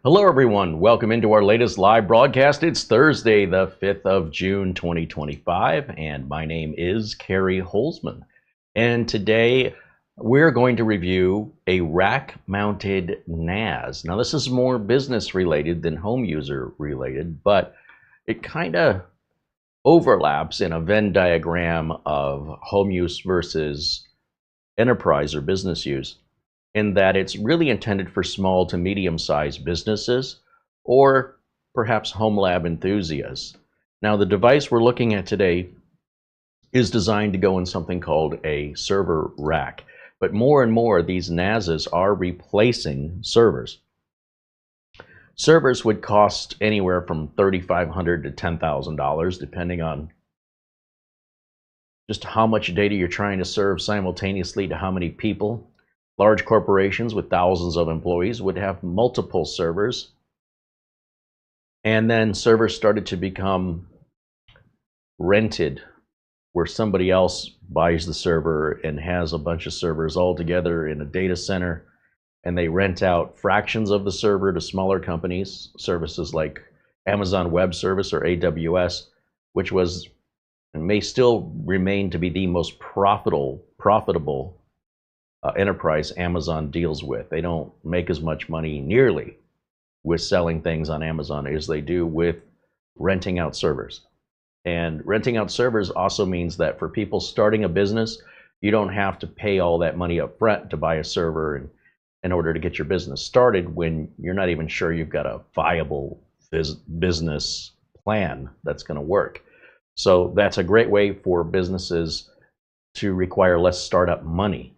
Hello, everyone. Welcome into our latest live broadcast. It's Thursday, the 5th of June, 2025, and my name is CareyHolzman. And today we're going to review a rack-mounted NAS. Now, this is more business-related than home user-related, but it kind of overlaps in a Venn diagram of home use versus enterprise or business use, in that it's really intended for small to medium-sized businesses or perhaps home lab enthusiasts. Now, the device we're looking at today is designed to go in something called a server rack, but more and more these NASs are replacing servers. Servers would cost anywhere from $3,500 to $10,000 depending on just how much data you're trying to serve simultaneously to how many people. Large corporations with thousands of employees would have multiple servers. And then servers started to become rented, where somebody else buys the server and has a bunch of servers all together in a data center, and they rent out fractions of the server to smaller companies, services like Amazon Web Service or AWS, which was and may still remain to be the most profitable enterprise Amazon deals with. They don't make as much money nearly with selling things on Amazon as they do with renting out servers. And renting out servers also means that for people starting a business, you don't have to pay all that money up front to buy a server in order to get your business started when you're not even sure you've got a viable business plan that's going to work. So that's a great way for businesses to require less startup money.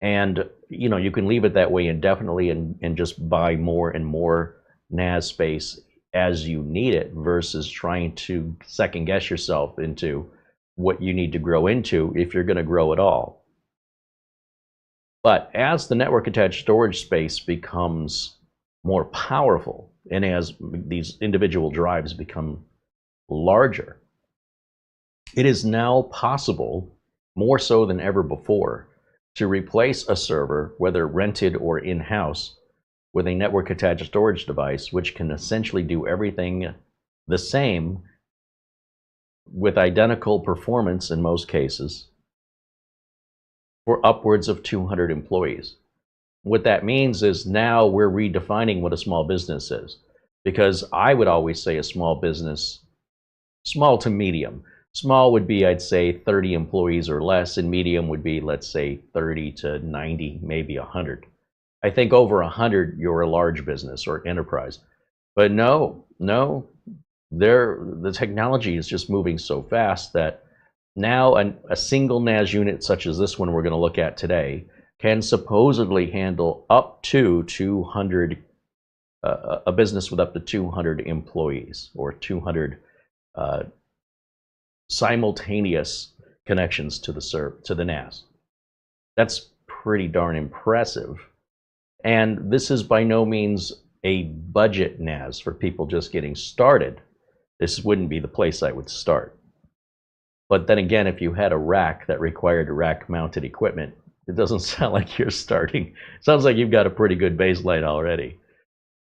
And you can leave it that way indefinitely and just buy more and more NAS space as you need it versus trying to second guess yourself into what you need to grow into if you're going to grow at all. But as the network attached storage space becomes more powerful and as these individual drives become larger, it is now possible, more so than ever before, to replace a server, whether rented or in-house, with a network attached storage device, which can essentially do everything the same with identical performance in most cases for upwards of 200 employees. What that means is now we're redefining what a small business is, because I would always say a small business, small to medium. Small would be, I'd say, 30 employees or less, and medium would be, let's say, 30 to 90, maybe 100. I think over 100, you're a large business or enterprise. But no, the technology is just moving so fast that now a single NAS unit, such as this one we're going to look at today, can supposedly handle up to 200, a business with up to 200 employees or 200 simultaneous connections to the NAS. That's pretty darn impressive. And this is by no means a budget NAS for people just getting started. This wouldn't be the place I would start. But then again, if you had a rack that required rack-mounted equipment, it doesn't sound like you're starting. It sounds like you've got a pretty good baseline already.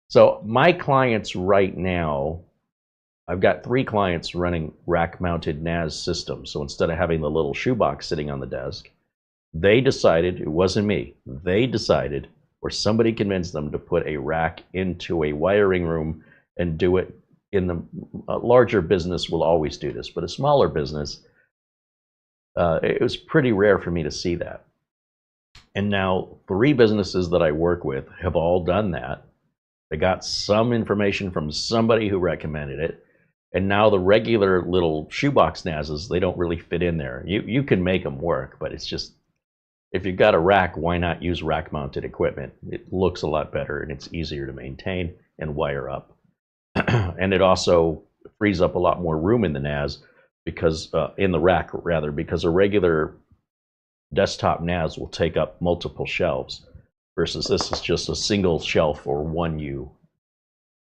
So my clients right now, I've got 3 clients running rack-mounted NAS systems. So instead of having the little shoebox sitting on the desk, they decided, it wasn't me, they decided, or somebody convinced them to put a rack into a wiring room and do it in the larger business will always do this, but a smaller business, it was pretty rare for me to see that. And now 3 businesses that I work with have all done that. They got some information from somebody who recommended it. And now the regular little shoebox NASs, they don't really fit in there. You can make them work, but it's just, if you've got a rack, why not use rack-mounted equipment? It looks a lot better and it's easier to maintain and wire up. And it also frees up a lot more room in the NAS, because in the rack rather, because a regular desktop NAS will take up multiple shelves, versus this is just a single shelf or 1U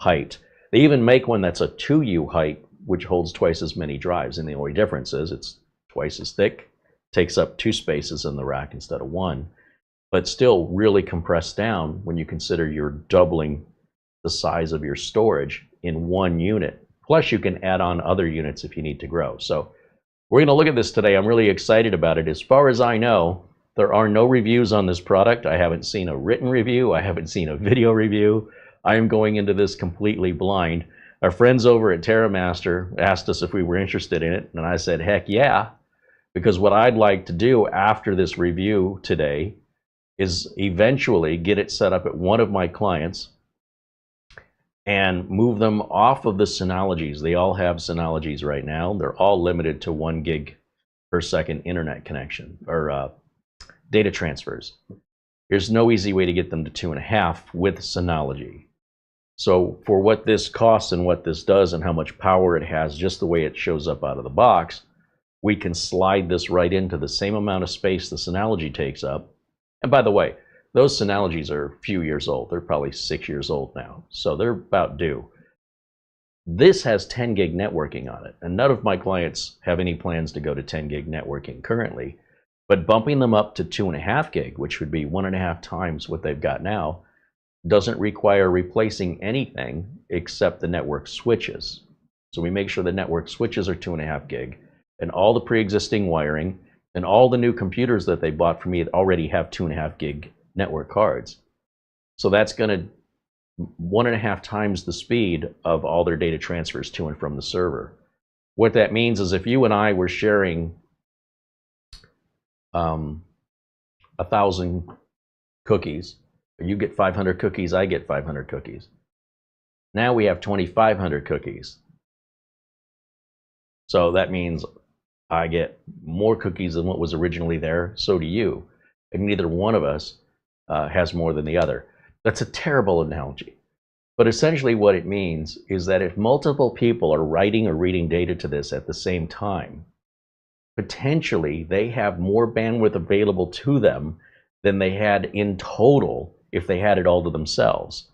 height. They even make one that's a 2U height, which holds twice as many drives, and the only difference is it's twice as thick, takes up 2 spaces in the rack instead of 1, but still really compressed down when you consider you're doubling the size of your storage in one unit. Plus, you can add on other units if you need to grow. So we're going to look at this today. I'm really excited about it. As far as I know, there are no reviews on this product. I haven't seen a written review. I haven't seen a video review. I am going into this completely blind. Our friends over at TerraMaster asked us if we were interested in it, and I said, heck yeah, because what I'd like to do after this review today is eventually get it set up at one of my clients and move them off of the Synologies. They all have Synologies right now. They're all limited to 1 gig per second internet connection or data transfers. There's no easy way to get them to 2.5 with Synology. So for what this costs and what this does and how much power it has, just the way it shows up out of the box, we can slide this right into the same amount of space the Synology takes up. And by the way, those Synologies are a few years old. They're probably 6 years old now, so they're about due. This has 10 gig networking on it, and none of my clients have any plans to go to 10 gig networking currently, but bumping them up to 2.5 gig, which would be 1.5 times what they've got now, doesn't require replacing anything except the network switches. So we make sure the network switches are 2.5 gig, and all the pre-existing wiring and all the new computers that they bought from me already have 2.5 gig network cards. So that's going to 1.5 times the speed of all their data transfers to and from the server. What that means is if you and I were sharing 1,000 cookies, you get 500 cookies, I get 500 cookies. Now we have 2,500 cookies. So that means I get more cookies than what was originally there, so do you. And neither one of us has more than the other. That's a terrible analogy. But essentially what it means is that if multiple people are writing or reading data to this at the same time, potentially they have more bandwidth available to them than they had in total if they had it all to themselves.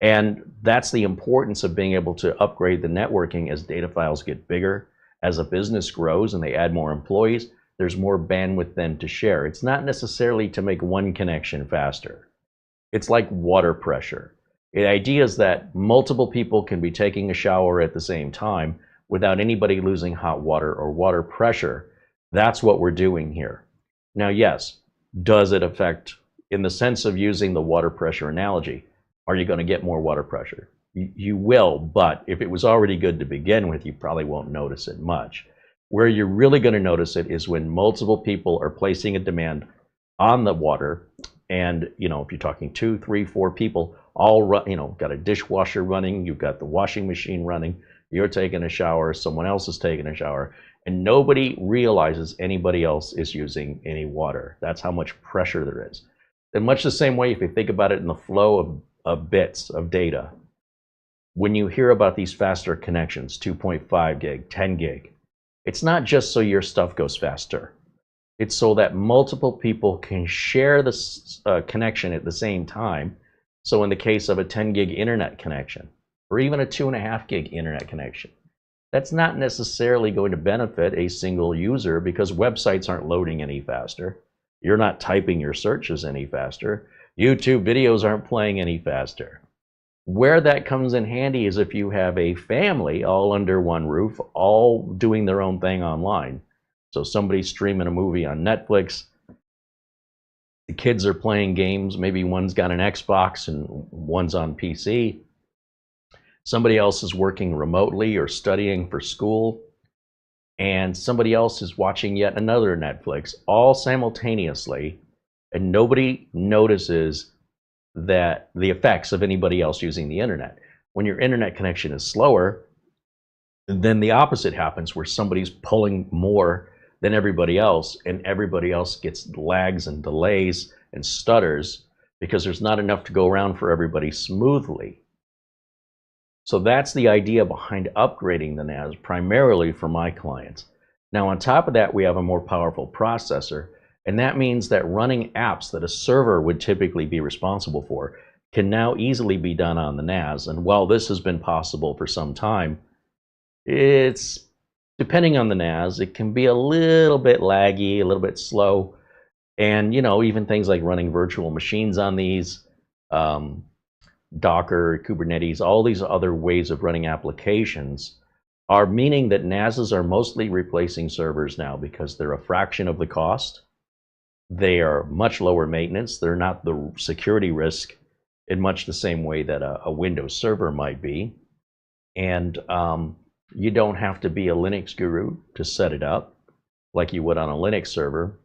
And that's the importance of being able to upgrade the networking as data files get bigger. As a business grows and they add more employees, there's more bandwidth then to share. It's not necessarily to make one connection faster. It's like water pressure. The idea is that multiple people can be taking a shower at the same time without anybody losing hot water or water pressure. That's what we're doing here. Now, yes, does it affect, in the sense of using the water pressure analogy, are you going to get more water pressure? You will, but if it was already good to begin with, you probably won't notice it much. Where you're really going to notice it is when multiple people are placing a demand on the water, and if you're talking 2, 3, 4 people, all got a dishwasher running, you've got the washing machine running, you're taking a shower, someone else is taking a shower, and nobody realizes anybody else is using any water. That's how much pressure there is. In much the same way, if you think about it in the flow of bits of data, when you hear about these faster connections, 2.5 gig, 10 gig, it's not just so your stuff goes faster. It's so that multiple people can share this connection at the same time. So in the case of a 10 gig internet connection, or even a 2.5 gig internet connection, that's not necessarily going to benefit a single user because websites aren't loading any faster. You're not typing your searches any faster. YouTube videos aren't playing any faster. Where that comes in handy is if you have a family all under one roof, all doing their own thing online. So somebody's streaming a movie on Netflix, the kids are playing games, maybe one's got an Xbox and one's on PC. Somebody else is working remotely or studying for school, and somebody else is watching yet another Netflix, all simultaneously, and nobody notices that the effects of anybody else using the internet. When your internet connection is slower, then the opposite happens, where somebody's pulling more than everybody else, and everybody else gets lags and delays and stutters because there's not enough to go around for everybody smoothly. So that's the idea behind upgrading the NAS, primarily for my clients. Now, on top of that, we have a more powerful processor, and that means that running apps that a server would typically be responsible for can now easily be done on the NAS. And while this has been possible for some time, it's, depending on the NAS, it can be a little bit laggy, a little bit slow. And, even things like running virtual machines on these, Docker, Kubernetes, all these other ways of running applications are meaning that NASs are mostly replacing servers now because they're a fraction of the cost. They are much lower maintenance. They're not the security risk in much the same way that a Windows server might be. And you don't have to be a Linux guru to set it up like you would on a Linux server.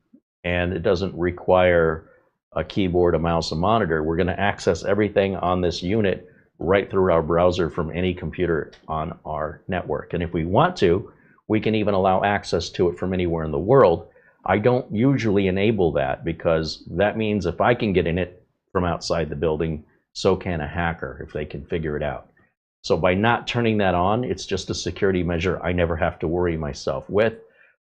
And it doesn't require a keyboard, a mouse, a monitor. We're going to access everything on this unit right through our browser from any computer on our network. And if we want to, we can even allow access to it from anywhere in the world. I don't usually enable that because that means if I can get in it from outside the building, so can a hacker if they can figure it out. So by not turning that on, it's just a security measure I never have to worry myself with.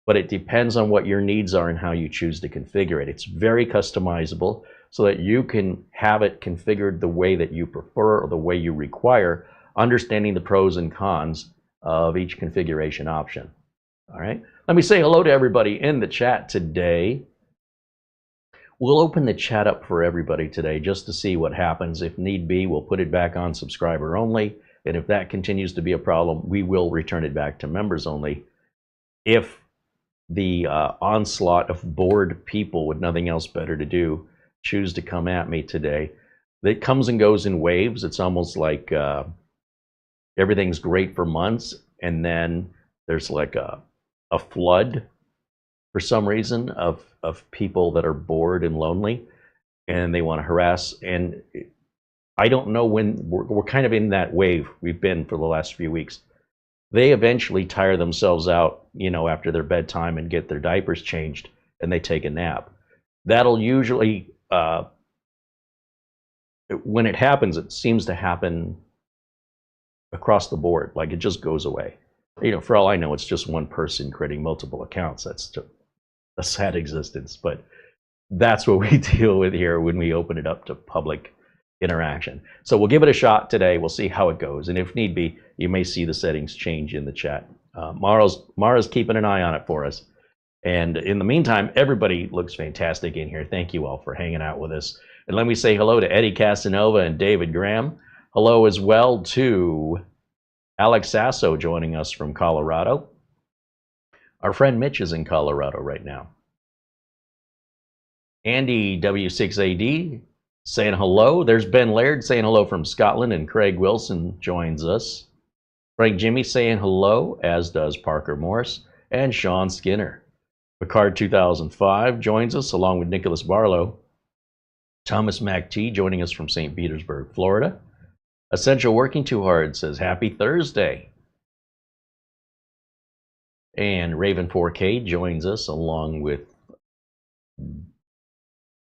But it depends on what your needs are and how you choose to configure it. It's very customizable so that you can have it configured the way that you prefer or the way you require, understanding the pros and cons of each configuration option. All right, let me say hello to everybody in the chat today. We'll open the chat up for everybody today just to see what happens. If need be, we'll put it back on subscriber only. And if that continues to be a problem, we will return it back to members only. If the onslaught of bored people with nothing else better to do choose to come at me today, it comes and goes in waves. It's almost like everything's great for months, and then there's like a flood for some reason of people that are bored and lonely, and they want to harass. And I don't know when. We're kind of in that wave we've been for the last few weeks. They eventually tire themselves out, you know, after their bedtime and get their diapers changed, and they take a nap. That'll usually, when it happens, it seems to happen across the board. Like it just goes away. You know, for all I know, it's just one person creating multiple accounts. That's just a sad existence, but that's what we deal with here when we open it up to public interaction. So we'll give it a shot today. We'll see how it goes. And if need be, you may see the settings change in the chat. Mara's keeping an eye on it for us. And in the meantime, everybody looks fantastic in here. Thank you all for hanging out with us. And let me say hello to Eddie Casanova and David Graham. Hello as well to Alex Sasso joining us from Colorado. Our friend Mitch is in Colorado right now. Andy W6AD saying hello. There's Ben Laird saying hello from Scotland, and Craig Wilson joins us. Frank Jimmy saying hello, as does Parker Morris and Sean Skinner. Picard 2005 joins us along with Nicholas Barlow. Thomas MacT joining us from St. Petersburg, Florida. Essential Working Too Hard says happy Thursday. And Raven 4K joins us along with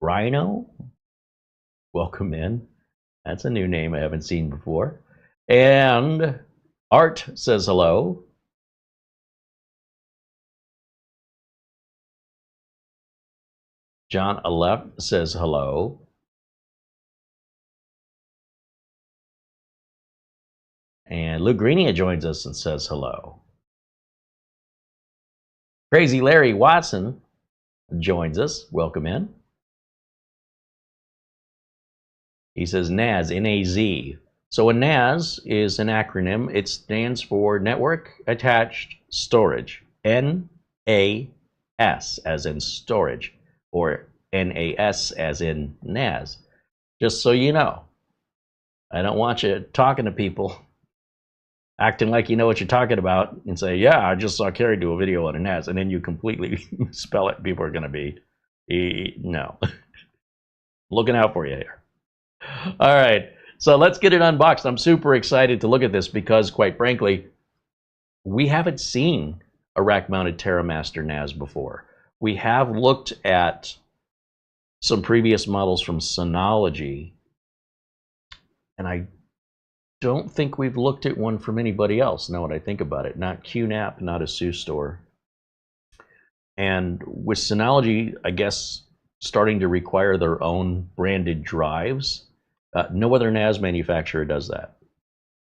Rhino. Welcome in. That's a new name I haven't seen before. And Art says hello. John Aleph says hello. And Lou Greenia joins us and says hello. Crazy Larry Watson joins us. Welcome in. He says NAS, N-A-Z. So a NAS is an acronym. It stands for Network Attached Storage. N-A-S as in storage, or N-A-S as in NAS. Just so you know. I don't want you talking to people, acting like you know what you're talking about, and say, yeah, I just saw Carey do a video on a NAS, and then you completely spell it. People are going to be, no. Looking out for you here. All right, so let's get it unboxed. I'm super excited to look at this because, quite frankly, we haven't seen a rack-mounted TerraMaster NAS before. We have looked at some previous models from Synology, and I don't think we've looked at one from anybody else, now that I think about it. Not QNAP, not ASUSTOR. And with Synology, I guess, starting to require their own branded drives, no other NAS manufacturer does that.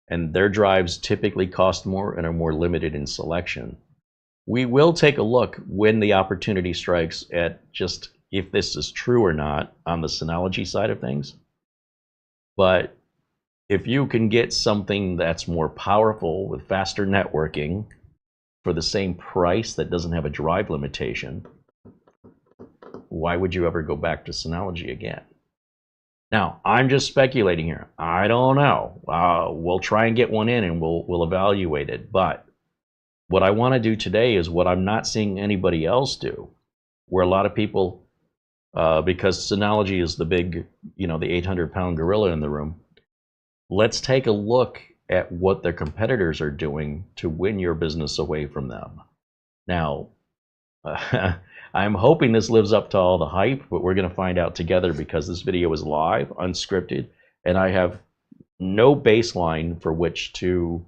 And their drives typically cost more and are more limited in selection. We will take a look when the opportunity strikes at just if this is true or not on the Synology side of things. But If you can get something that's more powerful with faster networking for the same price that doesn't have a drive limitation, why would you ever go back to Synology again? Now, I'm just speculating here. I don't know. We'll try and get one in and we'll evaluate it. But what I want to do today is what I'm not seeing anybody else do, where a lot of people, because Synology is the big, the 800-pound gorilla in the room, let's take a look at what their competitors are doing to win your business away from them. Now, I'm hoping this lives up to all the hype, but we're going to find out together because this video is live, unscripted, and I have no baseline for which to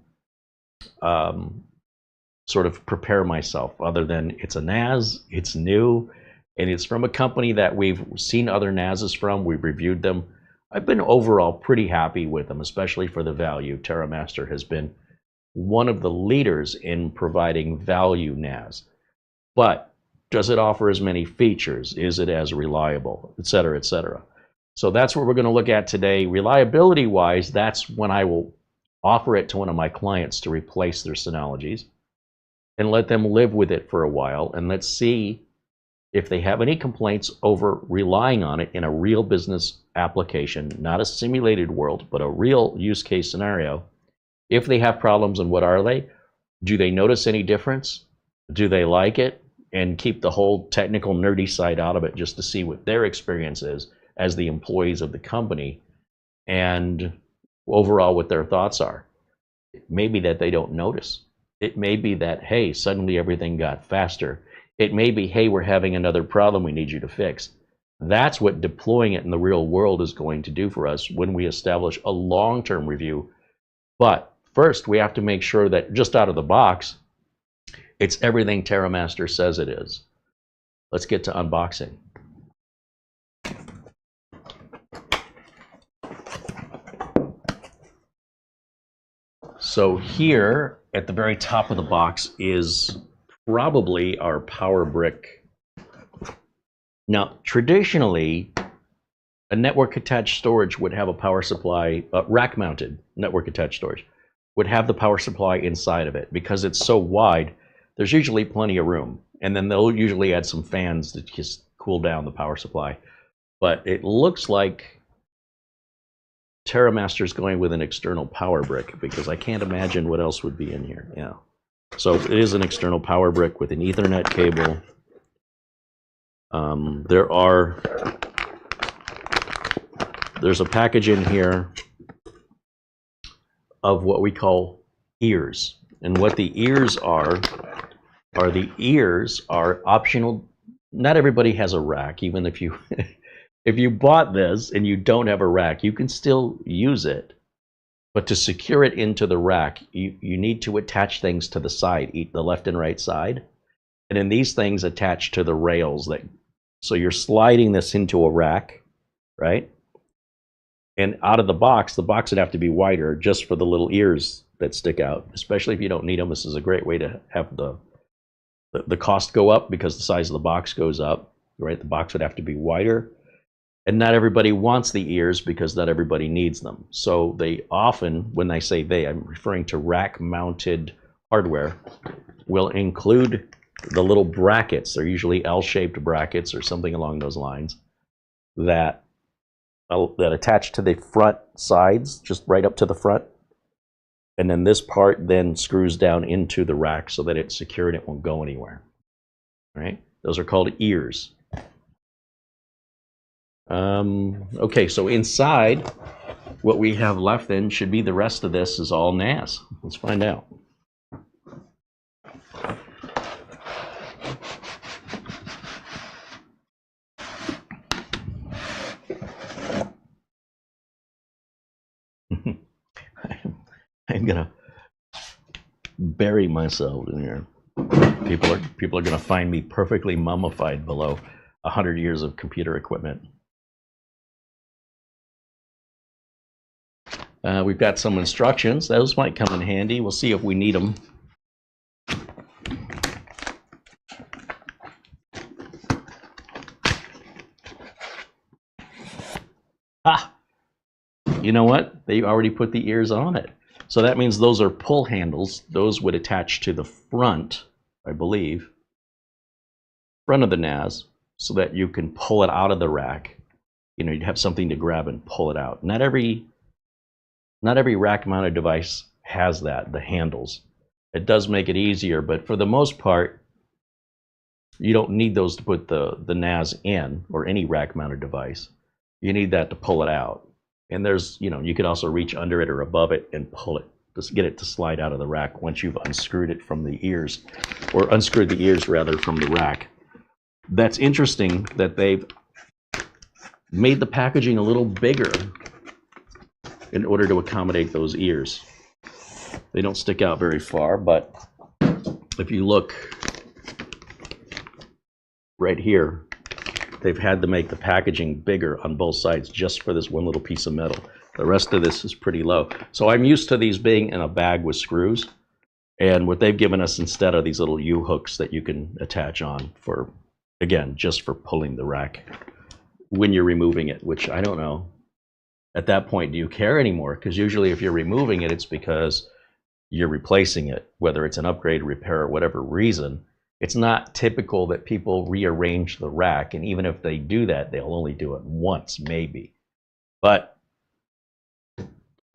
sort of prepare myself other than it's a NAS, it's new, and it's from a company that we've seen other NASs from, we've reviewed them. I've been overall pretty happy with them, especially for the value. TerraMaster has been one of the leaders in providing value NAS. But does it offer as many features? Is it as reliable, et cetera, et cetera? So that's what we're going to look at today. Reliability-wise, that's when I will offer it to one of my clients to replace their Synologies and let them live with it for a while. And let's see if they have any complaints over relying on it in a real business application, not a simulated world, but a real use case scenario. If they have problems, and what are they? Do they notice any difference? Do they like it? And keep the whole technical nerdy side out of it just to see what their experience is as the employees of the company and overall what their thoughts are. It may be that they don't notice. It may be that, hey, suddenly everything got faster. It may be, hey, we're having another problem we need you to fix. That's what deploying it in the real world is going to do for us when we establish a long-term review. But first, we have to make sure that just out of the box, it's everything TerraMaster says it is. Let's get to unboxing. So here at the very top of the box is probably our power brick. Now, traditionally, a network attached storage would have a power supply, rack mounted network attached storage would have the power supply inside of it. Because it's so wide, there's usually plenty of room. And then they'll usually add some fans to just cool down the power supply. But it looks like TerraMaster's going with an external power brick because I can't imagine what else would be in here. Yeah. So it is an external power brick with an Ethernet cable. There's a package in here of what we call ears. And what the ears are the ears are optional. Not everybody has a rack, even if you if you bought this and you don't have a rack, you can still use it. But to secure it into the rack, you need to attach things to the side, the left and right side. And then these things attach to the rails. So you're sliding this into a rack, right? And out of the box would have to be wider just for the little ears that stick out, especially if you don't need them. This is a great way to have the cost go up because the size of the box goes up, right? The box would have to be wider. And not everybody wants the ears because not everybody needs them. So they often, when I say they, I'm referring to rack-mounted hardware, will include the little brackets. They're usually L-shaped brackets or something along those lines that attach to the front sides, just right up to the front. And then this part then screws down into the rack so that it's secure and it won't go anywhere. All right? Those are called ears. Okay, so inside, what we have left then should be the rest of this is all NAS. Let's find out. I'm gonna bury myself in here. People are gonna find me perfectly mummified below 100 years of computer equipment. We've got some instructions. Those might come in handy. We'll see if we need them. you know what? They already put the ears on it. So that means those are pull handles. Those would attach to the front, I believe, front of the NAS, so that you can pull it out of the rack. You know, you'd have something to grab and pull it out. Not every rack-mounted device has that, the handles. It does make it easier, but for the most part, you don't need those to put the NAS in, or any rack-mounted device. You need that to pull it out. And there's, you know, you could also reach under it or above it and pull it, just get it to slide out of the rack once you've unscrewed it from the ears, or unscrewed the ears rather from the rack. That's interesting that they've made the packaging a little bigger in order to accommodate those ears. They don't stick out very far, but if you look right here, they've had to make the packaging bigger on both sides just for this one little piece of metal. The rest of this is pretty low. So I'm used to these being in a bag with screws, and what they've given us instead are these little U-hooks that you can attach on for, again, just for pulling the rack when you're removing it, which I don't know. At that point, do you care anymore? Because usually if you're removing it, it's because you're replacing it, whether it's an upgrade, repair, or whatever reason. It's not typical that people rearrange the rack, and even if they do that, they'll only do it once, maybe. But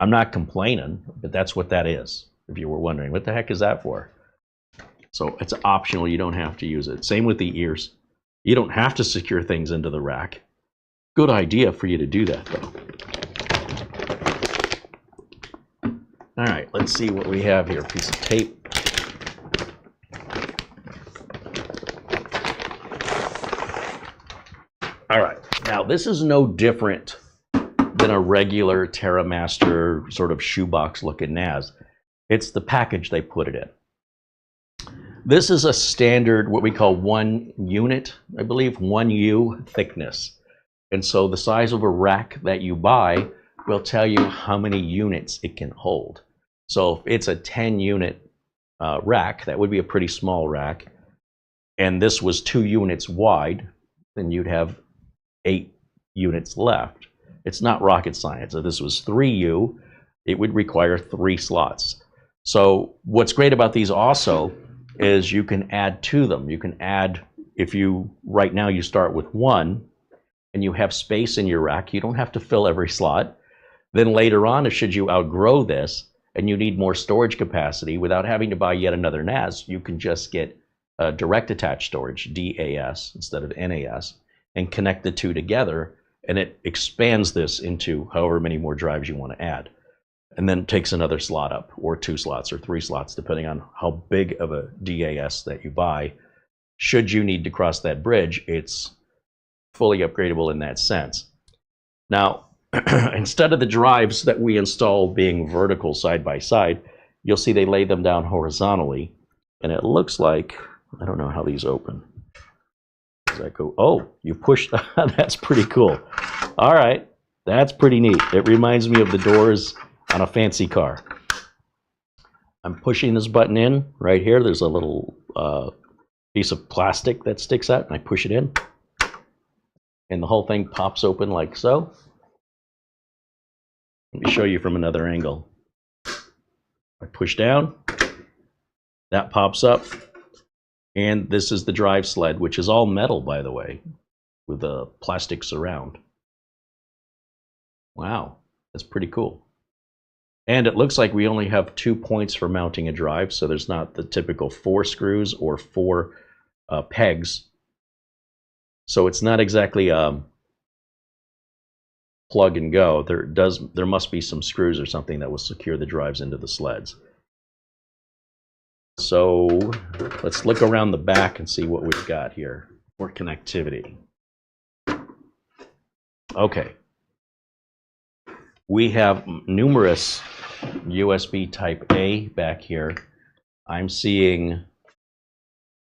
I'm not complaining, but that's what that is. If you were wondering, what the heck is that for? So it's optional, you don't have to use it. Same with the ears. You don't have to secure things into the rack. Good idea for you to do that, though. All right, let's see what we have here. Piece of tape. All right, now this is no different than a regular TerraMaster sort of shoebox looking NAS. It's the package they put it in. This is a standard, what we call 1 unit, I believe, 1U thickness. And so the size of a rack that you buy will tell you how many units it can hold. So if it's a 10 unit rack, that would be a pretty small rack, and this was 2 units wide, then you'd have 8 units left. It's not rocket science. If this was 3U, it would require 3 slots. So what's great about these also is you can add to them. You can add, if you, right now you start with 1, and you have space in your rack, you don't have to fill every slot. Then later on, should you outgrow this and you need more storage capacity without having to buy yet another NAS, you can just get direct attached storage, DAS, instead of NAS, and connect the two together, and it expands this into however many more drives you want to add. And then takes another slot up, or 2 slots, or 3 slots, depending on how big of a DAS that you buy. Should you need to cross that bridge, it's fully upgradable in that sense. Now, instead of the drives that we install being vertical side by side, you'll see they lay them down horizontally, and it looks like, I don't know how these open. Does that go? Oh, you push that. That's pretty cool. All right, that's pretty neat. It reminds me of the doors on a fancy car. I'm pushing this button in right here. There's a little piece of plastic that sticks out, and I push it in, and the whole thing pops open like so. Let me show you from another angle. I push down, that pops up, and this is the drive sled, which is all metal, by the way, with a plastic surround. Wow, that's pretty cool. And it looks like we only have 2 points for mounting a drive, so there's not the typical 4 screws or 4 pegs. So it's not exactly plug and go. There must be some screws or something that will secure the drives into the sleds. So let's look around the back and see what we've got here for connectivity. Okay. We have numerous USB Type A back here. I'm seeing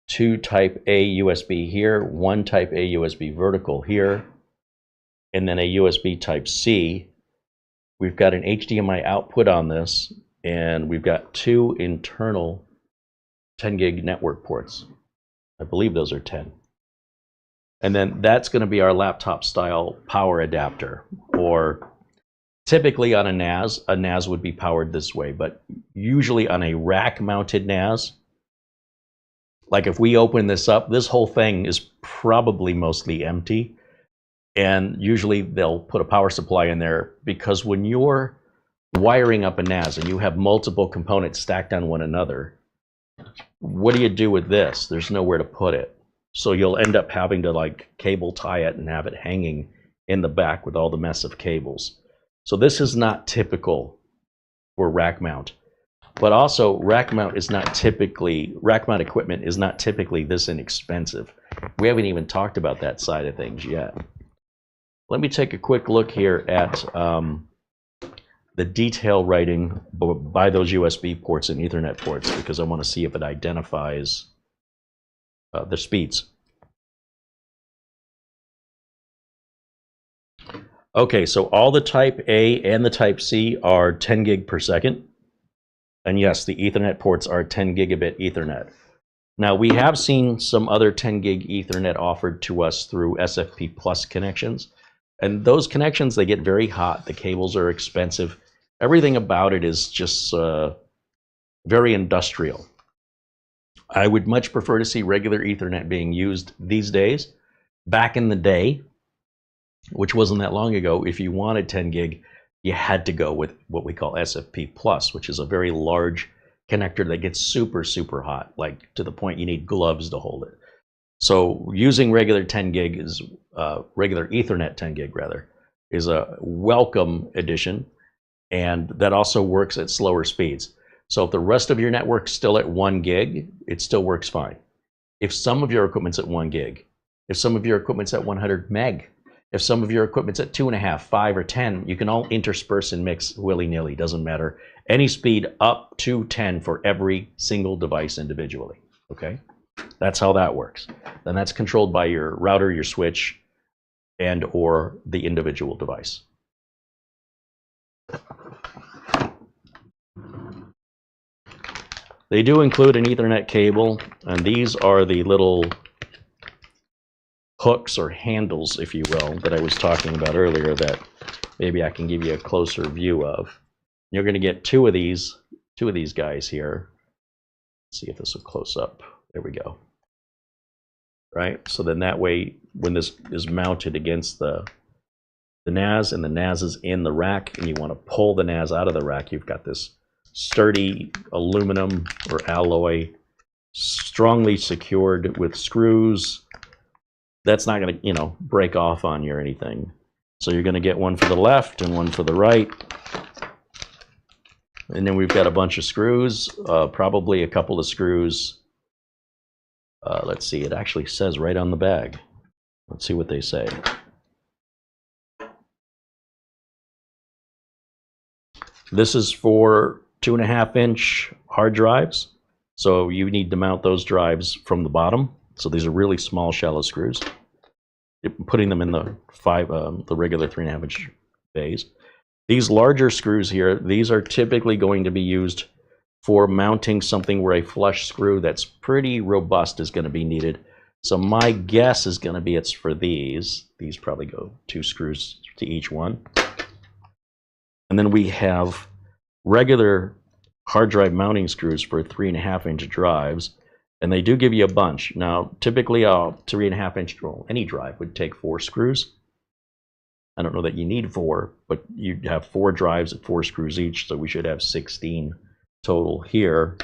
2 Type A USB here, 1 Type A USB vertical here, and then a USB Type C. We've got an HDMI output on this, and we've got 2 internal 10 gig network ports. I believe those are 10. And then that's going to be our laptop style power adapter, or Typically on a NAS would be powered this way, but usually on a rack-mounted NAS, like if we open this up, this whole thing is probably mostly empty, and usually they'll put a power supply in there, because when you're wiring up a NAS and you have multiple components stacked on one another, what do you do with this? There's nowhere to put it. So you'll end up having to like cable tie it and have it hanging in the back with all the mess of cables. So this is not typical for rack mount. But also rack mount equipment is not typically this inexpensive. We haven't even talked about that side of things yet. Let me take a quick look here at the detail writing by those USB ports and Ethernet ports, because I want to see if it identifies the speeds. Okay, so all the type A and the type C are 10 gig per second. And yes, the Ethernet ports are 10 gigabit Ethernet. Now, we have seen some other 10 gig Ethernet offered to us through SFP Plus connections. And those connections, they get very hot. The cables are expensive. Everything about it is just very industrial. I would much prefer to see regular Ethernet being used these days. Back in the day, which wasn't that long ago, if you wanted 10 gig, you had to go with what we call SFP Plus, which is a very large connector that gets super, super hot, like to the point you need gloves to hold it. So using regular 10 gig is, regular Ethernet 10 gig rather, is a welcome addition, and that also works at slower speeds. So if the rest of your network's still at 1 gig, it still works fine. If some of your equipment's at 1 gig, if some of your equipment's at 100 meg, if some of your equipment's at 2.5, 5, or 10, you can all intersperse and mix willy-nilly, doesn't matter. Any speed up to 10 for every single device individually, okay? That's how that works. Then that's controlled by your router, your switch, and or the individual device. They do include an Ethernet cable, and these are the little hooks or handles, if you will, that I was talking about earlier that maybe I can give you a closer view of. You're going to get two of these guys here. Let's see if this will close up. There we go. Right? So then that way, when this is mounted against the NAS and the NAS is in the rack and you want to pull the NAS out of the rack, you've got this sturdy aluminum or alloy, strongly secured with screws. That's not going to, break off on you or anything. So you're going to get one for the left and one for the right. And then we've got a bunch of screws, probably a couple of screws. Let's see, it actually says right on the bag. Let's see what they say. This is for 2.5-inch hard drives. So you need to mount those drives from the bottom. So these are really small, shallow screws. Putting them in the regular 3.5-inch bays. These larger screws here, these are typically going to be used for mounting something where a flush screw that's pretty robust is going to be needed. So my guess is going to be it's for these. These probably go 2 screws to each one. And then we have regular hard drive mounting screws for 3.5-inch drives. And they do give you a bunch. Now, typically a 3.5-inch, any drive would take 4 screws. I don't know that you need 4, but you have 4 drives at 4 screws each, so we should have 16 total here.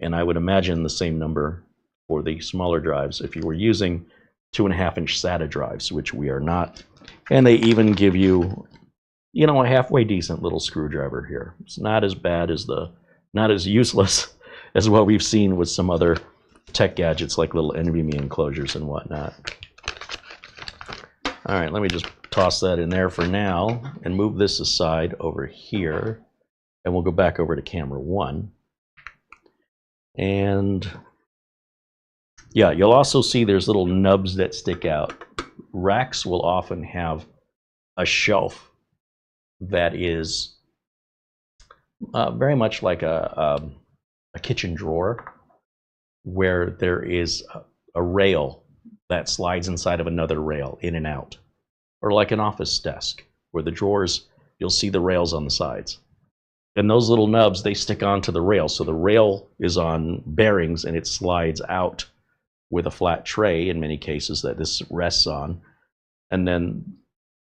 And I would imagine the same number for the smaller drives if you were using 2.5-inch SATA drives, which we are not. And they even give you, a halfway decent little screwdriver here. It's not as bad as not as useless as what we've seen with some other tech gadgets like little NVMe enclosures and whatnot. All right, let me just toss that in there for now and move this aside over here, and we'll go back over to camera 1. And yeah, you'll also see there's little nubs that stick out. Racks will often have a shelf that is very much like a kitchen drawer, where there is a rail that slides inside of another rail in and out, or like an office desk where the drawers you'll see the rails on the sides. And those little nubs, they stick onto the rail. So the rail is on bearings and it slides out with a flat tray in many cases that this rests on. And then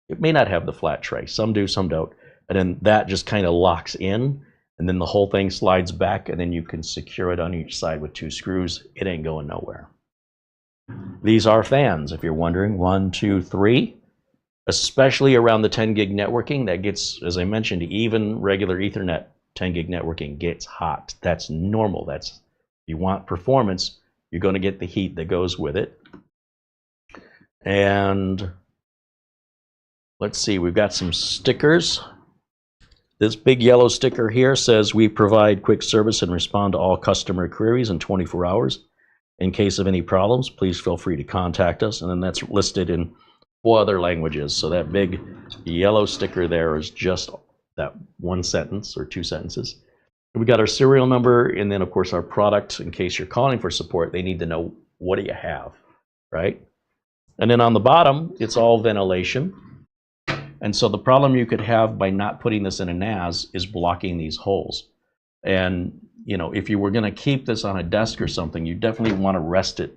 it may not have the flat tray. Some do, some don't. And then that just kind of locks in. And then the whole thing slides back, and then you can secure it on each side with 2 screws. It ain't going nowhere. These are fans, if you're wondering. 1, 2, 3. Especially around the 10 gig networking, that gets, as I mentioned, even regular Ethernet 10 gig networking gets hot. That's normal. That's, if you want performance, you're going to get the heat that goes with it. And let's see, we've got some stickers. This big yellow sticker here says we provide quick service and respond to all customer queries in 24 hours. In case of any problems, please feel free to contact us. And then that's listed in 4 other languages. So that big yellow sticker there is just that 1 sentence or 2 sentences. We got our serial number, and then of course our product. In case you're calling for support, they need to know, what do you have, right? And then on the bottom, it's all ventilation. And so the problem you could have by not putting this in a NAS is blocking these holes. And you know, if you were going to keep this on a desk or something, you definitely want to rest it,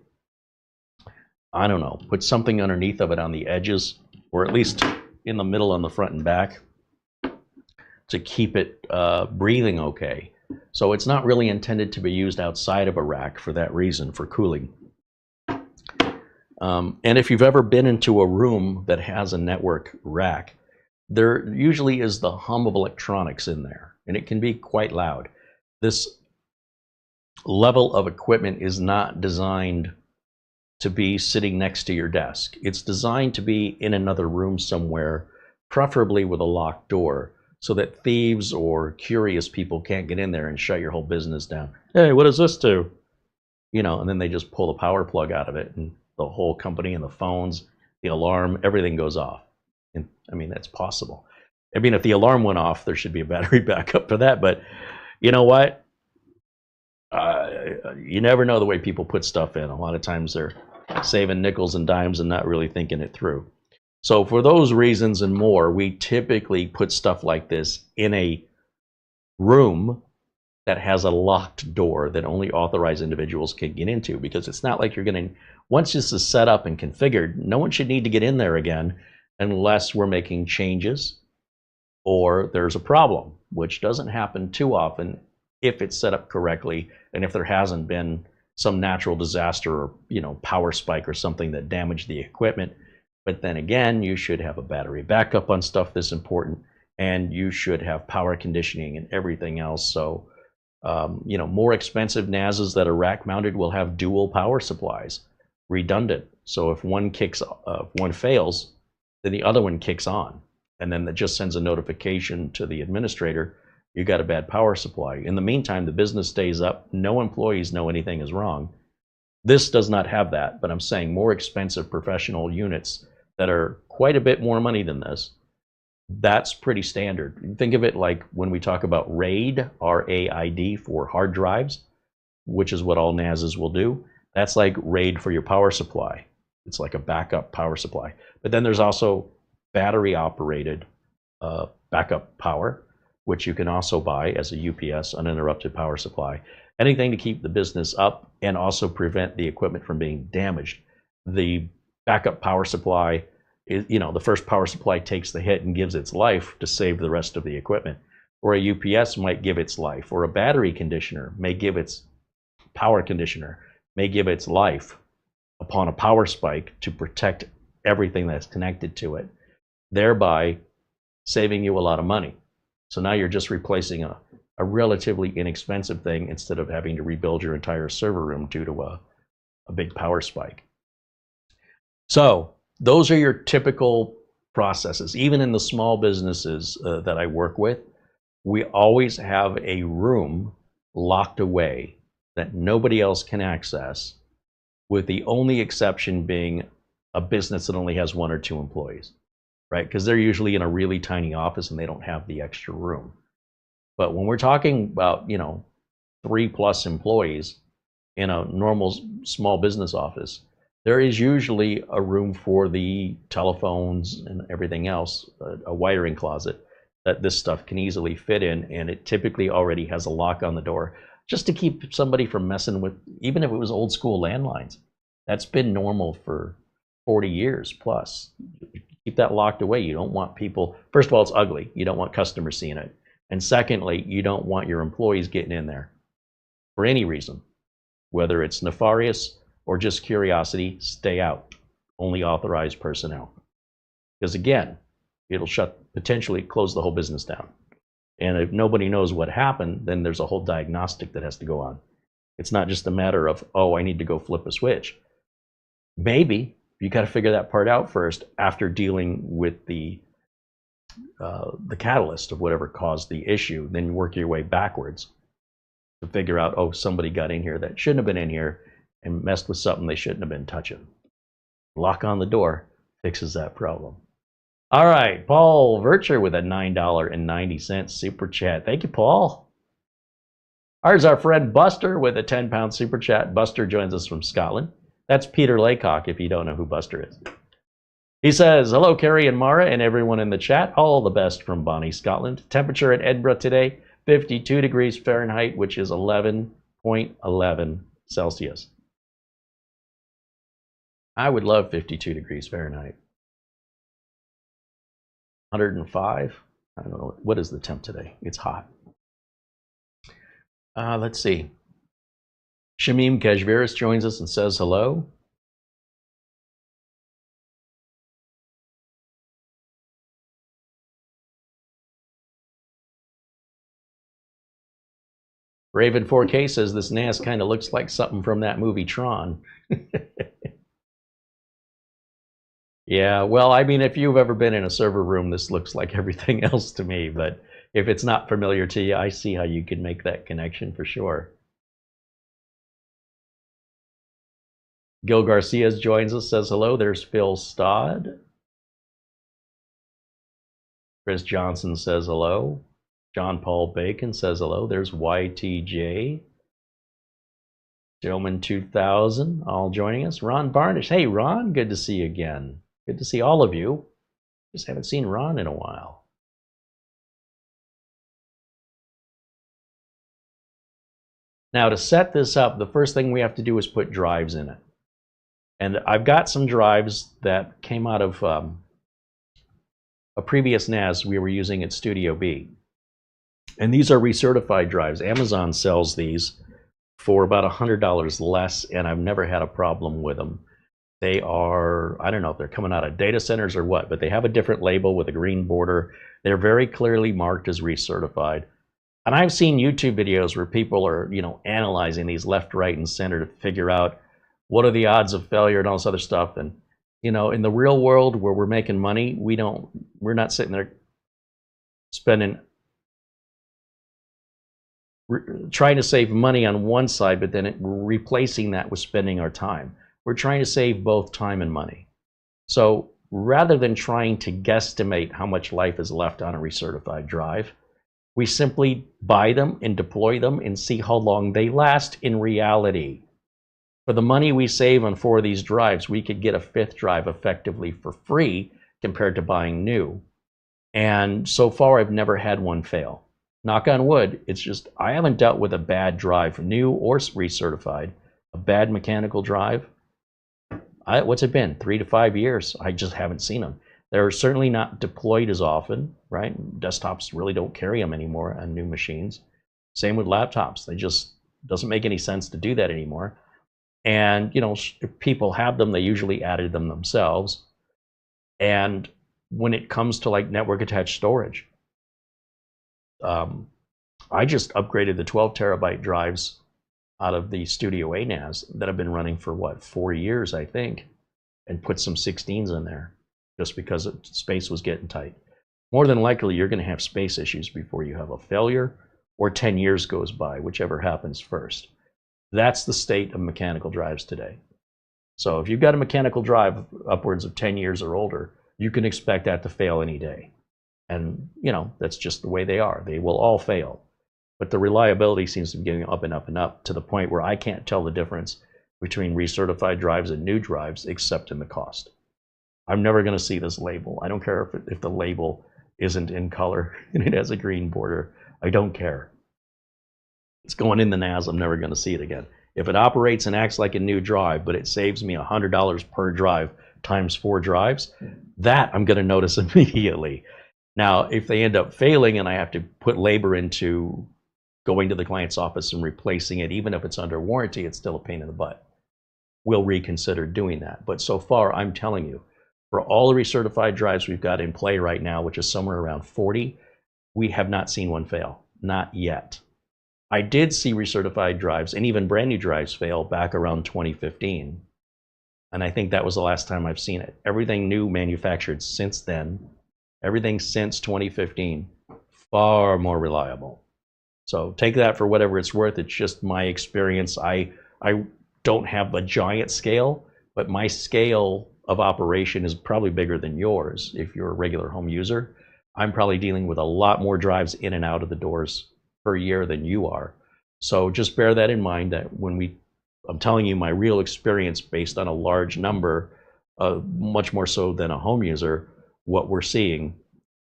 I don't know, put something underneath of it on the edges, or at least in the middle on the front and back, to keep it breathing okay. So it's not really intended to be used outside of a rack for that reason, for cooling. And if you've ever been into a room that has a network rack, there usually is the hum of electronics in there, and it can be quite loud. This level of equipment is not designed to be sitting next to your desk. It's designed to be in another room somewhere, preferably with a locked door, so that thieves or curious people can't get in there and shut your whole business down. Hey, what does this do? You know, and then they just pull the power plug out of it, and the whole company and the phones, the alarm, everything goes off. And I mean, that's possible. I mean, if the alarm went off, there should be a battery backup for that. But you know what? You never know the way people put stuff in. A lot of times they're saving nickels and dimes and not really thinking it through. So for those reasons and more, we typically put stuff like this in a room that has a locked door that only authorized individuals can get into, because it's not like you're going to, once this is set up and configured, no one should need to get in there again unless we're making changes or there's a problem, which doesn't happen too often if it's set up correctly, and if there hasn't been some natural disaster or, you know, power spike or something that damaged the equipment. But then again, you should have a battery backup on stuff this important, and you should have power conditioning and everything else. So you know, more expensive NASs that are rack mounted will have dual power supplies, redundant. So if one fails, then the other one kicks on, and then that just sends a notification to the administrator, you got a bad power supply. In the meantime, the business stays up. No employees know anything is wrong. This does not have that, but I'm saying more expensive professional units that are quite a bit more money than this, that's pretty standard. Think of it like when we talk about RAID, R-A-I-D, for hard drives, which is what all NASs will do. That's like RAID for your power supply. It's like a backup power supply. But then there's also battery operated backup power, which you can also buy as a UPS, uninterrupted power supply. Anything to keep the business up and also prevent the equipment from being damaged. The backup power supply is, you know, the first power supply takes the hit and gives its life to save the rest of the equipment. Or a UPS might give its life, or a battery conditioner may give its power conditioner, may give its life upon a power spike to protect everything that's connected to it, thereby saving you a lot of money. So now you're just replacing a relatively inexpensive thing instead of having to rebuild your entire server room due to a big power spike. So those are your typical processes. Even in the small businesses that I work with, we always have a room locked away that nobody else can access, with the only exception being a business that only has 1 or 2 employees, right? Because they're usually in a really tiny office and they don't have the extra room. But when we're talking about, you know, 3+ employees in a normal small business office, there is usually a room for the telephones and everything else, a wiring closet, that this stuff can easily fit in, and it typically already has a lock on the door just to keep somebody from messing with, even if it was old school landlines. That's been normal for 40 years plus. Keep that locked away. You don't want people, first of all, it's ugly. You don't want customers seeing it. And secondly, you don't want your employees getting in there for any reason. Whether it's nefarious or just curiosity, stay out. Only authorized personnel. Because again, it'll potentially close the whole business down. And if nobody knows what happened, then there's a whole diagnostic that has to go on. It's not just a matter of, oh, I need to go flip a switch. Maybe you got to figure that part out first after dealing with the catalyst of whatever caused the issue. Then you work your way backwards to figure out, oh, somebody got in here that shouldn't have been in here and messed with something they shouldn't have been touching. Lock on the door fixes that problem. All right, Paul Vircher with a $9.90 super chat. Thank you, Paul. Here's our friend Buster with a 10-pound super chat. Buster joins us from Scotland. That's Peter Laycock, if you don't know who Buster is. He says, hello, Carey and Mara and everyone in the chat. All the best from Bonnie, Scotland. Temperature in Edinburgh today, 52 degrees Fahrenheit, which is 11.11 Celsius. I would love 52 degrees Fahrenheit. 105. I don't know. What is the temp today? It's hot. Let's see. Shamim Kajviris joins us and says hello. Raven 4K says this NAS kind of looks like something from that movie Tron. Yeah, well, I mean, if you've ever been in a server room, this looks like everything else to me. But if it's not familiar to you, I see how you can make that connection for sure. Gil Garcia joins us, says hello. There's Phil Stodd. Chris Johnson says hello. John Paul Bacon says hello. There's YTJ. Gentleman 2000, all joining us. Ron Barnish. Hey, Ron, good to see you again. Good to see all of you. Just haven't seen Ron in a while. Now, to set this up, the first thing we have to do is put drives in it. And I've got some drives that came out of a previous NAS we were using at Studio B. And these are recertified drives. Amazon sells these for about $100 less, and I've never had a problem with them. They are, I don't know if they're coming out of data centers or what, but they have a different label with a green border. They're very clearly marked as recertified. And I've seen YouTube videos where people are, analyzing these left, right, and center to figure out what are the odds of failure and all this other stuff. And, in the real world where we're making money, we're not sitting there spending, trying to save money on one side, but then replacing that with spending our time. We're trying to save both time and money. So rather than trying to guesstimate how much life is left on a recertified drive, we simply buy them and deploy them and see how long they last in reality. For the money we save on 4 of these drives, we could get a 5th drive effectively for free compared to buying new. And so far, I've never had one fail. Knock on wood, it's just I haven't dealt with a bad drive, new or recertified, a bad mechanical drive. What's it been, 3 to 5 years? I just haven't seen them. They're certainly not deployed as often, right? Desktops really don't carry them anymore on new machines. Same with laptops. They just doesn't make any sense to do that anymore. And, if people have them, they usually added them themselves. And when it comes to like network attached storage, I just upgraded the 12 terabyte drives out of the Studio A NAS that have been running for 4 years, I think, and put some 16s in there just because space was getting tight. More than likely, you're going to have space issues before you have a failure, or 10 years goes by, whichever happens first. That's the state of mechanical drives today. So if you've got a mechanical drive upwards of 10 years or older, you can expect that to fail any day. And, that's just the way they are. They will all fail. But the reliability seems to be getting up and up and up to the point where I can't tell the difference between recertified drives and new drives except in the cost. I'm never going to see this label. I don't care if the label isn't in color and it has a green border, I don't care. It's going in the NAS. I'm never going to see it again. If it operates and acts like a new drive, but it saves me $100 per drive times 4 drives, that I'm going to notice immediately. Now, if they end up failing and I have to put labor into going to the client's office and replacing it, even if it's under warranty, it's still a pain in the butt. We'll reconsider doing that. But so far, I'm telling you, for all the recertified drives we've got in play right now, which is somewhere around 40, we have not seen one fail. Not yet. I did see recertified drives and even brand new drives fail back around 2015. And I think that was the last time I've seen it. Everything new manufactured since then, everything since 2015, far more reliable. So take that for whatever it's worth. It's just my experience. I don't have a giant scale, but my scale of operation is probably bigger than yours if you're a regular home user. I'm probably dealing with a lot more drives in and out of the doors per year than you are. So just bear that in mind, that when I'm telling you my real experience based on a large number, much more so than a home user, what we're seeing,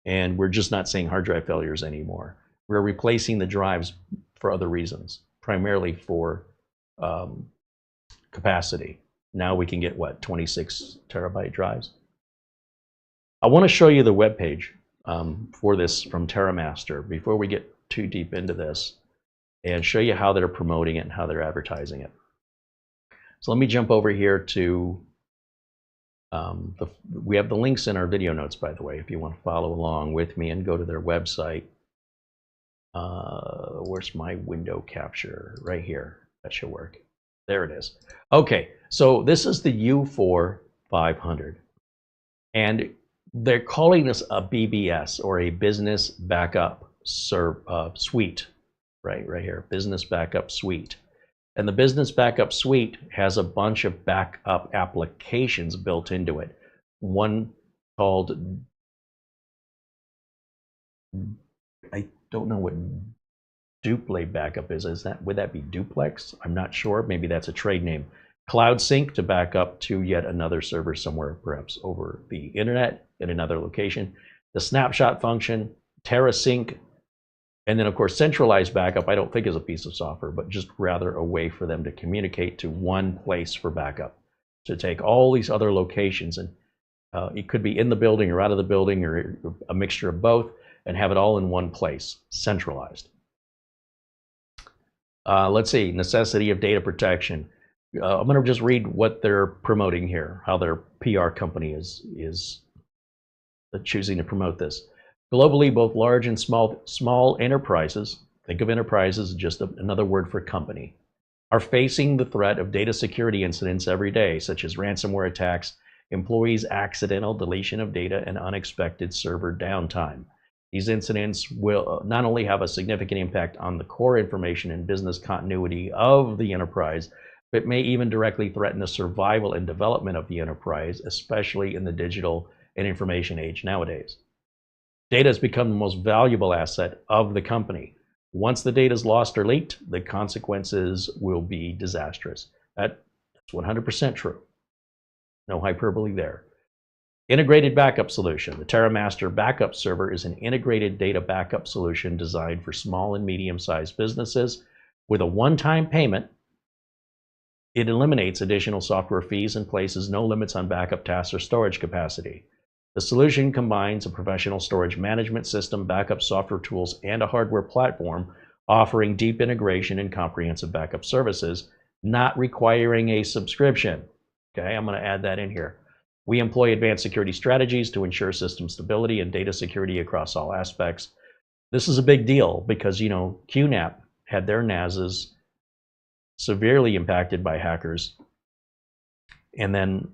and we're just not seeing hard drive failures anymore. We're replacing the drives for other reasons, primarily for capacity. Now we can get, what, 26 terabyte drives? I want to show you the web page for this from TerraMaster before we get too deep into this, and show you how they're promoting it and how they're advertising it. So let me jump over here to, we have the links in our video notes, by the way, if you want to follow along with me and go to their website. Where's my window capture? Right here. That should work. There it is. Okay, so this is the U4-500. And they're calling this a BBS, or a business backup suite. Right here, business backup suite. And the business backup suite has a bunch of backup applications built into it. One called, I don't know what Duplex backup is. Would that be duplex? I'm not sure. Maybe that's a trade name. Cloud Sync to back up to yet another server somewhere, perhaps over the internet in another location. The Snapshot function, TerraSync, and then of course centralized backup. I don't think is a piece of software, but just rather a way for them to communicate to one place for backup. To take all these other locations, and it could be in the building or out of the building or a mixture of both, and have it all in one place, centralized. Let's see, necessity of data protection. I'm going to just read what they're promoting here, how their PR company is choosing to promote this. Globally, both large and small enterprises, think of enterprises as just another word for company, are facing the threat of data security incidents every day, such as ransomware attacks, employees' accidental deletion of data, and unexpected server downtime. These incidents will not only have a significant impact on the core information and business continuity of the enterprise, but may even directly threaten the survival and development of the enterprise, especially in the digital and information age nowadays. Data has become the most valuable asset of the company. Once the data is lost or leaked, the consequences will be disastrous. That's 100% true. No hyperbole there. Integrated backup solution. The TerraMaster Backup Server is an integrated data backup solution designed for small and medium-sized businesses. With a one-time payment, it eliminates additional software fees and places no limits on backup tasks or storage capacity. The solution combines a professional storage management system, backup software tools, and a hardware platform, offering deep integration and comprehensive backup services, not requiring a subscription. Okay, I'm going to add that in here. We employ advanced security strategies to ensure system stability and data security across all aspects. This is a big deal because, you know, QNAP had their NASs severely impacted by hackers and then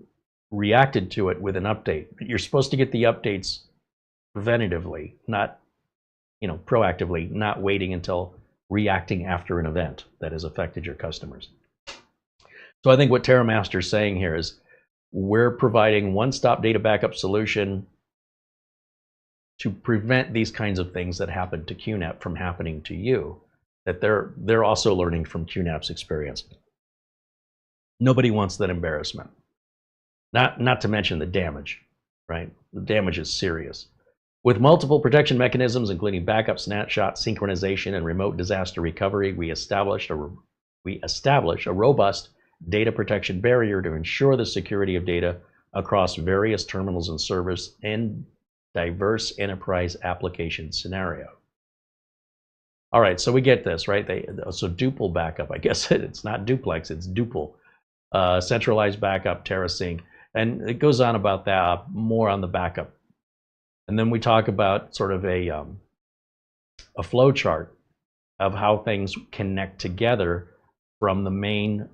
reacted to it with an update. You're supposed to get the updates preventatively, not, you know, proactively, not waiting until reacting after an event that has affected your customers. So I think what TerraMaster is saying here is we're providing one-stop data backup solution to prevent these kinds of things that happen to QNAP from happening to you, that they're also learning from QNAP's experience. Nobody wants that embarrassment. Not to mention the damage, right? The damage is serious. With multiple protection mechanisms, including backup, snapshot, synchronization, and remote disaster recovery, we establish a robust data protection barrier to ensure the security of data across various terminals and servers in diverse enterprise application scenario. All right, so we get this, right? So duple backup, I guess it's not duplex, it's duple. Centralized backup, TerraSync, and it goes on about that, more on the backup. And then we talk about sort of a flow chart of how things connect together from the main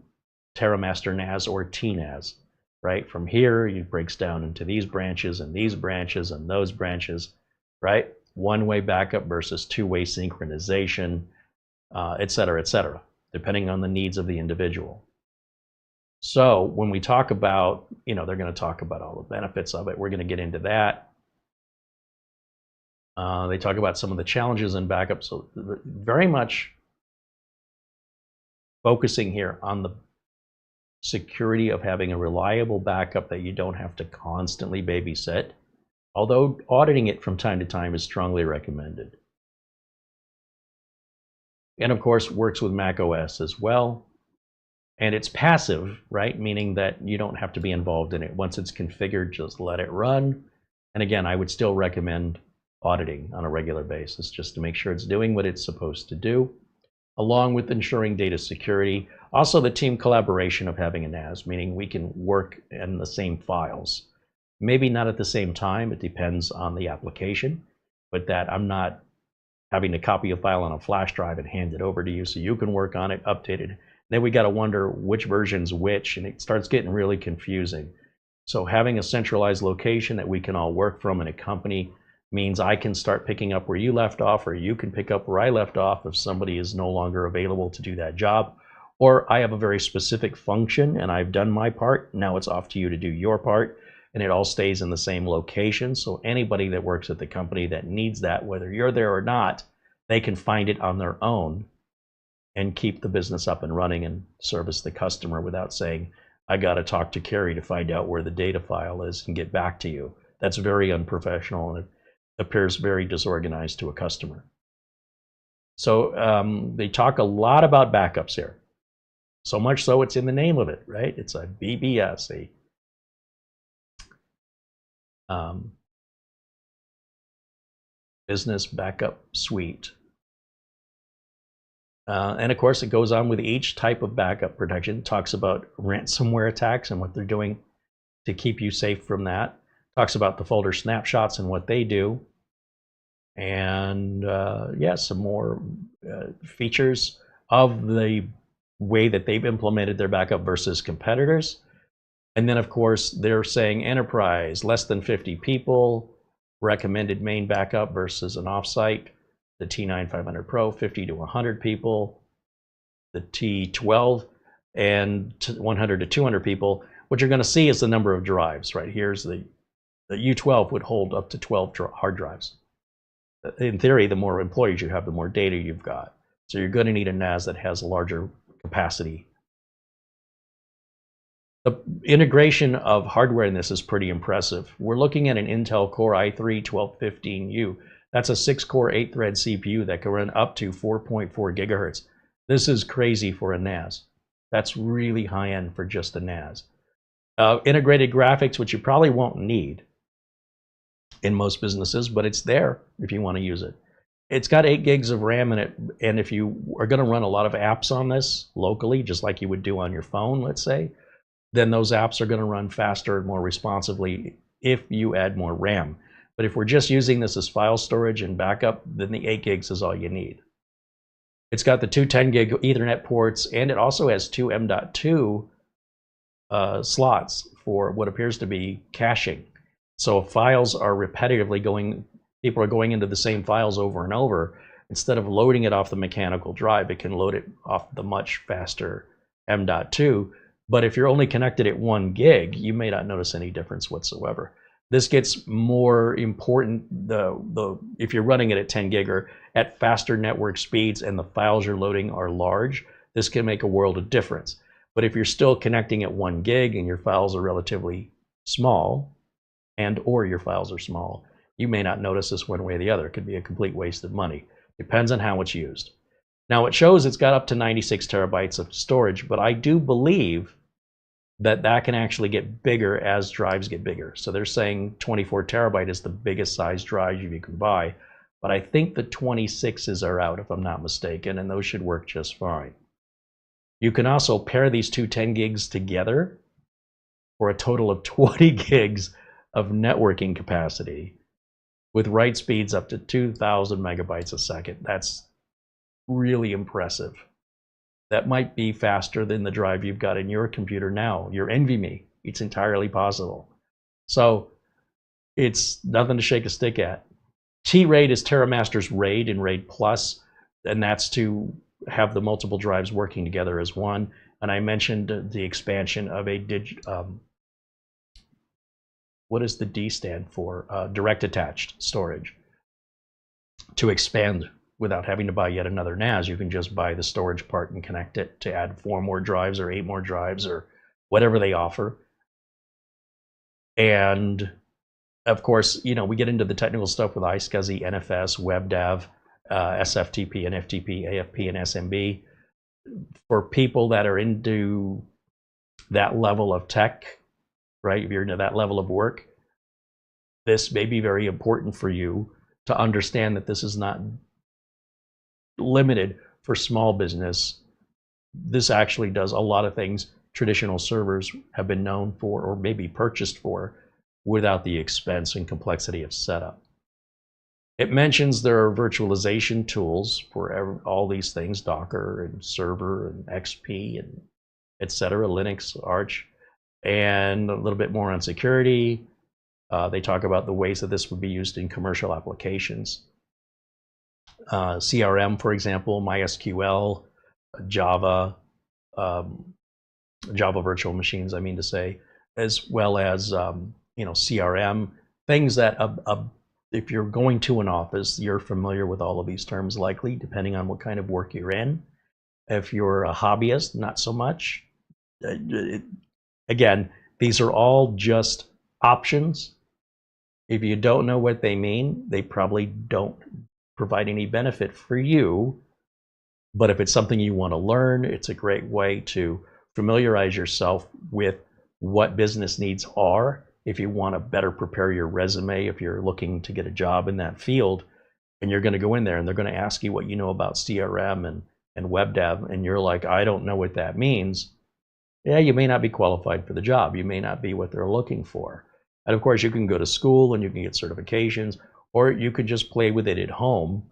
TerraMaster NAS or TNAS, right? From here, it breaks down into these branches and those branches, right? One-way backup versus two-way synchronization, et cetera, depending on the needs of the individual. So when we talk about, they're going to talk about all the benefits of it. We're going to get into that. They talk about some of the challenges in backup. So very much focusing here on the security of having a reliable backup that you don't have to constantly babysit, although auditing it from time to time is strongly recommended. And of course, works with Mac OS as well. And it's passive, right? Meaning that you don't have to be involved in it. Once it's configured, just let it run. And again, I would still recommend auditing on a regular basis just to make sure it's doing what it's supposed to do, along with ensuring data security. Also, the team collaboration of having a NAS, meaning we can work in the same files. Maybe not at the same time, it depends on the application, but that I'm not having to copy a file on a flash drive and hand it over to you so you can work on it, update it. Then we got to wonder which version's which, and it starts getting really confusing. So having a centralized location that we can all work from in a company means I can start picking up where you left off, or you can pick up where I left off if somebody is no longer available to do that job. Or I have a very specific function and I've done my part, now it's off to you to do your part, and it all stays in the same location. So anybody that works at the company that needs that, whether you're there or not, they can find it on their own and keep the business up and running and service the customer without saying, I got to talk to Carey to find out where the data file is and get back to you. That's very unprofessional, and it appears very disorganized to a customer. So they talk a lot about backups here. So much so it's in the name of it, right? It's a BBS, a business backup suite. And of course, it goes on with each type of backup protection. Talks about ransomware attacks and what they're doing to keep you safe from that. Talks about the folder snapshots and what they do. And yeah, some more features of the way that they've implemented their backup versus competitors. And then, of course, they're saying enterprise, less than 50 people, recommended main backup versus an offsite. The T9-500 Pro, 50 to 100 people. The T12 and 100 to 200 people. What you're going to see is the number of drives, right? Here's the U12 would hold up to 12 hard drives. In theory, the more employees you have, the more data you've got. So you're going to need a NAS that has a larger capacity. The integration of hardware in this is pretty impressive. We're looking at an Intel Core i3-1215U. That's a 6-core, 8-thread CPU that can run up to 4.4 gigahertz. This is crazy for a NAS. That's really high-end for just a NAS. Integrated graphics, which you probably won't need in most businesses, but it's there if you want to use it. It's got 8 gigs of RAM in it, and if you are going to run a lot of apps on this locally, just like you would do on your phone, let's say, then those apps are going to run faster and more responsively if you add more RAM. But if we're just using this as file storage and backup, then the 8 gigs is all you need. It's got the two 10 gig Ethernet ports, and it also has two M.2 slots for what appears to be caching. So if files are repetitively going, people are going into the same files over and over, instead of loading it off the mechanical drive, it can load it off the much faster M.2. But if you're only connected at 1 gig, you may not notice any difference whatsoever. This gets more important if you're running it at 10 gig or at faster network speeds and the files you're loading are large, this can make a world of difference. But if you're still connecting at 1 gig and your files are relatively small, or your files are small, You may not notice this one way or the other. It could be a complete waste of money. Depends on how it's used. Now it shows it's got up to 96 terabytes of storage, but I do believe that that can actually get bigger as drives get bigger. So they're saying 24 terabyte is the biggest size drive you can buy, but I think the 26s are out if I'm not mistaken, and those should work just fine. You can also pair these two 10 gigs together for a total of 20 gigs of networking capacity with write speeds up to 2,000 megabytes a second. That's really impressive. That might be faster than the drive you've got in your computer now, your NVMe. It's entirely possible. So it's nothing to shake a stick at. T-RAID is TerraMaster's RAID and RAID Plus, and that's to have the multiple drives working together as one. And I mentioned the expansion of a what does the D stand for? Direct attached storage. To expand without having to buy yet another NAS, you can just buy the storage part and connect it to add 4 more drives or 8 more drives or whatever they offer. And of course, you know, we get into the technical stuff with iSCSI, NFS, WebDAV, SFTP, NFTP, AFP, and SMB. For people that are into that level of tech, right, if you're into that level of work, this may be very important for you to understand that this is not limited for small business. This actually does a lot of things traditional servers have been known for or maybe purchased for without the expense and complexity of setup. It mentions there are virtualization tools for all these things, Docker and server and XP and etc., Linux, Arch, and a little bit more on security. They talk about the ways that this would be used in commercial applications. CRM, for example, MySQL, Java, Java virtual machines, I mean to say, as well as you know, CRM, things that if you're going to an office, you're familiar with all of these terms likely, depending on what kind of work you're in. If you're a hobbyist, not so much. Again, these are all just options. If you don't know what they mean, they probably don't provide any benefit for you. But if it's something you want to learn, it's a great way to familiarize yourself with what business needs are. If you want to better prepare your resume, if you're looking to get a job in that field, and you're going to go in there and they're going to ask you what you know about CRM and WebDAV, and you're like, I don't know what that means. Yeah, you may not be qualified for the job. You may not be what they're looking for. And of course, you can go to school and you can get certifications, or you could just play with it at home,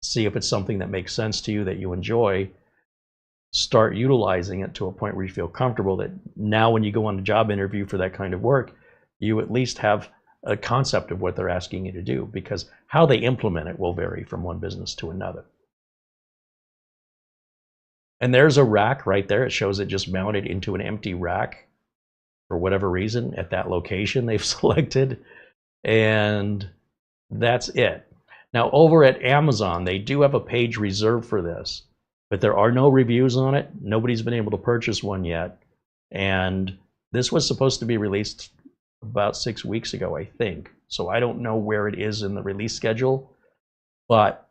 see if it's something that makes sense to you, that you enjoy, start utilizing it to a point where you feel comfortable that now when you go on a job interview for that kind of work, you at least have a concept of what they're asking you to do, because how they implement it will vary from one business to another. And there's a rack right there. It shows it just mounted into an empty rack for whatever reason at that location they've selected. And that's it. Now over at Amazon, they do have a page reserved for this, but there are no reviews on it. Nobody's been able to purchase one yet. And this was supposed to be released about 6 weeks ago, I think. So I don't know where it is in the release schedule, but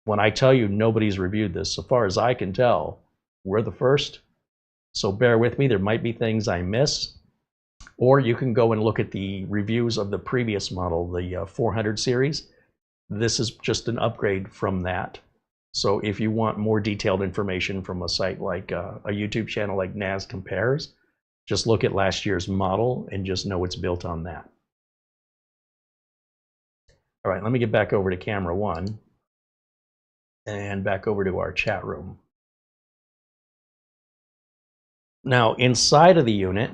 when I tell you nobody's reviewed this, so far as I can tell, we're the first. So bear with me, there might be things I miss. Or you can go and look at the reviews of the previous model, the 400 series. This is just an upgrade from that. So if you want more detailed information from a site like a YouTube channel like NAS Compares, just look at last year's model and just know it's built on that. All right, let me get back over to camera 1 and back over to our chat room. Now, inside of the unit,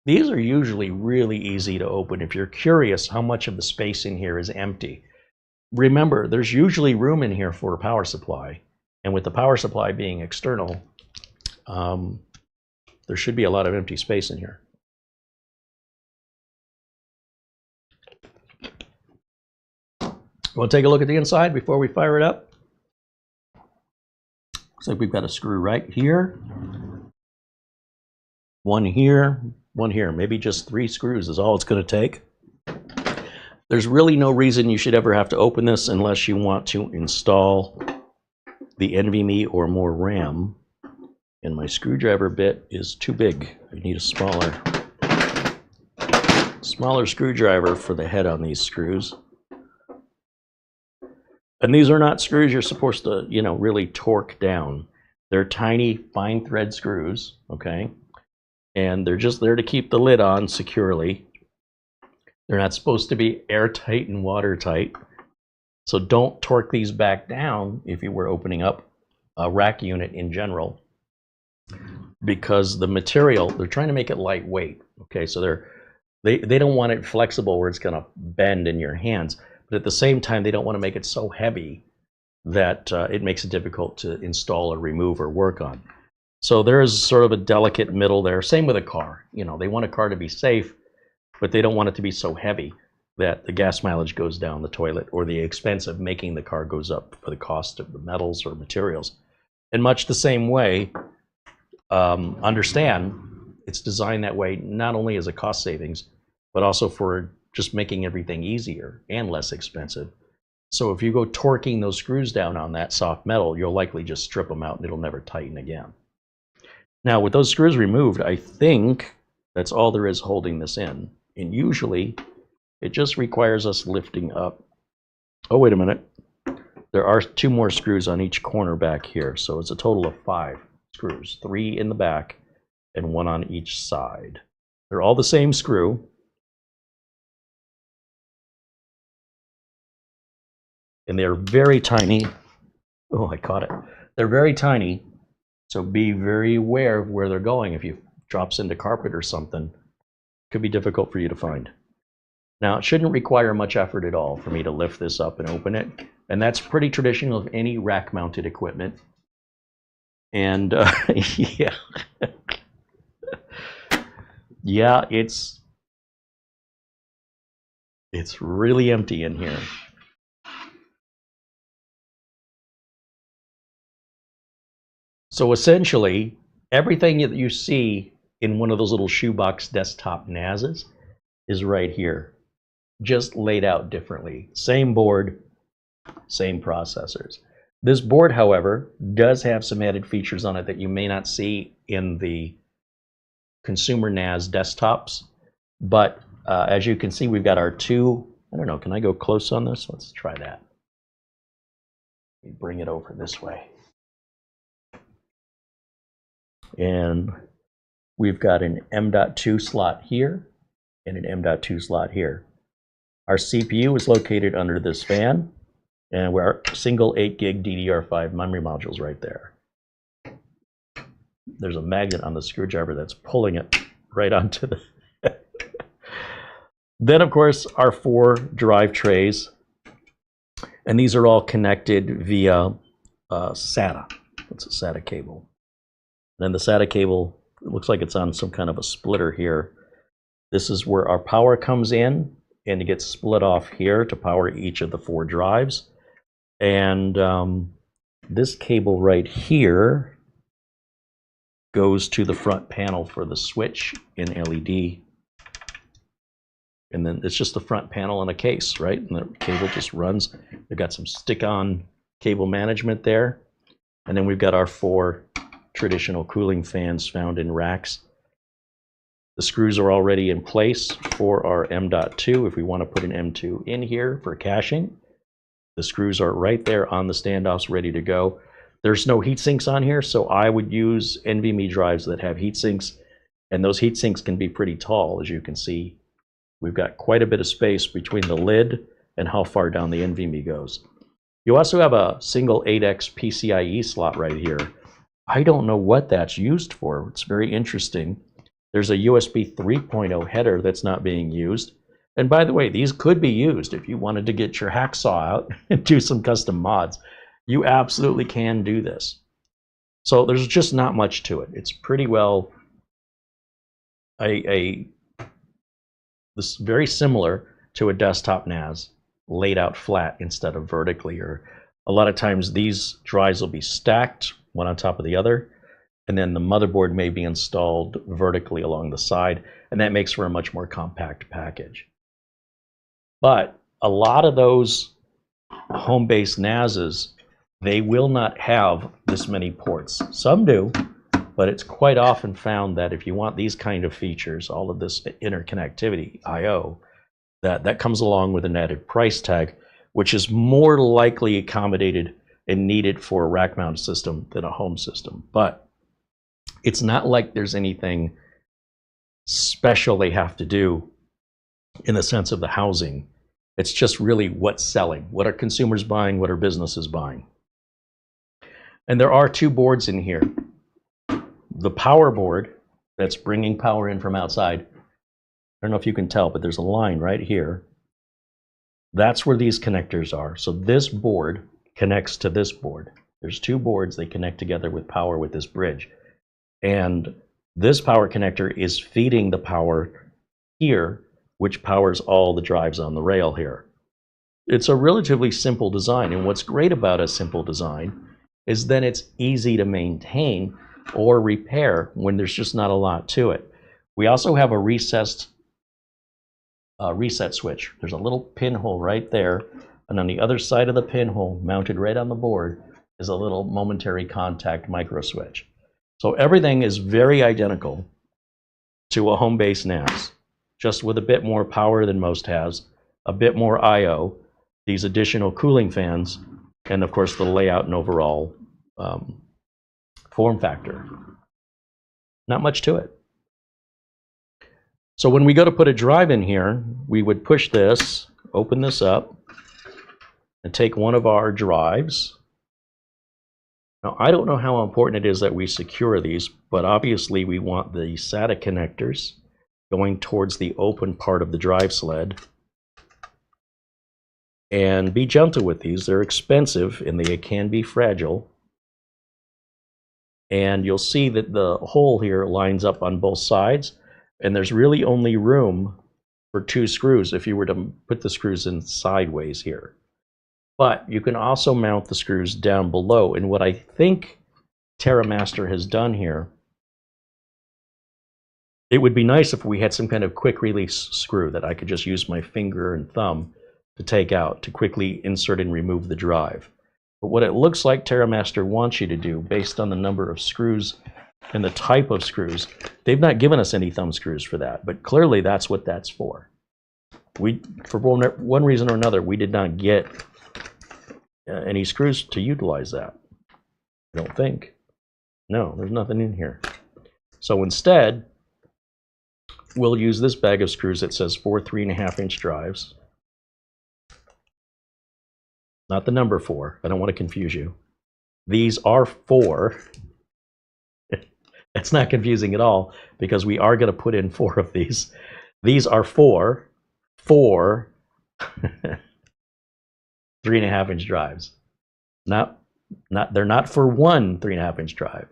these are usually really easy to open if you're curious how much of the space in here is empty. Remember, there's usually room in here for a power supply, and with the power supply being external, there should be a lot of empty space in here. We'll take a look at the inside before we fire it up. Looks like we've got a screw right here, one here, one here. Maybe just 3 screws is all it's going to take. There's really no reason you should ever have to open this unless you want to install the NVMe or more RAM. And my screwdriver bit is too big. I need a smaller screwdriver for the head on these screws. And these are not screws you're supposed to, you know, really torque down. They're tiny, fine thread screws, okay? And they're just there to keep the lid on securely. They're not supposed to be airtight and watertight. So don't torque these back down if you were opening up a rack unit in general, because the material, they're trying to make it lightweight, okay? So they don't want it flexible where it's gonna bend in your hands, but at the same time, they don't want to make it so heavy that it makes it difficult to install or remove or work on. So there is sort of a delicate middle there. Same with a car. You know, they want a car to be safe, but they don't want it to be so heavy that the gas mileage goes down the toilet or the expense of making the car goes up for the cost of the metals or materials. In much the same way, understand it's designed that way not only as a cost savings, but also for just making everything easier and less expensive. So if you go torquing those screws down on that soft metal, you'll likely just strip them out and it'll never tighten again. Now with those screws removed, I think that's all there is holding this in. And usually it just requires us lifting up. Oh, wait a minute. There are 2 more screws on each corner back here. So it's a total of 5 screws, 3 in the back and 1 on each side. They're all the same screw. And they're very tiny. Oh, I caught it. They're very tiny, so be very aware of where they're going. If you drops into carpet or something, it could be difficult for you to find. Now, it shouldn't require much effort at all for me to lift this up and open it, and that's pretty traditional of any rack-mounted equipment. And yeah, yeah, it's really empty in here. So essentially, everything that you see in one of those little shoebox desktop NASs is right here, just laid out differently. Same board, same processors. This board, however, does have some added features on it that you may not see in the consumer NAS desktops. But as you can see, we've got our 2, I don't know, can I go close on this? Let's try that. Let me bring it over this way. And we've got an M.2 slot here and an M.2 slot here. Our CPU is located under this fan, and we're single 8 gig DDR5 memory modules right there. There's a magnet on the screwdriver that's pulling it right onto the Then, of course, our 4 drive trays, and these are all connected via SATA. It's a SATA cable. Then the SATA cable, it looks like it's on some kind of a splitter here. This is where our power comes in, and it gets split off here to power each of the 4 drives. And this cable right here goes to the front panel for the switch in LED. And then it's just the front panel and a case, right? And the cable just runs. They've got some stick-on cable management there. And then we've got our 4 traditional cooling fans found in racks. The screws are already in place for our M.2 if we want to put an M.2 in here for caching. The screws are right there on the standoffs ready to go. There's no heat sinks on here, so I would use NVMe drives that have heat sinks, and those heat sinks can be pretty tall. As you can see, we've got quite a bit of space between the lid and how far down the NVMe goes. You also have a single 8X PCIe slot right here. I don't know what that's used for. It's very interesting. There's a USB 3.0 header that's not being used. And by the way, these could be used if you wanted to get your hacksaw out and do some custom mods. You absolutely can do this. So there's just not much to it. It's pretty well this very similar to a desktop NAS laid out flat instead of vertically. Or a lot of times these drives will be stacked one on top of the other, and then the motherboard may be installed vertically along the side, and that makes for a much more compact package. But a lot of those home-based NASs, they will not have this many ports. Some do, but it's quite often found that if you want these kind of features, all of this interconnectivity, I/O, that comes along with an added price tag, which is more likely accommodated and needed for a rack mount system than a home system. But it's not like there's anything special they have to do in the sense of the housing. It's just really what's selling. What are consumers buying? What are businesses buying? And there are two boards in here. The power board that's bringing power in from outside. I don't know if you can tell, but there's a line right here. That's where these connectors are. So this board connects to this board. There's two boards, they connect together with power with this bridge. And this power connector is feeding the power here, which powers all the drives on the rail here. It's a relatively simple design, and what's great about a simple design is then it's easy to maintain or repair when there's just not a lot to it. We also have a reset switch. There's a little pinhole right there, and on the other side of the pinhole, mounted right on the board, is a little momentary contact micro switch. So everything is very identical to a home-based NAS, just with a bit more power than most has, a bit more I/O, these additional cooling fans, and of course the layout and overall form factor. Not much to it. So when we go to put a drive in here, we would push this, open this up, and take one of our drives. Now, I don't know how important it is that we secure these, but obviously we want the SATA connectors going towards the open part of the drive sled. And be gentle with these. They're expensive and they can be fragile. And you'll see that the hole here lines up on both sides, and there's really only room for two screws if you were to put the screws in sideways here. But you can also mount the screws down below, and what I think TerraMaster has done here, it would be nice if we had some kind of quick release screw that I could just use my finger and thumb to take out to quickly insert and remove the drive. But what it looks like TerraMaster wants you to do, based on the number of screws and the type of screws, they've not given us any thumb screws for that, but clearly that's what that's for. For one reason or another, we did not get any screws to utilize that. I don't think. No, there's nothing in here. So instead, we'll use this bag of screws that says 4 3.5-inch drives. Not the number 4. I don't want to confuse you. These are 4. That's not confusing at all, because we are going to put in 4 of these. These are 4 3.5-inch drives. They're not for one 3.5-inch drive.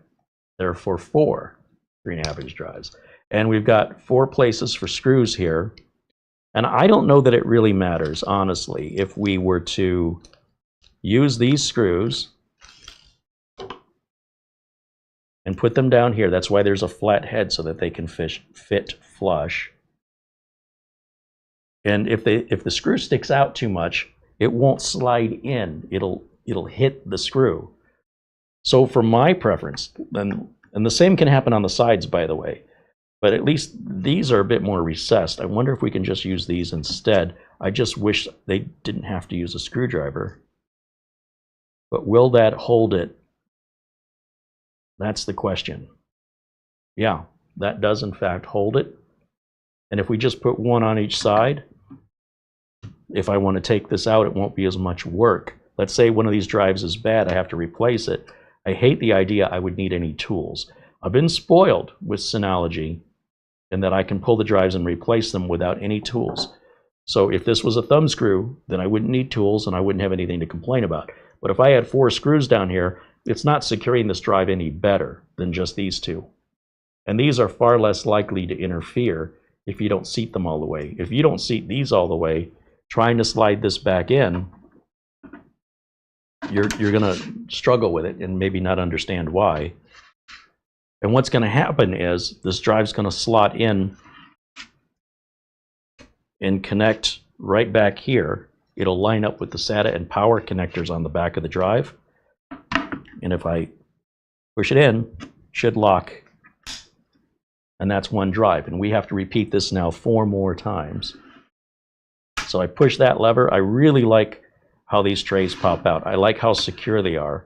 They're for 4 3.5-inch drives. And we've got 4 places for screws here. And I don't know that it really matters, honestly, if we were to use these screws and put them down here. That's why there's a flat head, so that they can fit flush. And if the screw sticks out too much, it won't slide in. It'll hit the screw. So for my preference, and the same can happen on the sides, by the way, but at least these are a bit more recessed. I wonder if we can just use these instead. I just wish they didn't have to use a screwdriver. But will that hold it? That's the question. Yeah, that does in fact hold it. And if we just put one on each side, if I want to take this out, it won't be as much work. Let's say one of these drives is bad, I have to replace it. I hate the idea I would need any tools. I've been spoiled with Synology in that I can pull the drives and replace them without any tools. So if this was a thumb screw, then I wouldn't need tools and I wouldn't have anything to complain about. But if I had 4 screws down here, it's not securing this drive any better than just these 2. And these are far less likely to interfere if you don't seat them all the way. If you don't seat these all the way, trying to slide this back in, you're going to struggle with it and maybe not understand why. And what's going to happen is this drive's going to slot in and connect right back here. it'll line up with the SATA and power connectors on the back of the drive. And if I push it in, it should lock. And that's one drive. And we have to repeat this now 4 more times. So I push that lever. I really like how these trays pop out. I like how secure they are.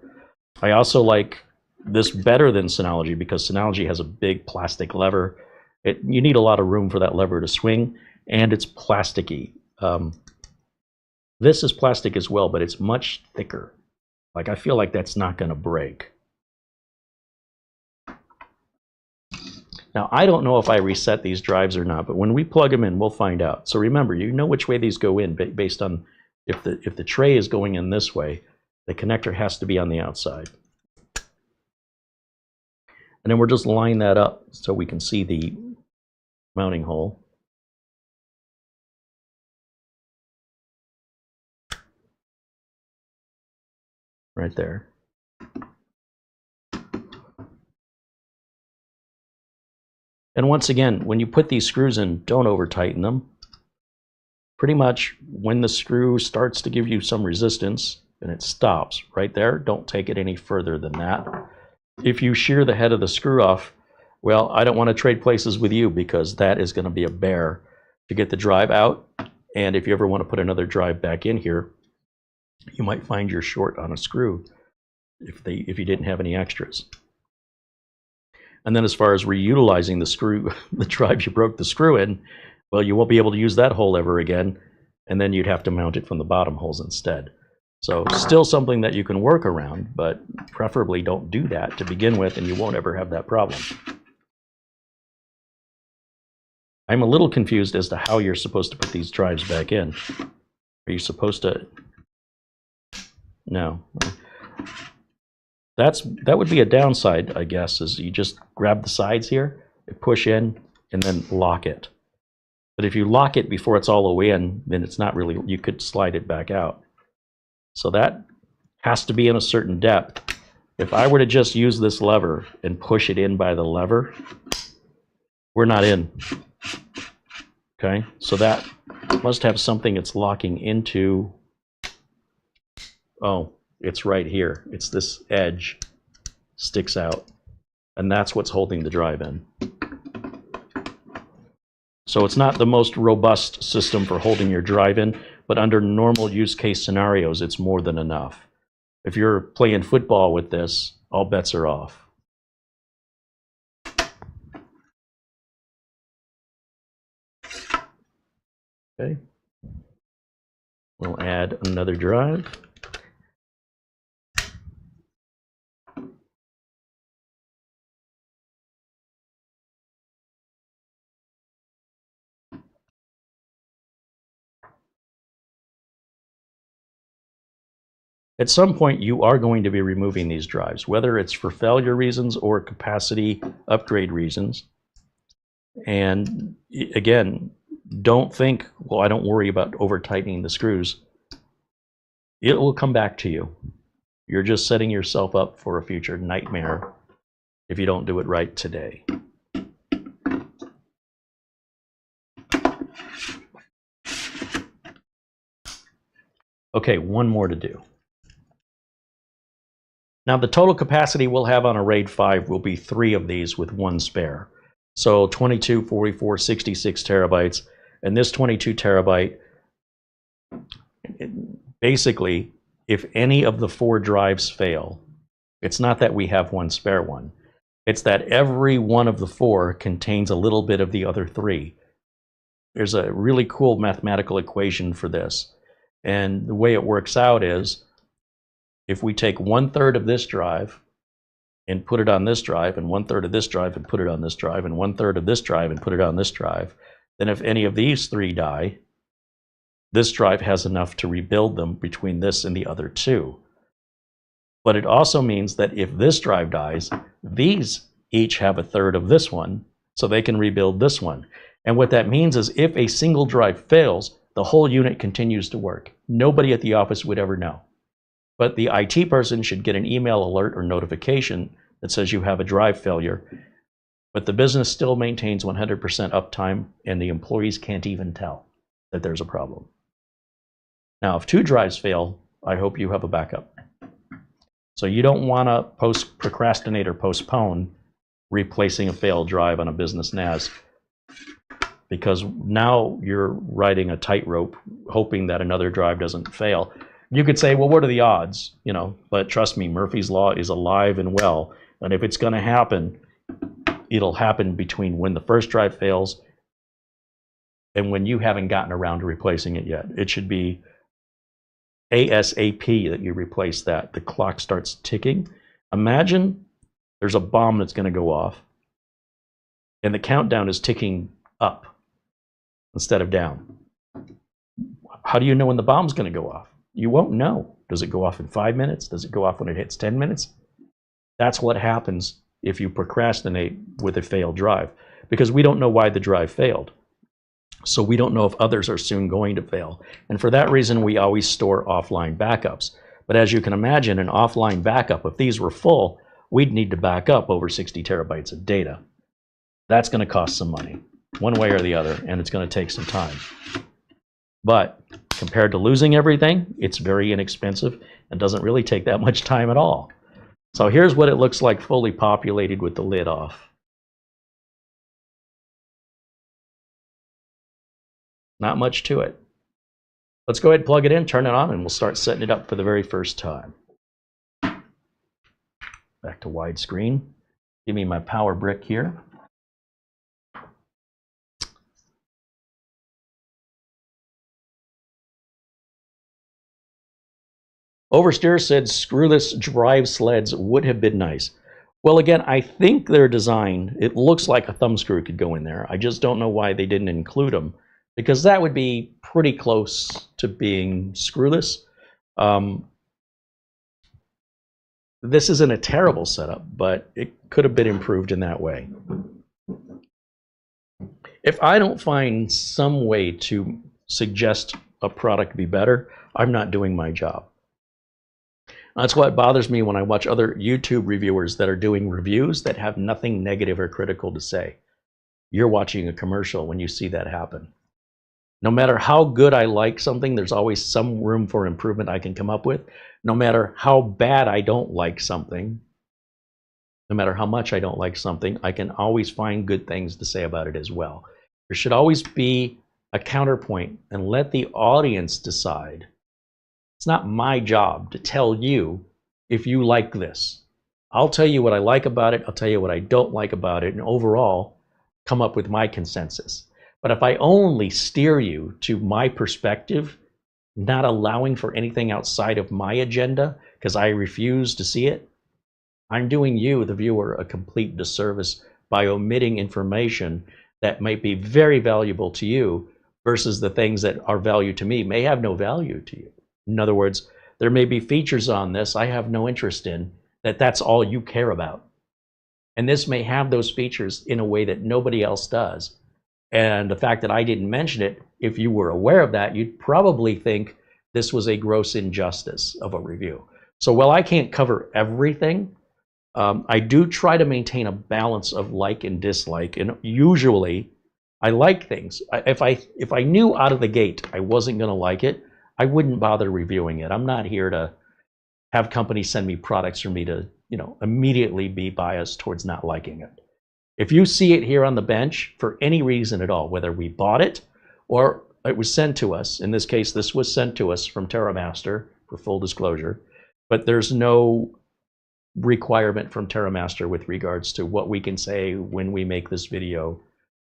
I also like this better than Synology because Synology has a big plastic lever. You need a lot of room for that lever to swing, and it's plasticky. This is plastic as well, but it's much thicker. Like, I feel like that's not going to break. Now, I don't know if I reset these drives or not, but when we plug them in, we'll find out. So remember, you know which way these go in based on if the tray is going in this way, the connector has to be on the outside. And then we'll just line that up so we can see the mounting hole. Right there. And once again, when you put these screws in, don't over tighten them. Pretty much when the screw starts to give you some resistance and it stops right there, don't take it any further than that. If you shear the head of the screw off, well, I don't want to trade places with you because that is going to be a bear to get the drive out. And if you ever want to put another drive back in here, you might find you're short on a screw if you didn't have any extras. And then as far as reutilizing the screw, the drive you broke the screw in, well, you won't be able to use that hole ever again, and then you'd have to mount it from the bottom holes instead. So still something that you can work around, but preferably don't do that to begin with, and you won't ever have that problem. I'm a little confused as to how you're supposed to put these drives back in. Are you supposed to? No. That would be a downside, I guess, is you just grab the sides here, push in, and then lock it. But if you lock it before it's all the way in, then it's not really, you could slide it back out. So that has to be in a certain depth. If I were to just use this lever and push it in by the lever, we're not in. Okay, so that must have something it's locking into. Oh, it's right here. It's this edge sticks out, and that's what's holding the drive in. So it's not the most robust system for holding your drive in, but under normal use case scenarios, it's more than enough. If you're playing football with this, all bets are off. Okay. We'll add another drive. At some point, you are going to be removing these drives, whether it's for failure reasons or capacity upgrade reasons. And again, don't think, well, I don't worry about over tightening the screws. It will come back to you. You're just setting yourself up for a future nightmare if you don't do it right today. Okay, one more to do. Now the total capacity we'll have on a RAID 5 will be 3 of these with 1 spare. So 22, 44, 66 terabytes. And this 22 terabyte, basically, if any of the 4 drives fail, it's not that we have 1 spare one. It's that every one of the 4 contains a little bit of the other 3. There's a really cool mathematical equation for this. And the way it works out is, if we take 1/3 of this drive and put it on this drive, and 1/3 of this drive and put it on this drive, and 1/3 of this drive and put it on this drive, then if any of these 3 die, this drive has enough to rebuild them between this and the other 2. But it also means that if this drive dies, these each have 1/3 of this one, so they can rebuild this one. And what that means is if a single drive fails, the whole unit continues to work. Nobody at the office would ever know. But the IT person should get an email alert or notification that says you have a drive failure. But the business still maintains 100% uptime, and the employees can't even tell that there's a problem. Now, if 2 drives fail, I hope you have a backup. So you don't want to procrastinate or postpone replacing a failed drive on a business NAS, because now you're riding a tightrope hoping that another drive doesn't fail. You could say, well, what are the odds? You know, but trust me, Murphy's Law is alive and well. And if it's going to happen, it'll happen between when the first drive fails and when you haven't gotten around to replacing it yet. It should be ASAP that you replace that. The clock starts ticking. Imagine there's a bomb that's going to go off, and the countdown is ticking up instead of down. How do you know when the bomb's going to go off? You won't know. Does it go off in 5 minutes? Does it go off when it hits 10 minutes? That's what happens if you procrastinate with a failed drive, because we don't know why the drive failed. So we don't know if others are soon going to fail. And for that reason, we always store offline backups. But as you can imagine, an offline backup, if these were full, we'd need to back up over 60 terabytes of data. That's going to cost some money, one way or the other, and it's going to take some time. But compared to losing everything, it's very inexpensive and doesn't really take that much time at all. So here's what it looks like fully populated with the lid off. Not much to it. Let's go ahead and plug it in, turn it on, and we'll start setting it up for the very first time. Back to widescreen. Give me my power brick here. Oversteer said screwless drive sleds would have been nice. Well, again, I think they're designed, it looks like a thumb screw could go in there. I just don't know why they didn't include them, because that would be pretty close to being screwless. This isn't a terrible setup, but it could have been improved in that way. If I don't find some way to suggest a product be better, I'm not doing my job. That's what bothers me when I watch other YouTube reviewers that are doing reviews that have nothing negative or critical to say. You're watching a commercial when you see that happen. No matter how good I like something, there's always some room for improvement I can come up with. No matter how bad I don't like something, no matter how much I don't like something, I can always find good things to say about it as well. There should always be a counterpoint, and let the audience decide. It's not my job to tell you if you like this. I'll tell you what I like about it, I'll tell you what I don't like about it, and overall, come up with my consensus. But if I only steer you to my perspective, not allowing for anything outside of my agenda, because I refuse to see it, I'm doing you, the viewer, a complete disservice by omitting information that might be very valuable to you versus the things that are value to me may have no value to you. In other words, there may be features on this I have no interest in, that's all you care about. And this may have those features in a way that nobody else does. And the fact that I didn't mention it, if you were aware of that, you'd probably think this was a gross injustice of a review. So while I can't cover everything, I do try to maintain a balance of like and dislike. And usually I like things. If I knew out of the gate I wasn't going to like it, I wouldn't bother reviewing it. I'm not here to have companies send me products for me to, immediately be biased towards not liking it. If you see it here on the bench for any reason at all, whether we bought it or it was sent to us, in this case, this was sent to us from TerraMaster for full disclosure, but there's no requirement from TerraMaster with regards to what we can say when we make this video.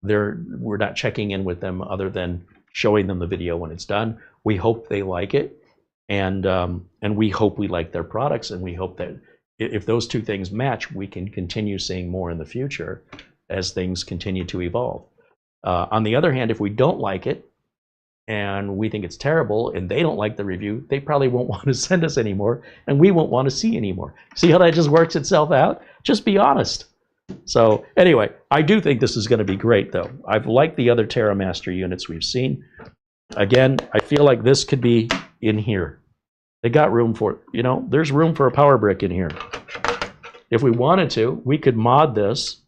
We're not checking in with them other than showing them the video when it's done. We hope they like it, and we hope we like their products, and we hope that if those two things match, we can continue seeing more in the future as things continue to evolve. On the other hand, if we don't like it and we think it's terrible and they don't like the review, they probably won't want to send us anymore, and we won't want to see anymore. See how that just works itself out? Just be honest. So anyway, I do think this is going to be great, though. I've liked the other TerraMaster units we've seen. Again, I feel like this could be in here. They got room for it. There's room for a power brick in here. If we wanted to, we could mod this,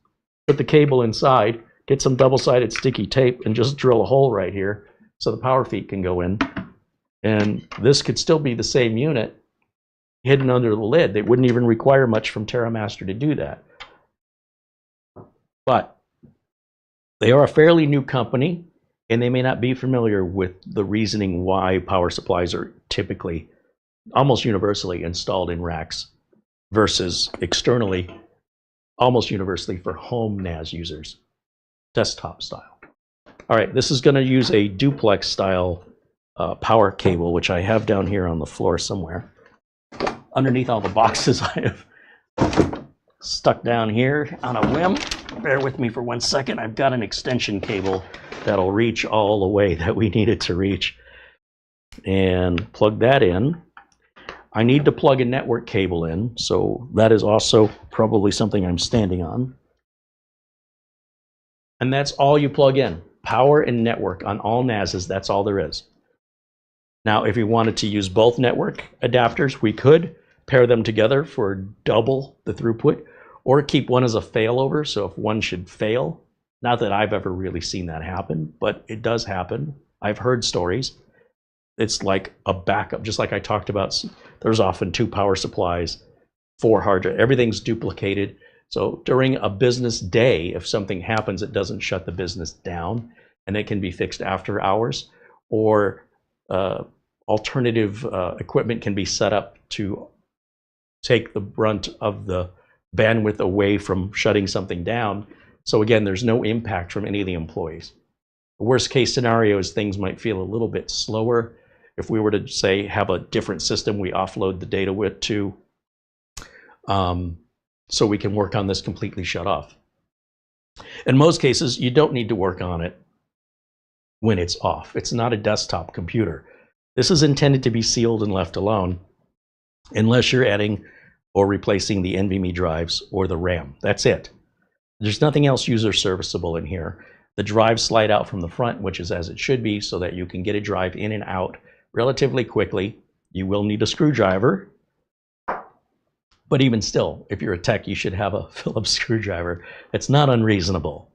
put the cable inside, get some double-sided sticky tape, and just drill a hole right here so the power feet can go in. And this could still be the same unit hidden under the lid. They wouldn't even require much from TerraMaster to do that. But they are a fairly new company, and they may not be familiar with the reasoning why power supplies are typically, almost universally, installed in racks versus externally, almost universally for home NAS users, desktop style. All right, this is going to use a duplex style power cable, which I have down here on the floor somewhere. Underneath all the boxes I have stuck down here on a whim. Bear with me for 1 second. I've got an extension cable that'll reach all the way that we need it to reach. And plug that in. I need to plug a network cable in, so that is also probably something I'm standing on. And that's all you plug in. Power and network on all NASs, that's all there is. Now, if you wanted to use both network adapters, we could pair them together for double the throughput, or keep one as a failover, so if one should fail, not that I've ever really seen that happen, but it does happen. I've heard stories. It's like a backup, just like I talked about. There's often 2 power supplies, 4 hard drives, everything's duplicated. So during a business day, if something happens, it doesn't shut the business down, and it can be fixed after hours, or alternative equipment can be set up to take the brunt of the bandwidth away from shutting something down. So again, there's no impact from any of the employees. The worst case scenario is things might feel a little bit slower. If we were to, say, have a different system we offload the data with to, so we can work on this completely shut off. In most cases, you don't need to work on it when it's off. It's not a desktop computer. This is intended to be sealed and left alone unless you're adding or replacing the NVMe drives or the RAM. That's it. There's nothing else user serviceable in here. The drives slide out from the front, which is as it should be, so that you can get a drive in and out relatively quickly. You will need a screwdriver, but even still, if you're a tech, you should have a Phillips screwdriver. It's not unreasonable.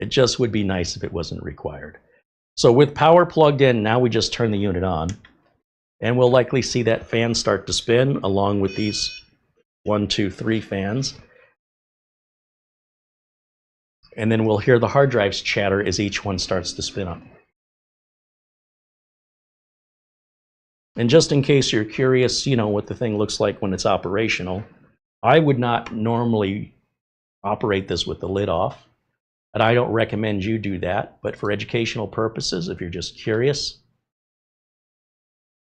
It just would be nice if it wasn't required. So with power plugged in, now we just turn the unit on, and we'll likely see that fan start to spin along with these 1, 2, 3 fans. And then we'll hear the hard drives chatter as each one starts to spin up. And just in case you're curious, you know, what the thing looks like when it's operational, I would not normally operate this with the lid off, and I don't recommend you do that, but for educational purposes, if you're just curious,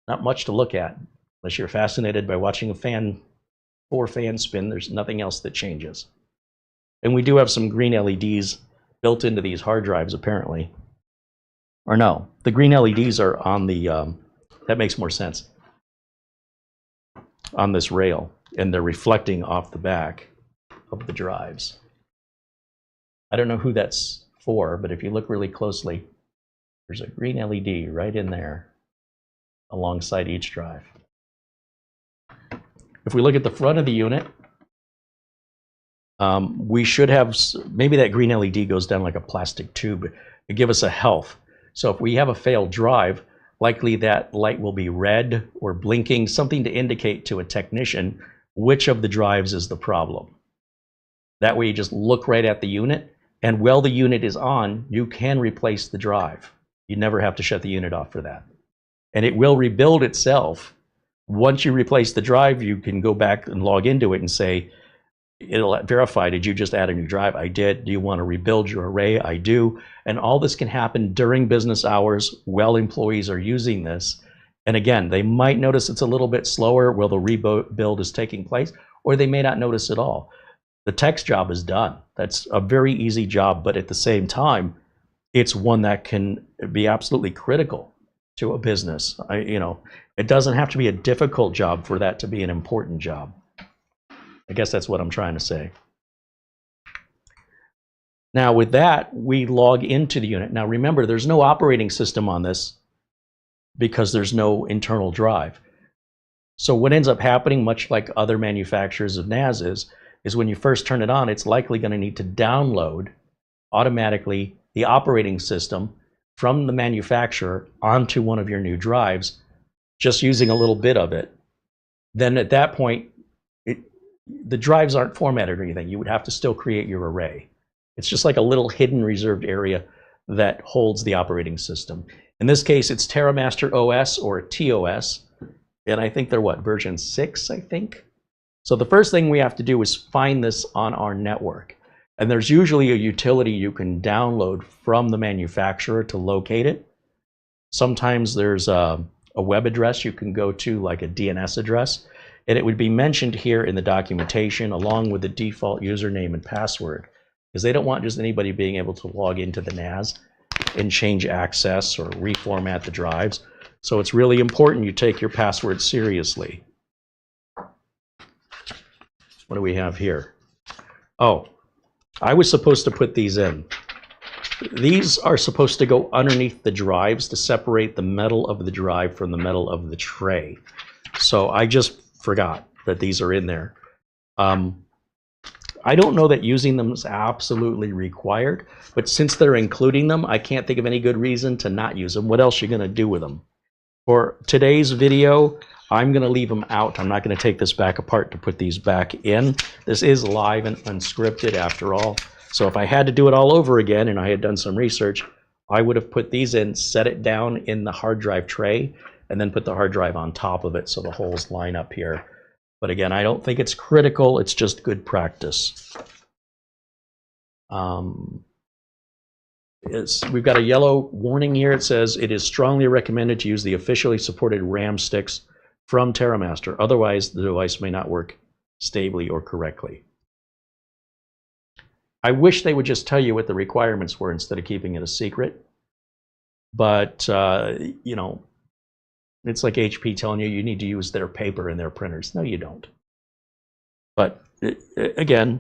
not much to look at. Unless you're fascinated by watching a fan, 4 fans spin, there's nothing else that changes. And we do have some green LEDs built into these hard drives, apparently. Or no, the green LEDs are on the, that makes more sense, on this rail, and they're reflecting off the back of the drives. I don't know who that's for, but if you look really closely, there's a green LED right in there alongside each drive. If we look at the front of the unit, we should have, maybe that green LED goes down like a plastic tube to give us a health. So if we have a failed drive, likely that light will be red or blinking, something to indicate to a technician which of the drives is the problem. That way you just look right at the unit, and while the unit is on, you can replace the drive. You never have to shut the unit off for that. And it will rebuild itself. Once you replace the drive, you can go back and log into it and say, it'll verify, did you just add a new drive? I did. Do you want to rebuild your array? I do. And all this can happen during business hours while employees are using this. And again, they might notice it's a little bit slower while the rebuild is taking place, or they may not notice at all. The tech's job is done. That's a very easy job, but at the same time, it's one that can be absolutely critical to a business. It doesn't have to be a difficult job for that to be an important job. I guess that's what I'm trying to say. Now with that, we log into the unit. Now remember, there's no operating system on this because there's no internal drive. So what ends up happening, much like other manufacturers of NAS, is when you first turn it on, it's likely going to need to download automatically the operating system from the manufacturer onto one of your new drives just using a little bit of it, then at that point, the drives aren't formatted or anything. You would have to still create your array. It's just like a little hidden reserved area that holds the operating system. In this case, it's TerraMaster OS or TOS, and I think they're what, version 6, I think? So the first thing we have to do is find this on our network. And there's usually a utility you can download from the manufacturer to locate it. Sometimes there's a web address you can go to, like a DNS address, and it would be mentioned here in the documentation along with the default username and password, because they don't want just anybody being able to log into the NAS and change access or reformat the drives. So it's really important you take your password seriously. What do we have here? Oh, I was supposed to put these in. These are supposed to go underneath the drives to separate the metal of the drive from the metal of the tray. So I just forgot that these are in there. I don't know that using them is absolutely required, but since they're including them, I can't think of any good reason to not use them. What else are you going to do with them? For today's video, I'm going to leave them out. I'm not going to take this back apart to put these back in. This is live and unscripted after all. So if I had to do it all over again and I had done some research, I would have put these in, set it down in the hard drive tray, and then put the hard drive on top of it so the holes line up here. But again, I don't think it's critical. It's just good practice. We've got a yellow warning here. It says it is strongly recommended to use the officially supported RAM sticks from TerraMaster. Otherwise, the device may not work stably or correctly. I wish they would just tell you what the requirements were instead of keeping it a secret. But, you know, it's like HP telling you you need to use their paper in their printers. No, you don't. But again,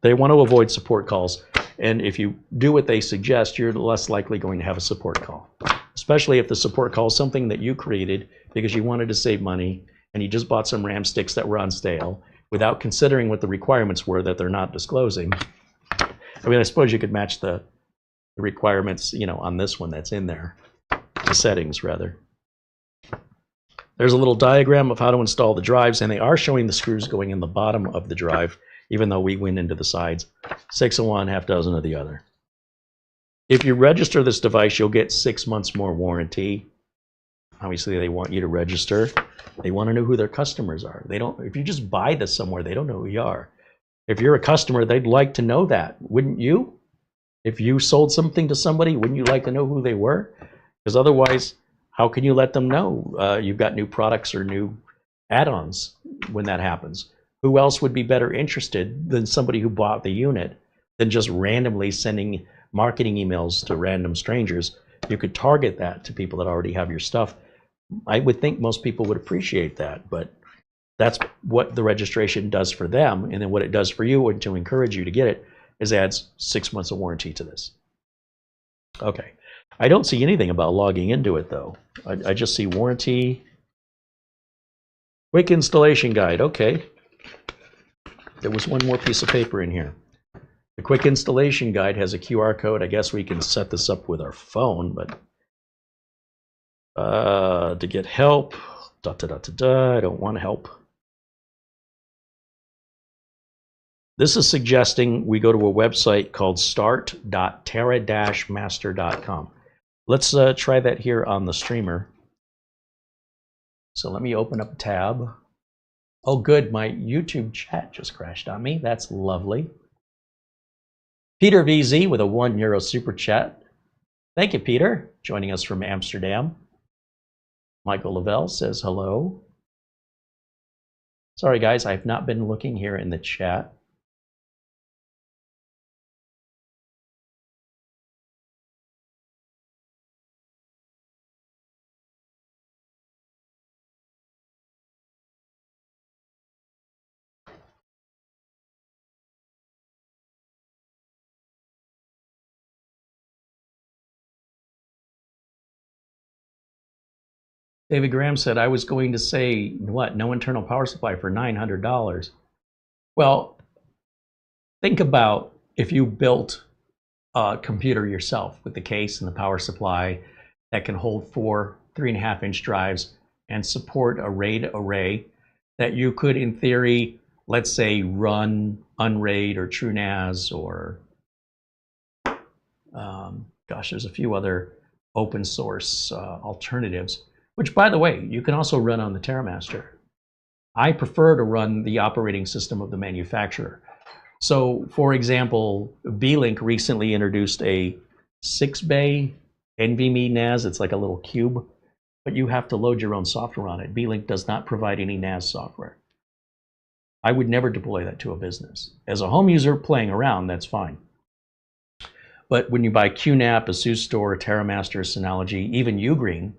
they want to avoid support calls. And if you do what they suggest, you're less likely going to have a support call. Especially if the support call is something that you created because you wanted to save money and you just bought some RAM sticks that were on stale without considering what the requirements were that they're not disclosing. I mean, I suppose you could match the requirements, you know, on this one that's in there. The settings, rather. There's a little diagram of how to install the drives, and they are showing the screws going in the bottom of the drive, even though we went into the sides. 6 of one, half dozen of the other. If you register this device, you'll get 6 months more warranty. Obviously, they want you to register. They want to know who their customers are. They don't. If you just buy this somewhere, they don't know who you are. If you're a customer, they'd like to know that, wouldn't you? If you sold something to somebody, wouldn't you like to know who they were? Because otherwise, how can you let them know you've got new products or new add-ons when that happens? Who else would be better interested than somebody who bought the unit than just randomly sending marketing emails to random strangers? You could target that to people that already have your stuff. I would think most people would appreciate that, but that's what the registration does for them. And then what it does for you, and to encourage you to get it, is adds 6 months of warranty to this. Okay. I don't see anything about logging into it, though. I just see warranty. Quick installation guide. Okay. There was one more piece of paper in here. The quick installation guide has a QR code. I guess we can set this up with our phone, but to get help, I don't want help. This is suggesting we go to a website called start.terra-master.com. Let's try that here on the streamer. So let me open up a tab. Oh, good. My YouTube chat just crashed on me. That's lovely. Peter VZ with a €1 super chat. Thank you, Peter, joining us from Amsterdam. Michael Lavelle says hello. Sorry, guys, I've not been looking here in the chat. David Graham said, I was going to say, what, no internal power supply for $900. Well, think about if you built a computer yourself with the case and the power supply that can hold 4 3.5-inch drives and support a RAID array that you could, in theory, let's say, run Unraid or TrueNAS or, gosh, there's a few other open source alternatives, which, by the way, you can also run on the TerraMaster. I prefer to run the operating system of the manufacturer. So, for example, Beelink recently introduced a 6-bay NVMe NAS. It's like a little cube, but you have to load your own software on it. Beelink does not provide any NAS software. I would never deploy that to a business. As a home user playing around, that's fine. But when you buy QNAP, ASUS Store, TerraMaster, Synology, even Ugreen,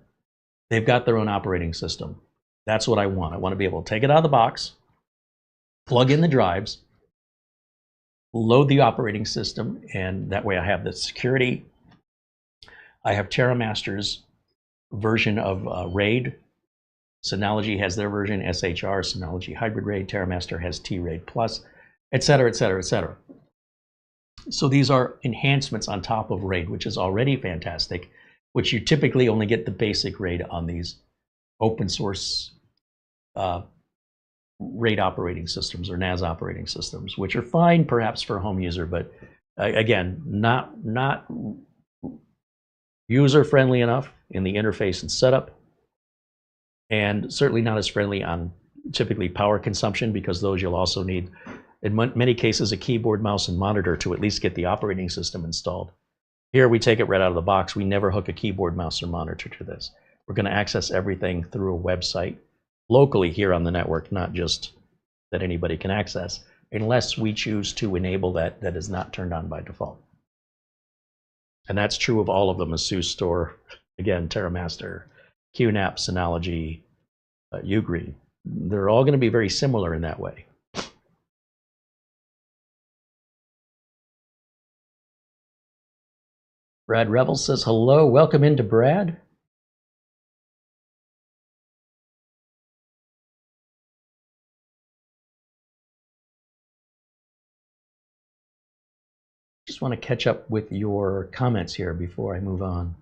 they've got their own operating system. That's what I want. I want to be able to take it out of the box, plug in the drives, load the operating system, and that way I have the security. I have TerraMaster's version of RAID. Synology has their version, SHR, Synology Hybrid RAID. TerraMaster has T-RAID Plus, et cetera, et cetera, et cetera. So these are enhancements on top of RAID, which is already fantastic, which you typically only get the basic RAID on these open source RAID operating systems or NAS operating systems, which are fine perhaps for a home user, but again, not user-friendly enough in the interface and setup, and certainly not as friendly on typically power consumption, because those you'll also need, in many cases, a keyboard, mouse, and monitor to at least get the operating system installed. Here we take it right out of the box. We never hook a keyboard, mouse, or monitor to this. We're going to access everything through a website locally here on the network, not just that anybody can access, unless we choose to enable that. That is not turned on by default. And that's true of all of them. ASUS Store, again, TerraMaster, QNAP, Synology, Ugreen. They're all going to be very similar in that way. Brad Revel says hello. Welcome into Brad. Just want to catch up with your comments here before I move on.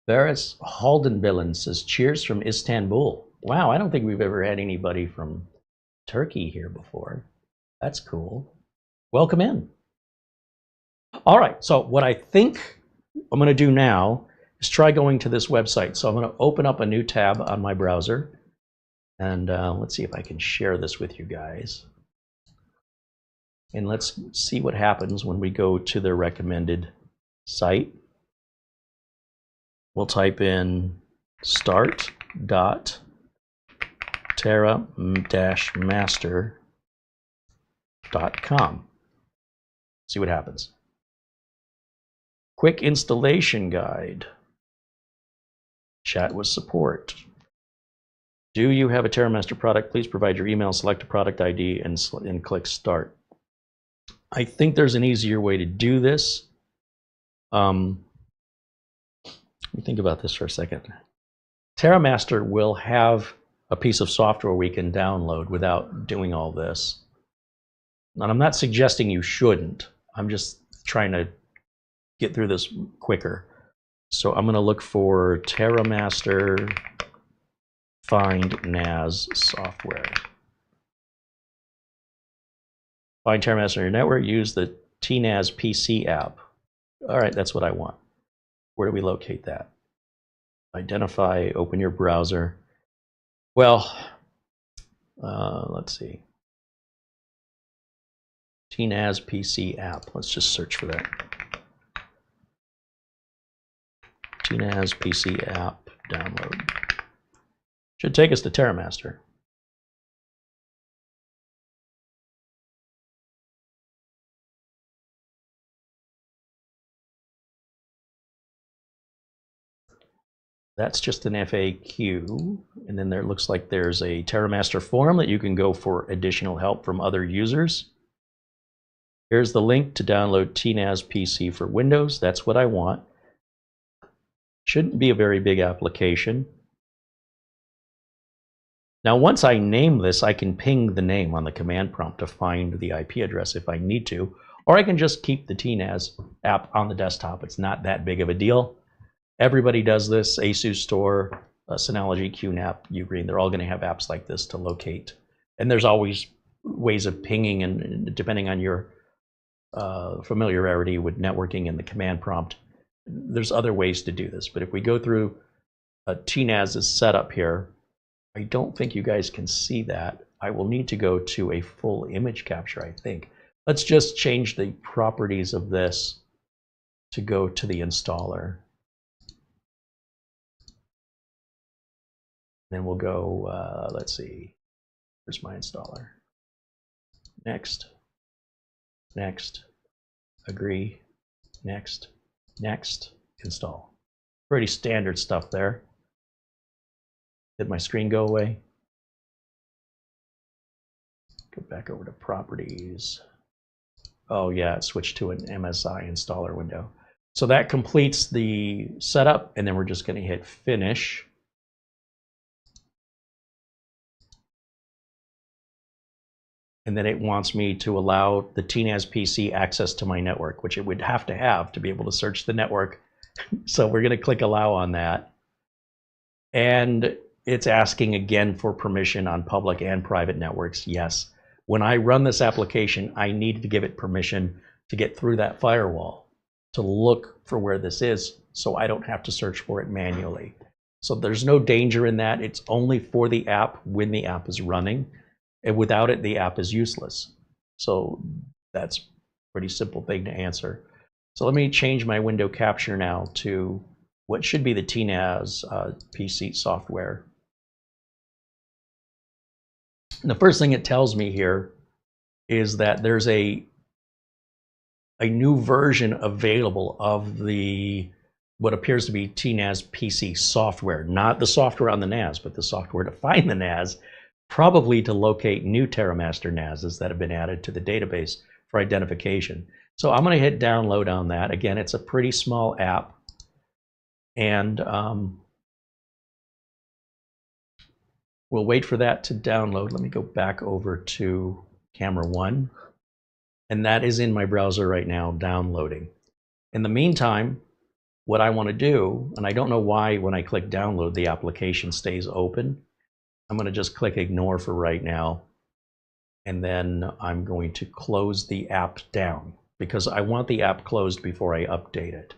Varys Haldenbillen says, cheers from Istanbul. Wow, I don't think we've ever had anybody from Turkey here before. That's cool. Welcome in. All right, so what I think I'm going to do now is try going to this website. So I'm going to open up a new tab on my browser. And let's see if I can share this with you guys. And let's see what happens when we go to their recommended site. We'll type in start.terra-master.com. See what happens. Quick installation guide. Chat with support. Do you have a TerraMaster product? Please provide your email, select a product ID, and click Start. I think there's an easier way to do this. Let me think about this for a second. TerraMaster will have a piece of software we can download without doing all this. And I'm not suggesting you shouldn't. I'm just trying to get through this quicker. So I'm going to look for TerraMaster Find NAS software. Find TerraMaster on your network. Use the TNAS PC app. All right, that's what I want. Where do we locate that? Identify, open your browser. Well, let's see. TNAS PC app. Let's just search for that. TNAS PC app download. Should take us to TerraMaster. That's just an FAQ, and then there looks like there's a TerraMaster forum that you can go for additional help from other users. Here's the link to download TNAS PC for Windows. That's what I want. Shouldn't be a very big application. Now, once I name this, I can ping the name on the command prompt to find the IP address if I need to, Or I can just keep the TNAS app on the desktop. It's not that big of a deal. Everybody does this. ASUS Store, Synology, QNAP, Ugreen, they're all going to have apps like this to locate. And there's always ways of pinging, and depending on your familiarity with networking and the command prompt, there's other ways to do this. But if we go through TNAS's setup here, I don't think you guys can see that. I will need to go to a full image capture, I think. Let's just change the properties of this to go to the installer. Then we'll go, let's see, where's my installer? Next, next, agree, next, next, install. Pretty standard stuff there. Did my screen go away? Go back over to properties. Oh yeah, it switched to an MSI installer window. So that completes the setup, and then we're just going to hit finish. And then it wants me to allow the TNAS PC access to my network, which it would have to be able to search the network. So we're going to click allow on that. And it's asking again for permission on public and private networks. Yes. When I run this application, I need to give it permission to get through that firewall to look for where this is, so I don't have to search for it manually. So there's no danger in that. It's only for the app when the app is running. And without it, the app is useless. So that's a pretty simple thing to answer. So let me change my window capture now to what should be the TNAS PC software. And the first thing it tells me here is that there's a new version available of the what appears to be TNAS PC software, not the software on the NAS, but the software to find the NAS, probably to locate new TerraMaster NASs that have been added to the database for identification. So I'm going to hit download on that. Again, it's a pretty small app, and we'll wait for that to download. Let me go back over to camera 1, and that is in my browser right now downloading. In the meantime, what I want to do, and I don't know why when I click download the application stays open, I'm going to just click ignore for right now, and then I'm going to close the app down because I want the app closed before I update it.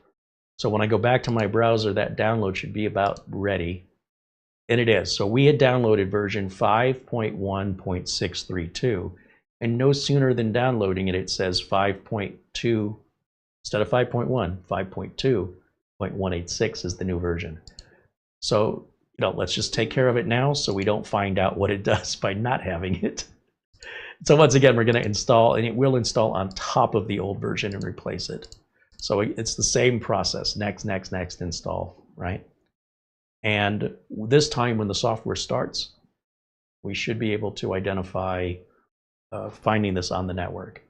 So when I go back to my browser, that download should be about ready, and it is. So we had downloaded version 5.1.632, and no sooner than downloading it, it says 5.2 instead of 5.1, 5.2.186 is the new version. So let's just take care of it now so we don't find out what it does by not having it. So once again, we're going to install, and it will install on top of the old version and replace it. So it's the same process, next, next, next, install, right? And this time when the software starts, we should be able to identify finding this on the network.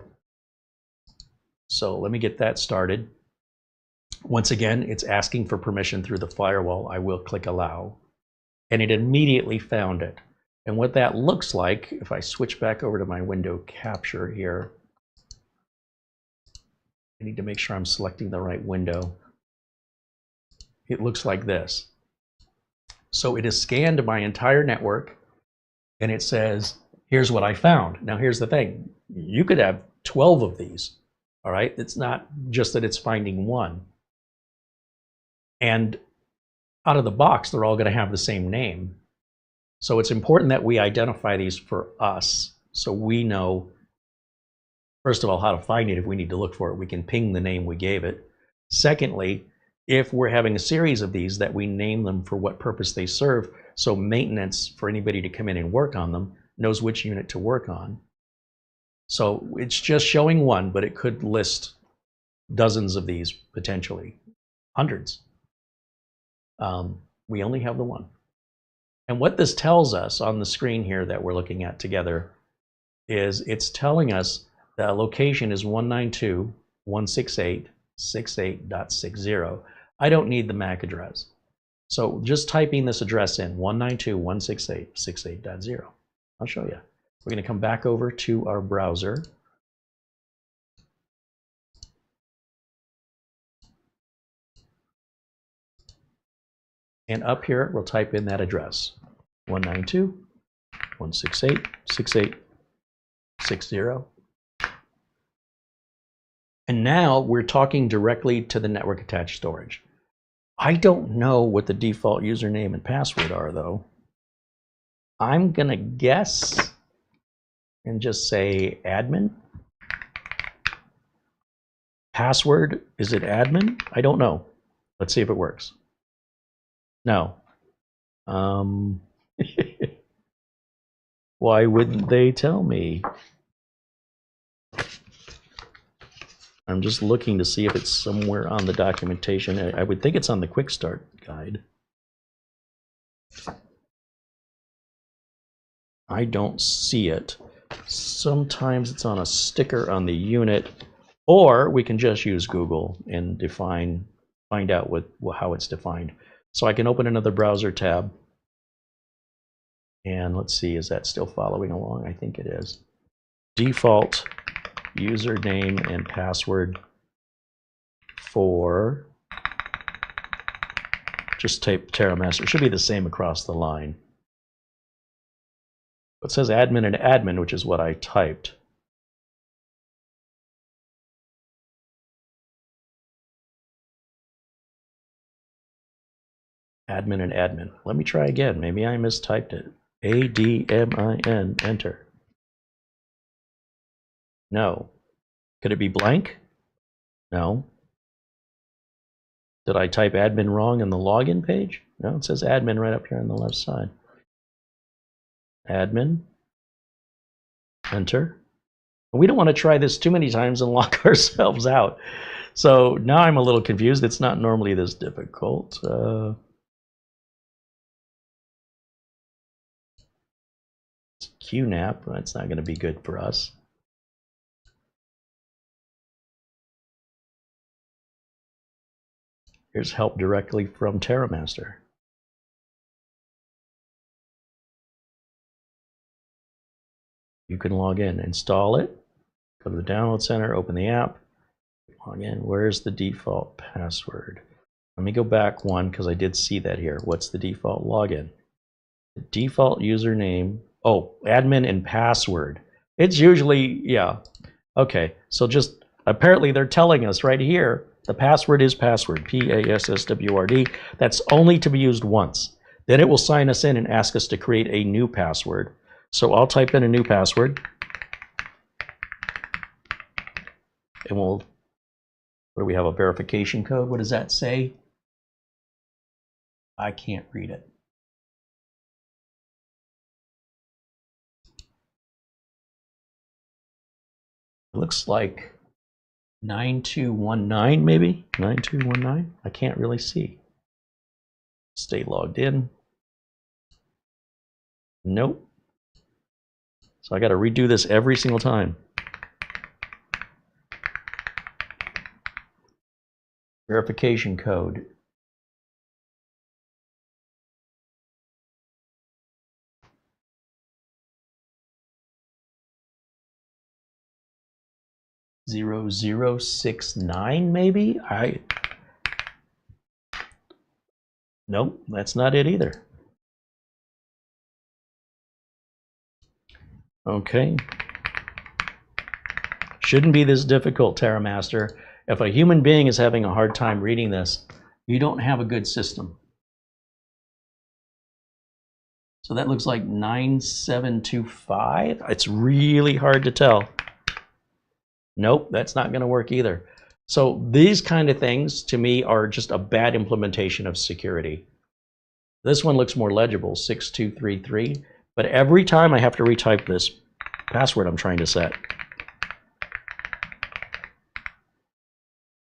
So let me get that started. Once again, it's asking for permission through the firewall. I will click allow. And it immediately found it. And what that looks like, if I switch back over to my window capture here, I need to make sure I'm selecting the right window. It looks like this. So it has scanned my entire network, and it says, here's what I found. Now here's the thing. You could have 12 of these, all right? It's not just that it's finding one. And out of the box, they're all going to have the same name. So it's important that we identify these for us so we know, first of all, how to find it. If we need to look for it, we can ping the name we gave it. Secondly, if we're having a series of these, that we name them for what purpose they serve, so maintenance for anybody to come in and work on them knows which unit to work on. So it's just showing one, but it could list dozens of these potentially, hundreds. We only have the one. And what this tells us on the screen here that we're looking at together is it's telling us that location is 192.168.68.60. I don't need the MAC address. So just typing this address in, 192.168.68.0. I'll show you. We're going to come back over to our browser. And up here, we'll type in that address, 192.168.68.60. And now we're talking directly to the network attached storage. I don't know what the default username and password are, though. I'm gonna guess and just say admin. Password, is it admin? I don't know. Let's see if it works. No. Why wouldn't they tell me? I'm just looking to see if it's somewhere on the documentation. I would think it's on the quick start guide. I don't see it. Sometimes it's on a sticker on the unit, or we can just use Google and find out how it's defined. So I can open another browser tab. And let's see, is that still following along? I think it is. Default username and password for, just type TerraMaster. It should be the same across the line. It says admin and admin, which is what I typed. Admin and admin. Let me try again. Maybe I mistyped it. A-D-M-I-N, enter. No. Could it be blank? No. Did I type admin wrong in the login page? No, it says admin right up here on the left side. Admin, enter. We don't want to try this too many times and lock ourselves out. So now I'm a little confused. It's not normally this difficult. QNAP, that's not going to be good for us. Here's help directly from TerraMaster. You can log in, install it, go to the download center, open the app, log in. Where's the default password? Let me go back one because I did see that here. What's the default login? The default username, oh, admin and password. It's usually, yeah. Okay, so just, apparently they're telling us right here, the password is password, P-A-S-S-W-R-D. That's only to be used once. Then it will sign us in and ask us to create a new password. So I'll type in a new password. And we'll, what do we have, a verification code? What does that say? I can't read it. It looks like 9219 maybe? 9219? I can't really see. Stay logged in. Nope. So I got to redo this every single time. Verification code. (0069) maybe? Nope, that's not it either. Okay. Shouldn't be this difficult, TerraMaster. If a human being is having a hard time reading this, you don't have a good system. So that looks like 9725. It's really hard to tell. Nope, that's not going to work either. So these kind of things, to me, are just a bad implementation of security. This one looks more legible, 6233. But every time I have to retype this password I'm trying to set.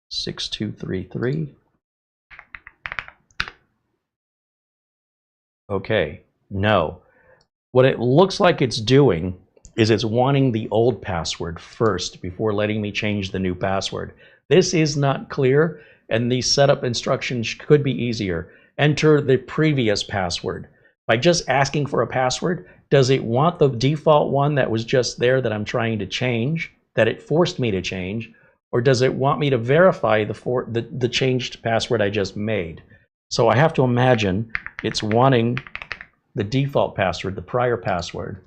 6233. Okay, no. What it looks like it's doing is it's wanting the old password first before letting me change the new password. This is not clear, and these setup instructions could be easier. Enter the previous password. By just asking for a password, does it want the default one that was just there that I'm trying to change, that it forced me to change, or does it want me to verify the changed password I just made? So I have to imagine it's wanting the default password, the prior password,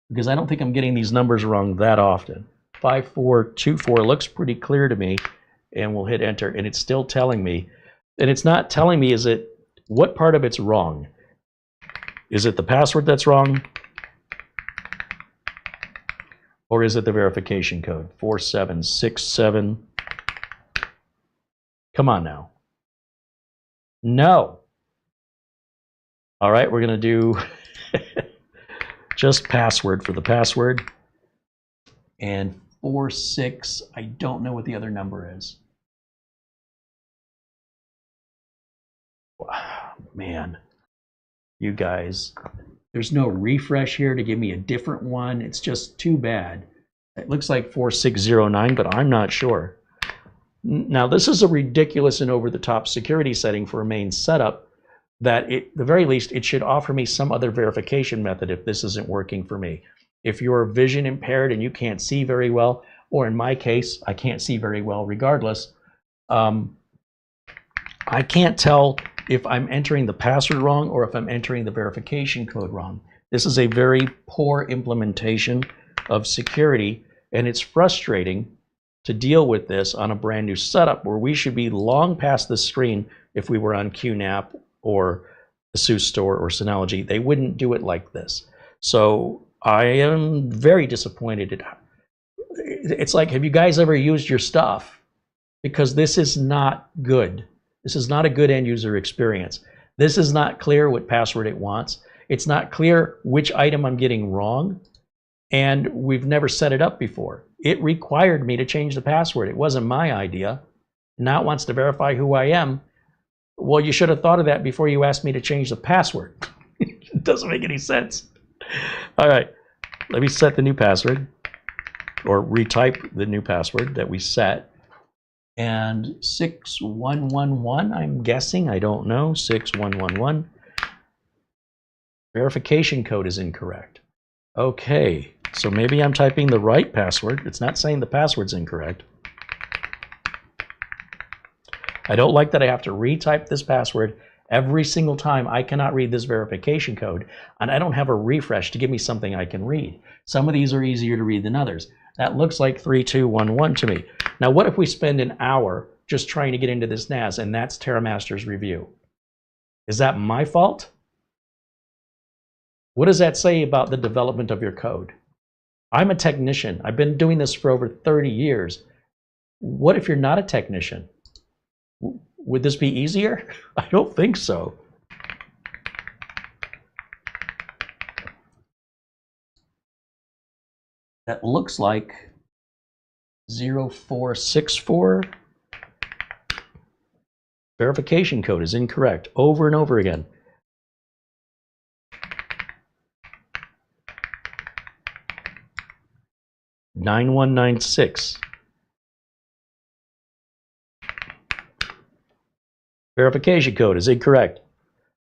because I don't think I'm getting these numbers wrong that often. 5424 looks pretty clear to me, and we'll hit enter, and it's still telling me, and it's not telling me what part of it's wrong. Is it the password that's wrong? Or is it the verification code? 4767. Come on now. No. All right, we're going to do just password for the password. And 46, I don't know what the other number is. Wow, man, you guys, there's no refresh here to give me a different one. It's just too bad. It looks like 4609, but I'm not sure. Now, this is a ridiculous and over-the-top security setting for a main setup that, at the very least, it should offer me some other verification method if this isn't working for me. If you're vision impaired and you can't see very well, or in my case, I can't see very well regardless, I can't tell if I'm entering the password wrong or if I'm entering the verification code wrong. This is a very poor implementation of security, and it's frustrating to deal with this on a brand new setup where we should be long past the screen. If we were on QNAP or ASUS Store or Synology, they wouldn't do it like this. So I am very disappointed. It's like, have you guys ever used your stuff? Because this is not good. This is not a good end user experience. This is not clear what password it wants. It's not clear which item I'm getting wrong. And we've never set it up before. It required me to change the password. It wasn't my idea. Now it wants to verify who I am. Well, you should have thought of that before you asked me to change the password. It doesn't make any sense. All right, let me set the new password, or retype the new password that we set. And 6111, I'm guessing, I don't know, 6111. Verification code is incorrect. Okay, so maybe I'm typing the right password. It's not saying the password's incorrect. I don't like that I have to retype this password every single time. I cannot read this verification code, and I don't have a refresh to give me something I can read. Some of these are easier to read than others. That looks like 3211 to me. Now, what if we spend an hour just trying to get into this NAS, and that's TerraMaster's review? Is that my fault? What does that say about the development of your code? I'm a technician. I've been doing this for over 30 years. What if you're not a technician? Would this be easier? I don't think so. That looks like 0464. Verification code is incorrect over and over again. (9196). Verification code is incorrect.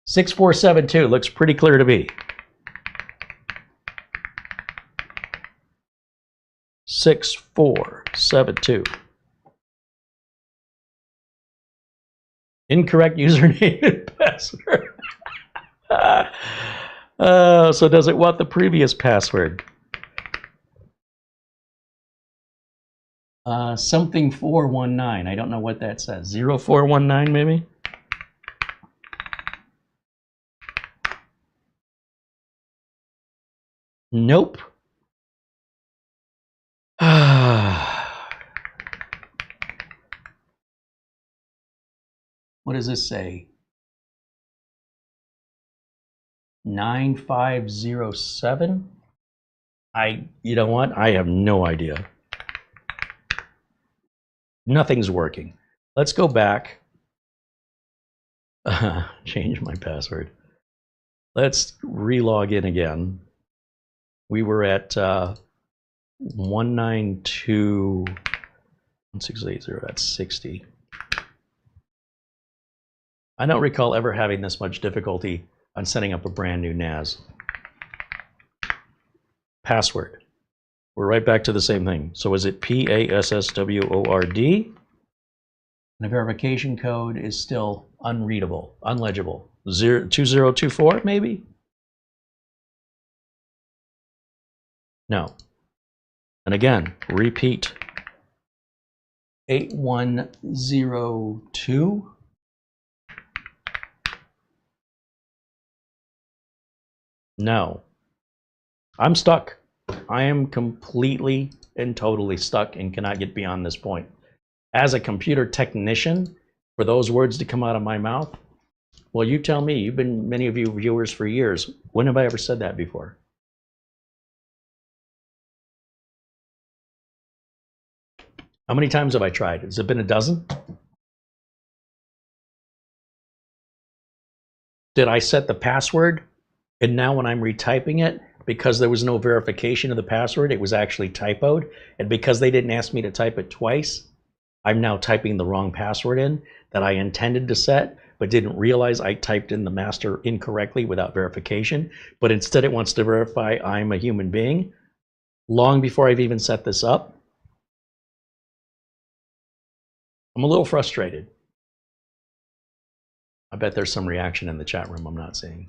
6472 looks pretty clear to me. 6472. Incorrect username and password. So does it want the previous password? Something 419. I don't know what that says. 0419 maybe? Nope. What does this say? 9507? You know what? I have no idea. Nothing's working. Let's go back. Change my password. Let's re-log in again. We were at 192.1680. That's 60. I don't recall ever having this much difficulty on setting up a brand new NAS. Password. We're right back to the same thing. So is it PASSWORD? And the verification code is still unreadable, unlegible. 2024 maybe? No. And again, repeat. 8102. No. I'm stuck. I am completely and totally stuck and cannot get beyond this point. As a computer technician, for those words to come out of my mouth, well, you tell me. You've been, many of you viewers, for years. When have I ever said that before? How many times have I tried? Has it been a dozen? Did I set the password? And now when I'm retyping it, because there was no verification of the password, it was actually typoed. And because they didn't ask me to type it twice, I'm now typing the wrong password in that I intended to set, but didn't realize I typed in the master incorrectly without verification. But instead it wants to verify I'm a human being long before I've even set this up. I'm a little frustrated. I bet there's some reaction in the chat room I'm not seeing.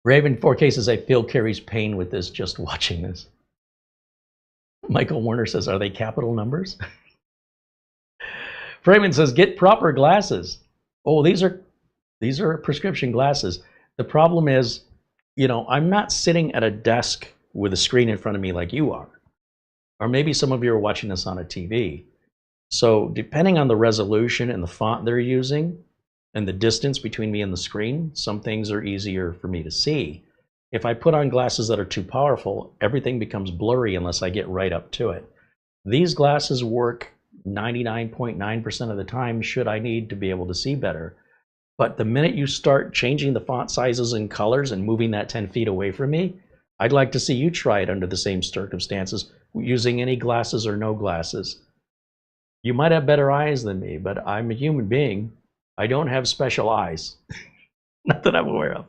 Raven 4K says, I feel Carey's pain with this just watching this. Michael Warner says, are they capital numbers? Freeman says, get proper glasses. Oh, these are prescription glasses. The problem is, you know, I'm not sitting at a desk with a screen in front of me like you are. Or maybe some of you are watching this on a TV. So depending on the resolution and the font they're using and the distance between me and the screen, some things are easier for me to see. If I put on glasses that are too powerful, everything becomes blurry unless I get right up to it. These glasses work 99.9% of the time should I need to be able to see better. But the minute you start changing the font sizes and colors and moving that 10 feet away from me, I'd like to see you try it under the same circumstances, using any glasses or no glasses. You might have better eyes than me, but I'm a human being. I don't have special eyes. Not that I'm aware of.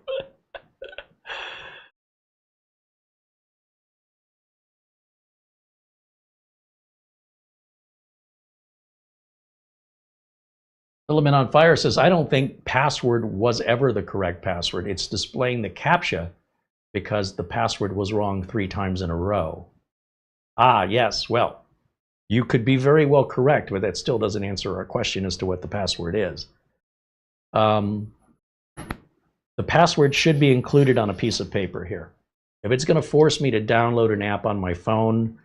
Element on Fire says, I don't think password was ever the correct password. It's displaying the CAPTCHA because the password was wrong 3 times in a row. Ah, yes, well, you could be very well correct, but that still doesn't answer our question as to what the password is. The password should be included on a piece of paper here. If it's going to force me to download an app on my phone,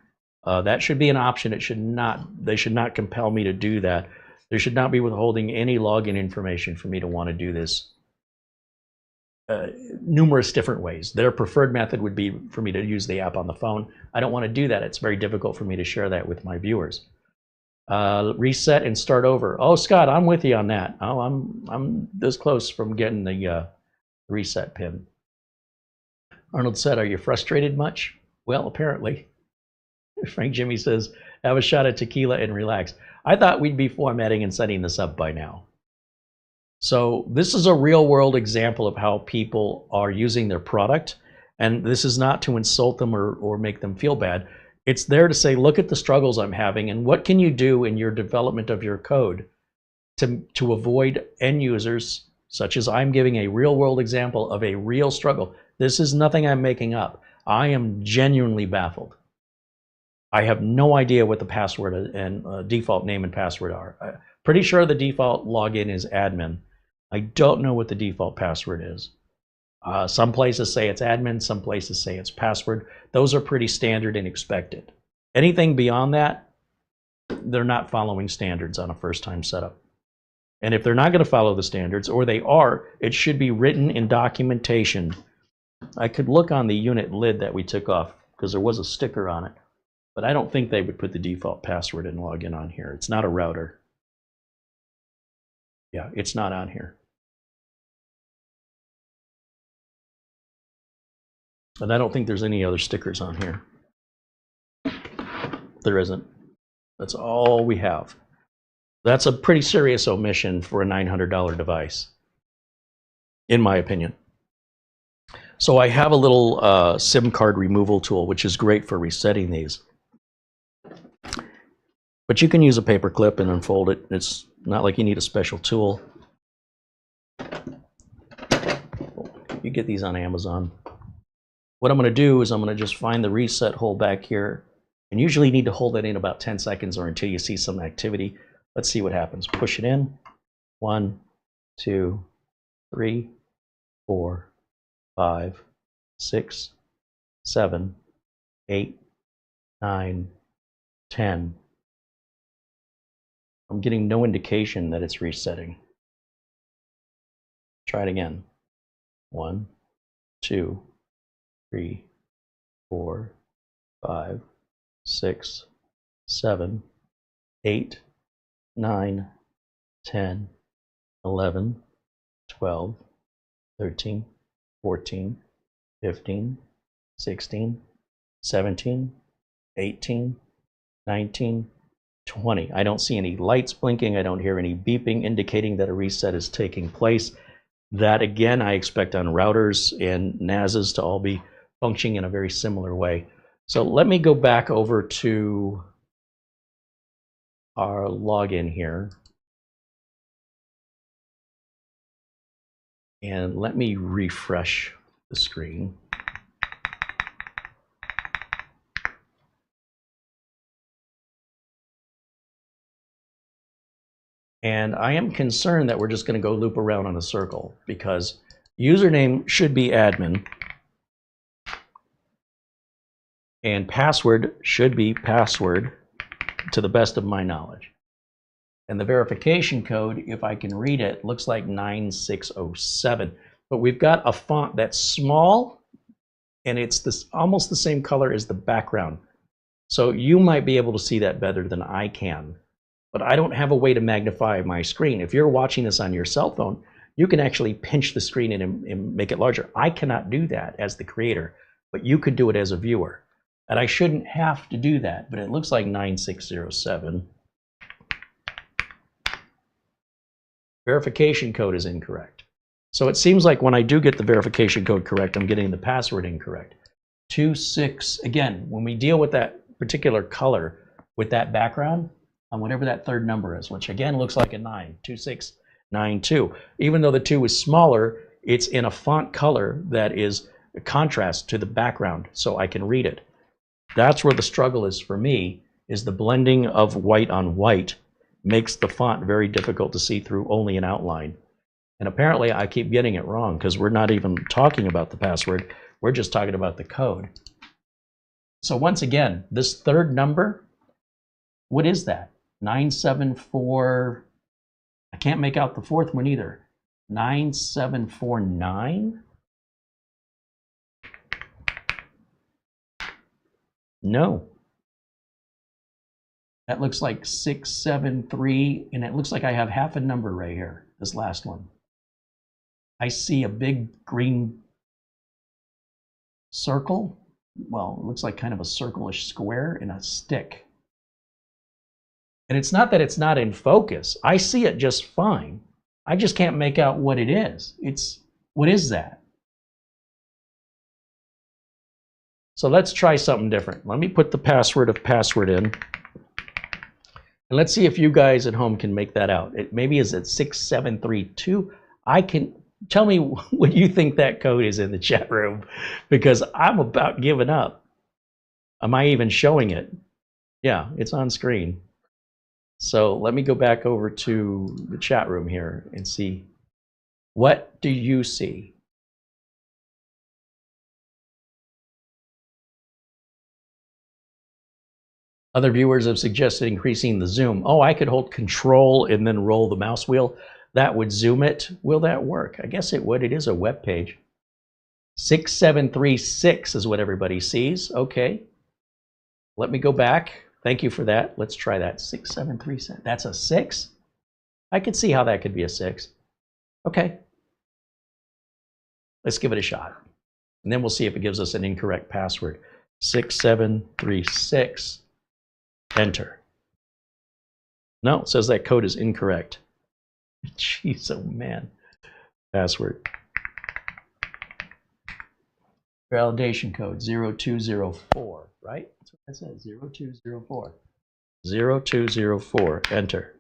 that should be an option. It should not, they should not compel me to do that. There should not be withholding any login information for me to want to do this numerous different ways. Their preferred method would be for me to use the app on the phone. I don't want to do that. It's very difficult for me to share that with my viewers. Reset and start over. Oh, Scott, I'm with you on that. Oh, I'm this close from getting the reset pin. Arnold said, are you frustrated much? Well, apparently. Frank Jimmy says, have a shot at tequila and relax. I thought we'd be formatting and setting this up by now. So this is a real world example of how people are using their product. And this is not to insult them or make them feel bad. It's there to say, look at the struggles I'm having and what can you do in your development of your code to avoid end users, such as I'm giving a real world example of a real struggle. This is nothing I'm making up. I am genuinely baffled. I have no idea what the password and default name and password are. Pretty sure the default login is admin. I don't know what the default password is. Some places say it's admin, some places say it's password. Those are pretty standard and expected. Anything beyond that, they're not following standards on a first-time setup. And if they're not going to follow the standards, or they are, it should be written in documentation. I could look on the unit lid that we took off because there was a sticker on it. But I don't think they would put the default password and login on here. It's not a router. Yeah, it's not on here. And I don't think there's any other stickers on here. There isn't. That's all we have. That's a pretty serious omission for a $900 device, in my opinion. So I have a little SIM card removal tool, which is great for resetting these. But you can use a paper clip and unfold it. It's not like you need a special tool. You get these on Amazon. What I'm going to do is I'm going to just find the reset hole back here. And usually you need to hold it in about 10 seconds or until you see some activity. Let's see what happens. Push it in. 1, 2, 3, 4, 5, 6, 7, 8, 9, 10. I'm getting no indication that it's resetting. Try it again. 1, 2, 3, 4, 5, 6, 7, 8, 9, 10, 11, 12, 13, 14, 15, 16, 17, 18, 19, 20. I don't see any lights blinking. I don't hear any beeping indicating that a reset is taking place. That, again, I expect on routers and NASs to all be functioning in a very similar way. So let me go back over to our login here. And let me refresh the screen. And I am concerned that we're just going to go loop around on a circle because username should be admin and password should be password to the best of my knowledge. And the verification code, if I can read it, looks like 9607. But we've got a font that's small and it's almost the same color as the background. So you might be able to see that better than I can. But I don't have a way to magnify my screen. If you're watching this on your cell phone, you can actually pinch the screen and make it larger. I cannot do that as the creator, but you could do it as a viewer. And I shouldn't have to do that, but it looks like 9607. Verification code is incorrect. So it seems like when I do get the verification code correct, I'm getting the password incorrect. 26, again, when we deal with that particular color with that background, on whatever that third number is, which again looks like a 9, 2692. Even though the 2 is smaller, it's in a font color that is a contrast to the background, so I can read it. That's where the struggle is for me, is the blending of white on white makes the font very difficult to see through only an outline. And apparently I keep getting it wrong because we're not even talking about the password, we're just talking about the code. So once again, this third number, what is that? 974, I can't make out the fourth one either. 9749? No. That looks like 673, and it looks like I have half a number right here, this last one. I see a big green circle. Well, it looks like kind of a circle-ish square and a stick. And it's not that it's not in focus. I see it just fine. I just can't make out what it is. What is that? So let's try something different. Let me put the password of password in. And let's see if you guys at home can make that out. Maybe is it 6732? Tell me what you think that code is in the chat room, because I'm about giving up. Am I even showing it? Yeah, it's on screen. So let me go back over to the chat room here and see, what do you see? Other viewers have suggested increasing the zoom. Oh, I could hold control and then roll the mouse wheel. That would zoom it. Will that work? I guess it would. It is a web page. 6736 is what everybody sees. Okay. Let me go back. Thank you for that. Let's try that. 6736. That's a 6? I could see how that could be a 6. Okay. Let's give it a shot. And then we'll see if it gives us an incorrect password. 6736. Enter. No, it says that code is incorrect. Jeez, oh man. Password. Validation code 0204, right? That's what I said, 0204. 0204, enter.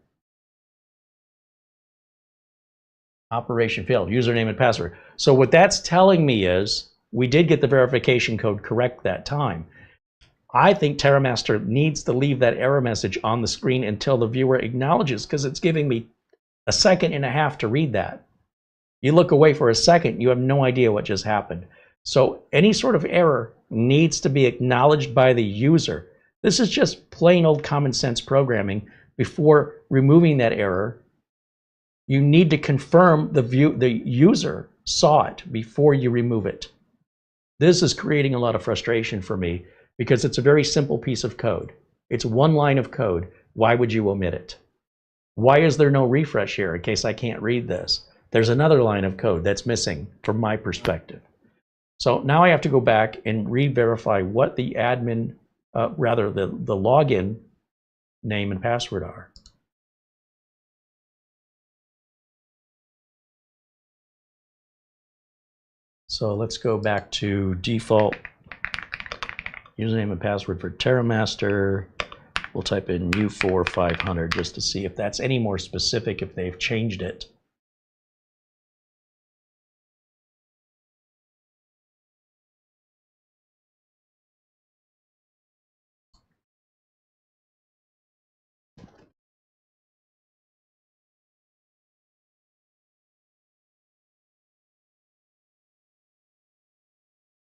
Operation failed, username and password. So what that's telling me is we did get the verification code correct that time. I think TerraMaster needs to leave that error message on the screen until the viewer acknowledges, because it's giving me a second and a half to read that. You look away for a second, you have no idea what just happened. So any sort of error needs to be acknowledged by the user. This is just plain old common sense programming. Before removing that error, you need to confirm the user saw it before you remove it. This is creating a lot of frustration for me because it's a very simple piece of code. It's one line of code. Why would you omit it? Why is there no refresh here in case I can't read this? There's another line of code that's missing from my perspective. So now I have to go back and re-verify what the admin, the login name and password are. So let's go back to default username and password for TerraMaster. We'll type in U4-500 just to see if that's any more specific, if they've changed it.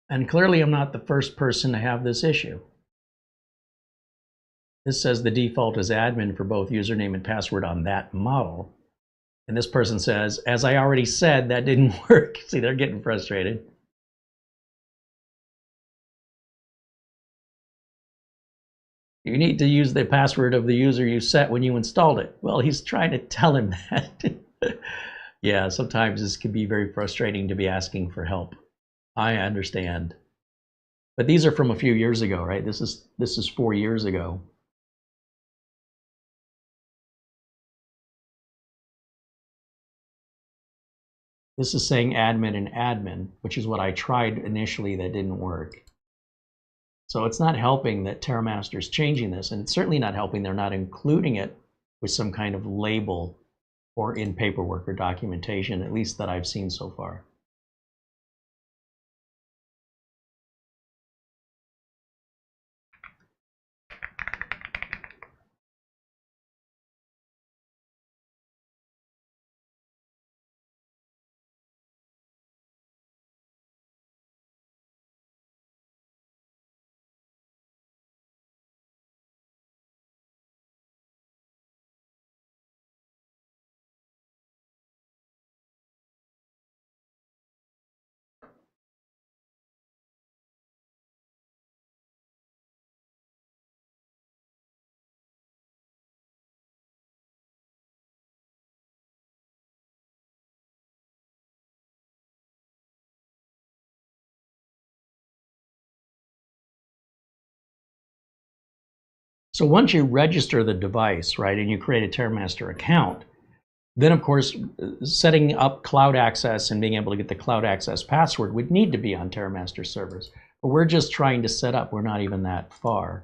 And clearly I'm not the first person to have this issue. This says the default is admin for both username and password on that model. And this person says, as I already said, that didn't work. See, they're getting frustrated. You need to use the password of the user you set when you installed it. Well, he's trying to tell him that. Yeah, sometimes this can be very frustrating to be asking for help. I understand. But these are from a few years ago, right? This is 4 years ago. This is saying admin and admin, which is what I tried initially that didn't work. So it's not helping that TerraMaster is changing this, and it's certainly not helping they're not including it with some kind of label or in paperwork or documentation, at least that I've seen so far. So once you register the device, right, and you create a TerraMaster account, then of course, setting up cloud access and being able to get the cloud access password would need to be on TerraMaster servers. But we're just trying to set up, we're not even that far.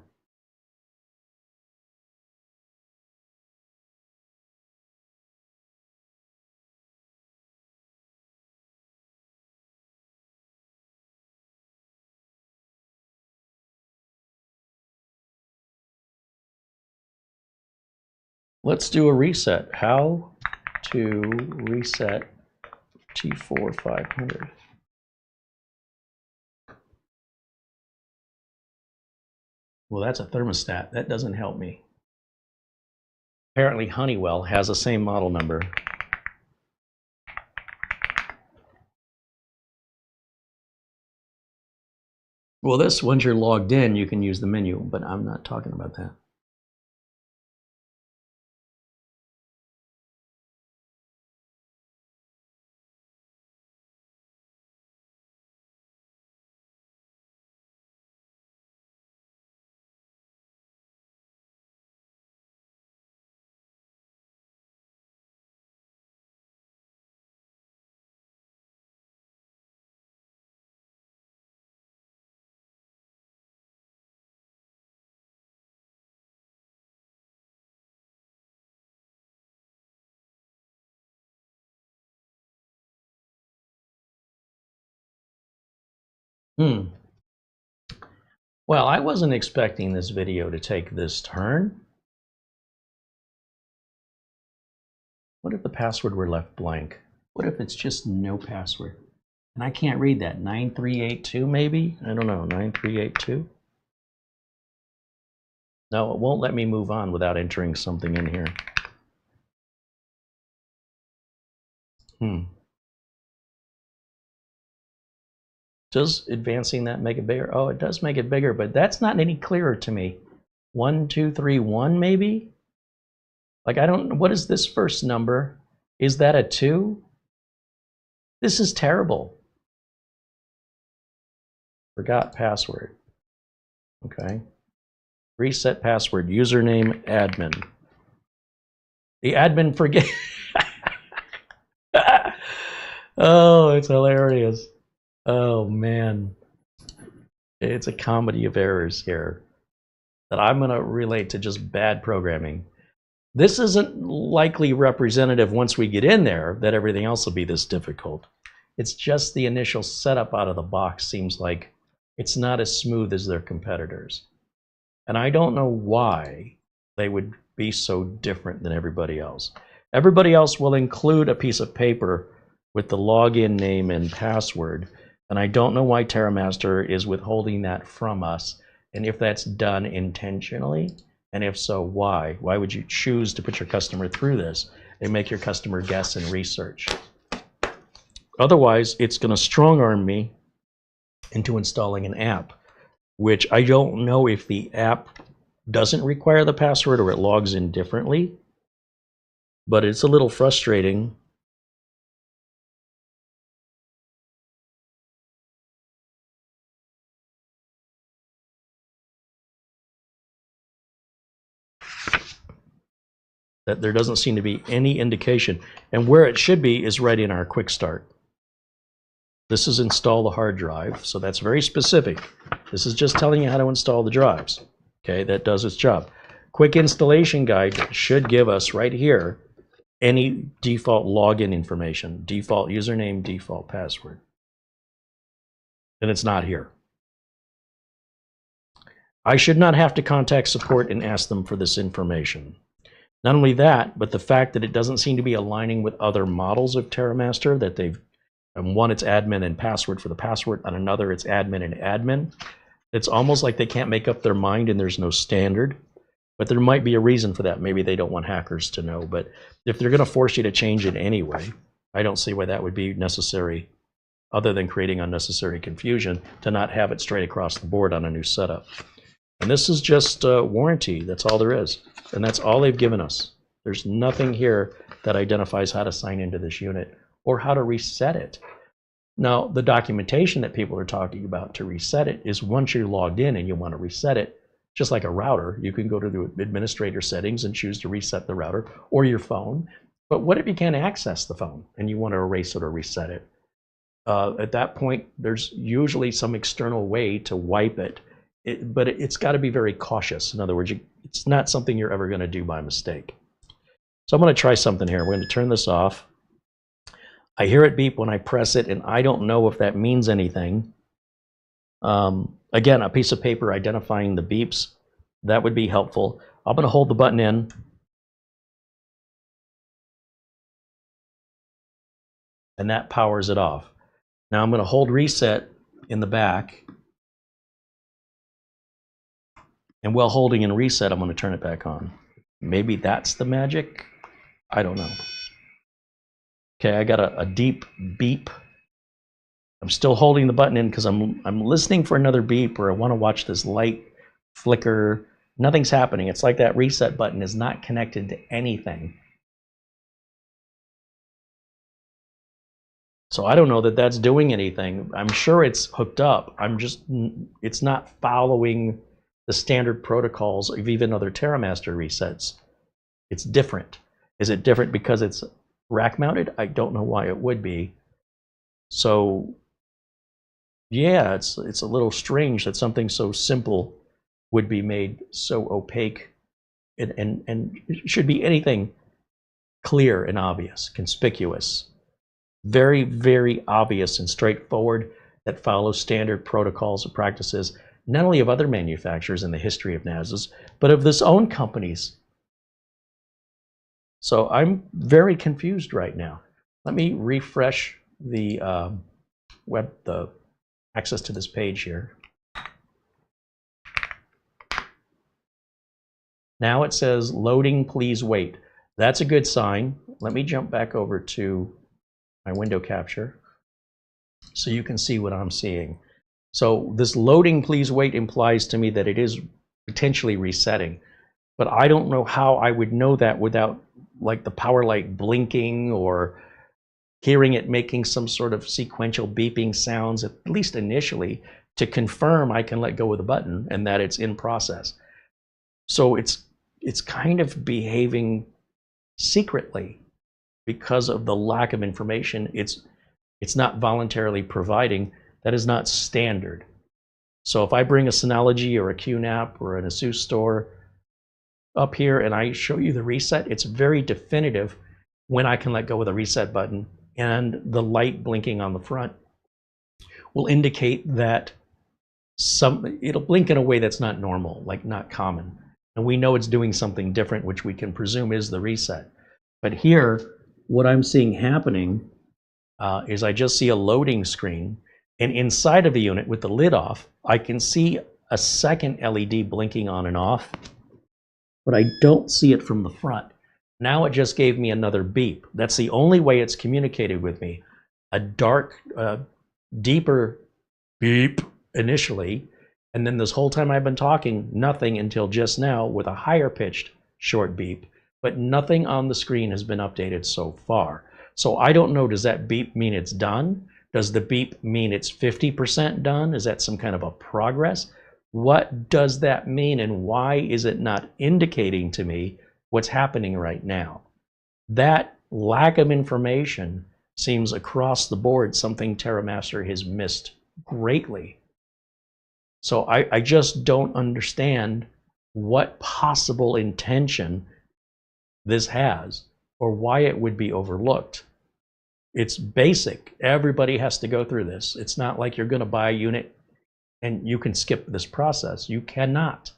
Let's do a reset. How to reset T4-500. Well, that's a thermostat. That doesn't help me. Apparently Honeywell has the same model number. Well, this, once you're logged in, you can use the menu, but I'm not talking about that. Well, I wasn't expecting this video to take this turn. What if the password were left blank? What if it's just no password? And I can't read that. 9382 maybe? I don't know. 9382? No, it won't let me move on without entering something in here. Does advancing that make it bigger? Oh, it does make it bigger, but that's not any clearer to me. 1231 maybe? Like, I don't know. What is this first number? Is that a 2? This is terrible. Forgot password. Okay. Reset password. Username admin. The admin forget. Oh, it's hilarious. Oh, man. It's a comedy of errors here that I'm going to relate to just bad programming. This isn't likely representative once we get in there that everything else will be this difficult. It's just the initial setup out of the box seems like it's not as smooth as their competitors. And I don't know why they would be so different than everybody else. Everybody else will include a piece of paper with the login name and password. And I don't know why TerraMaster is withholding that from us, and if that's done intentionally, and if so, why? Why would you choose to put your customer through this and make your customer guess and research? Otherwise, it's going to strong-arm me into installing an app, which I don't know if the app doesn't require the password or it logs in differently, but it's a little frustrating. That there doesn't seem to be any indication. And where it should be is right in our quick start. This is install the hard drive, so that's very specific. This is just telling you how to install the drives. Okay, that does its job. Quick installation guide should give us right here any default login information, default username, default password. And it's not here. I should not have to contact support and ask them for this information. Not only that, but the fact that it doesn't seem to be aligning with other models of TerraMaster, that they've, on one it's admin and password for the password, on another it's admin and admin. It's almost like they can't make up their mind and there's no standard. But there might be a reason for that. Maybe they don't want hackers to know. But if they're going to force you to change it anyway, I don't see why that would be necessary, other than creating unnecessary confusion, to not have it straight across the board on a new setup. And this is just warranty. That's all there is. And that's all they've given us. There's nothing here that identifies how to sign into this unit or how to reset it. Now, the documentation that people are talking about to reset it is once you're logged in and you want to reset it, just like a router, you can go to the administrator settings and choose to reset the router or your phone. But what if you can't access the phone and you want to erase it or reset it? At that point, there's usually some external way to wipe it. But it's got to be very cautious. In other words, it's not something you're ever going to do by mistake. So I'm going to try something here. We're going to turn this off. I hear it beep when I press it, and I don't know if that means anything. Again, a piece of paper identifying the beeps, that would be helpful. I'm going to hold the button in. And that powers it off. Now I'm going to hold reset in the back. And while holding in reset, I'm going to turn it back on. Maybe that's the magic? I don't know. Okay, I got a deep beep. I'm still holding the button in because I'm listening for another beep, or I want to watch this light flicker. Nothing's happening. It's like that reset button is not connected to anything. So I don't know that that's doing anything. I'm sure it's hooked up. It's not following the standard protocols of even other TerraMaster resets. It's different. Is it different because it's rack mounted? I don't know why it would be. So yeah, it's a little strange that something so simple would be made so opaque, and it should be anything clear and obvious, conspicuous, very, very obvious and straightforward. that follow standard protocols or practices, not only of other manufacturers in the history of NASs, but of this own companies. So I'm very confused right now. Let me refresh the the access to this page here. Now it says loading, please wait. That's a good sign. Let me jump back over to my window capture so you can see what I'm seeing. So this loading, please wait implies to me that it is potentially resetting, but I don't know how I would know that without like the power light blinking or hearing it making some sort of sequential beeping sounds, at least initially, to confirm I can let go of the button and that it's in process. So it's kind of behaving secretly because of the lack of information it's not voluntarily providing. That is not standard. So if I bring a Synology or a QNAP or an ASUS store up here and I show you the reset, it's very definitive when I can let go of the reset button, and the light blinking on the front will indicate that it'll blink in a way that's not normal, like not common. And we know it's doing something different, which we can presume is the reset. But here, what I'm seeing happening is I just see a loading screen, and inside of the unit with the lid off, I can see a second LED blinking on and off, but I don't see it from the front. Now it just gave me another beep. That's the only way it's communicated with me. A dark, deeper beep initially, and then this whole time I've been talking, nothing until just now with a higher pitched short beep, but nothing on the screen has been updated so far. So I don't know, does that beep mean it's done? Does the beep mean it's 50% done? Is that some kind of a progress? What does that mean, and why is it not indicating to me what's happening right now? That lack of information seems across the board something TerraMaster has missed greatly. So I just don't understand what possible intention this has or why it would be overlooked. It's basic. Everybody has to go through this. It's not like you're going to buy a unit and you can skip this process. You cannot.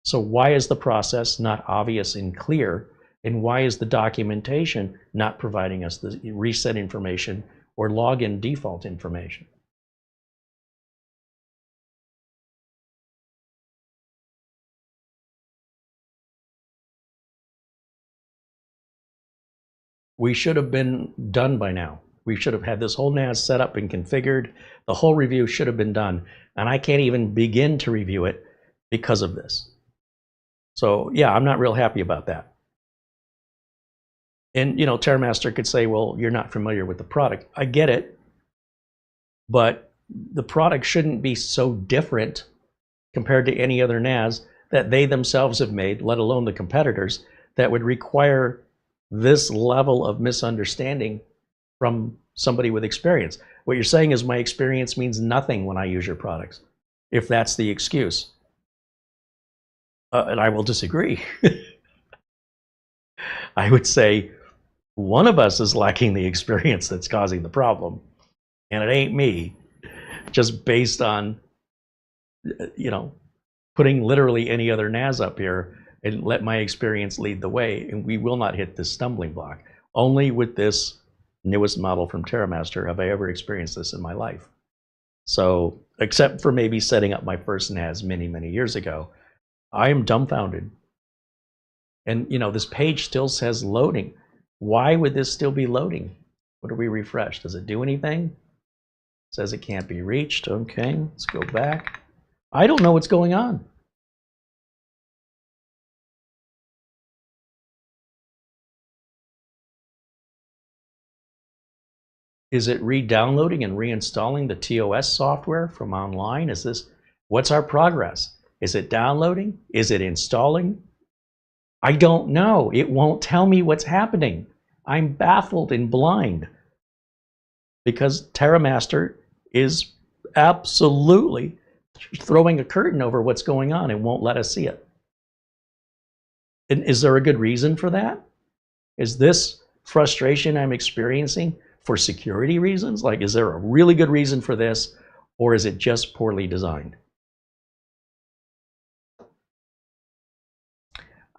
So why is the process not obvious and clear? And why is the documentation not providing us the reset information or login default information? We should have been done by now. We should have had this whole NAS set up and configured. The whole review should have been done. And I can't even begin to review it because of this. So yeah, I'm not real happy about that. And you know, TerraMaster could say, well, you're not familiar with the product. I get it, but the product shouldn't be so different compared to any other NAS that they themselves have made, let alone the competitors, that would require this level of misunderstanding from somebody with experience. What you're saying is my experience means nothing when I use your products, if that's the excuse. And I will disagree. I would say one of us is lacking the experience that's causing the problem, and it ain't me, just based on, you know, putting literally any other NAS up here and let my experience lead the way, and we will not hit this stumbling block. Only with this newest model from TerraMaster have I ever experienced this in my life. So, except for maybe setting up my first NAS many, many years ago, I am dumbfounded. And you know, this page still says loading. Why would this still be loading? What do we refresh? Does it do anything? It says it can't be reached. Okay, let's go back. I don't know what's going on. Is it re-downloading and reinstalling the TOS software from online? Is this, what's our progress? Is it downloading? Is it installing? I don't know. It won't tell me what's happening. I'm baffled and blind because TerraMaster is absolutely throwing a curtain over what's going on and won't let us see it. And is there a good reason for that? Is this frustration I'm experiencing for security reasons? Like, is there a really good reason for this, or is it just poorly designed?